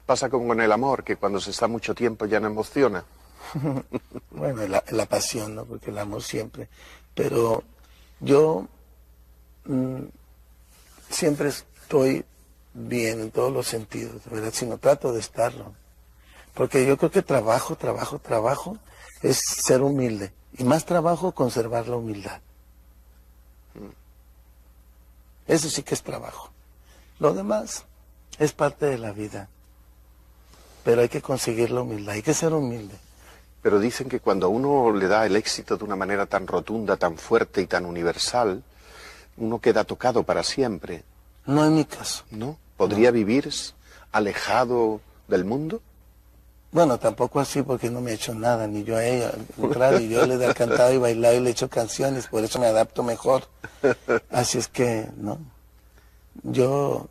¿Pasa como con el amor, que cuando se está mucho tiempo ya no emociona? Bueno, la pasión, ¿no? Porque el amor siempre. Pero yo siempre estoy bien en todos los sentidos, de verdad, sino trato de estarlo. Porque yo creo que trabajo es ser humilde. Y más trabajo, conservar la humildad. Eso sí que es trabajo. Lo demás es parte de la vida. Pero hay que conseguir la humildad, hay que ser humilde. Pero dicen que cuando a uno le da el éxito de una manera tan rotunda, tan fuerte y tan universal, uno queda tocado para siempre. No es mi caso. ¿No? ¿Podría vivir alejado del mundo? Bueno, tampoco así porque no me he hecho nada, ni yo a ella. Al contrario, yo le he cantado y bailado y le he hecho canciones, por eso me adapto mejor. Así es que, no. Yo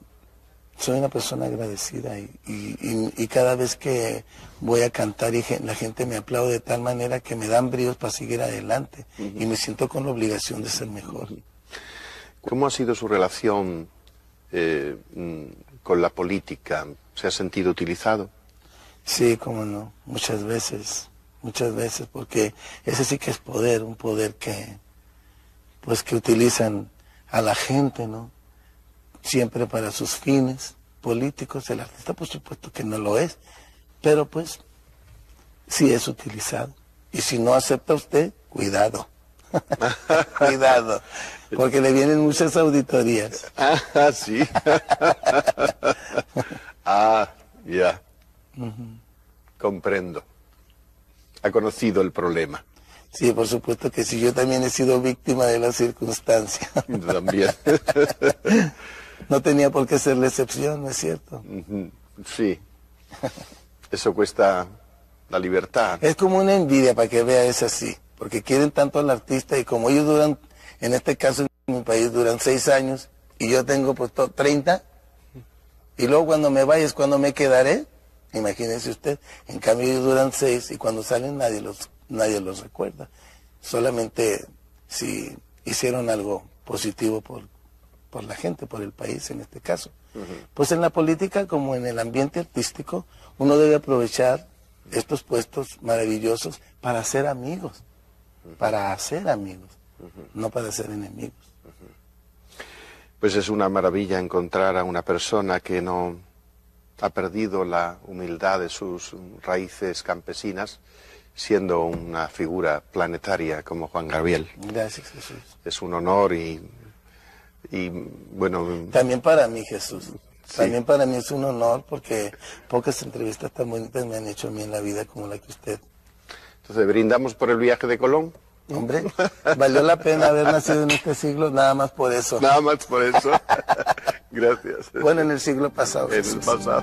soy una persona agradecida y cada vez que voy a cantar y la gente me aplaude de tal manera que me dan bríos para seguir adelante y me siento con la obligación de ser mejor. ¿Cómo ha sido su relación con la política? ¿Se ha sentido utilizado? Sí, cómo no, muchas veces, porque ese sí que es poder, un poder que, pues que utilizan a la gente, ¿no? Siempre para sus fines políticos. El artista por supuesto que no lo es, pero pues sí es utilizado. Y si no acepta usted, cuidado. Cuidado, porque le vienen muchas auditorías. Ah, sí. Ah, ya. Comprendo. Ha conocido el problema. Sí, por supuesto que sí. Yo también he sido víctima de la circunstancia. También. No tenía por qué ser la excepción, ¿no es cierto? Sí. Eso cuesta la libertad. Es como una envidia, para que vea, es así. Porque quieren tanto al artista y como ellos duran, en este caso en mi país duran 6 años y yo tengo pues 30 y luego cuando me vaya es cuando me quedaré, imagínese usted. En cambio ellos duran 6 y cuando salen nadie los recuerda. Solamente si hicieron algo positivo por la gente, por el país en este caso. Pues en la política como en el ambiente artístico uno debe aprovechar estos puestos maravillosos para hacer amigos. Para hacer amigos, no para ser enemigos. Pues es una maravilla encontrar a una persona que no ha perdido la humildad de sus raíces campesinas, siendo una figura planetaria como Juan Gabriel. Gracias, Jesús. Es un honor y bueno... También para mí, Jesús. Sí. También para mí es un honor porque pocas entrevistas tan bonitas me han hecho a mí en la vida como la que usted. Entonces, ¿brindamos por el viaje de Colón? Hombre, valió la pena haber nacido en este siglo, nada más por eso. Nada más por eso. Gracias. Bueno, en el siglo pasado. En Jesús. el pasado.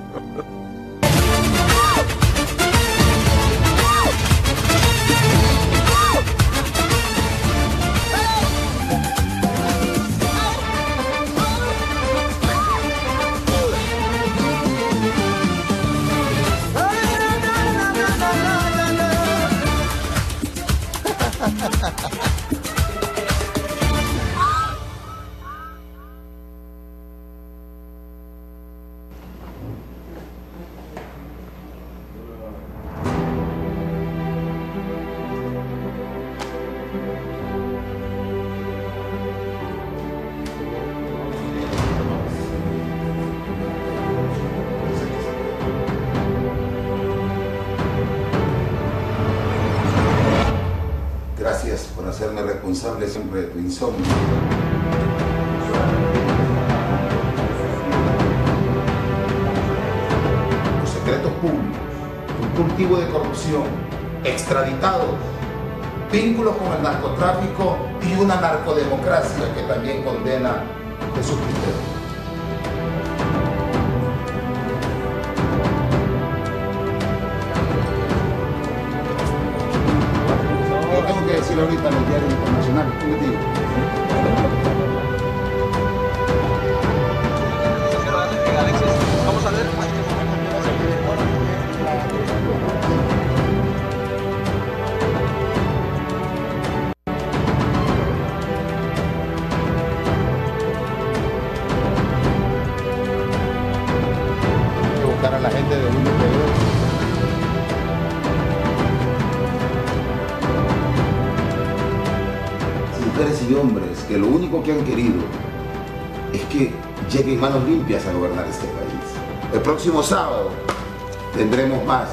Gracias por hacerme responsable siempre de tu insomnio. Los secretos públicos, un cultivo de corrupción, extraditados, vínculos con el narcotráfico y una narcodemocracia que también condena Jesús Quintero. Tengo que decir ahorita en los diarios internacionales, ¿tú me entiendes? Vamos a ver. Hay que buscar a la gente de uno de ellos. Mujeres y hombres que lo único que han querido es que lleguen manos limpias a gobernar este país. El próximo sábado tendremos más.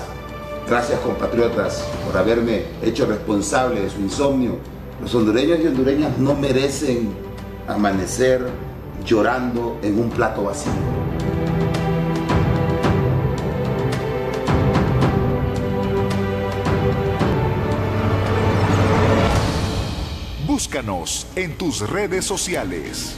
Gracias, compatriotas, por haberme hecho responsable de su insomnio. Los hondureños y hondureñas no merecen amanecer llorando en un plato vacío. Búscanos en tus redes sociales.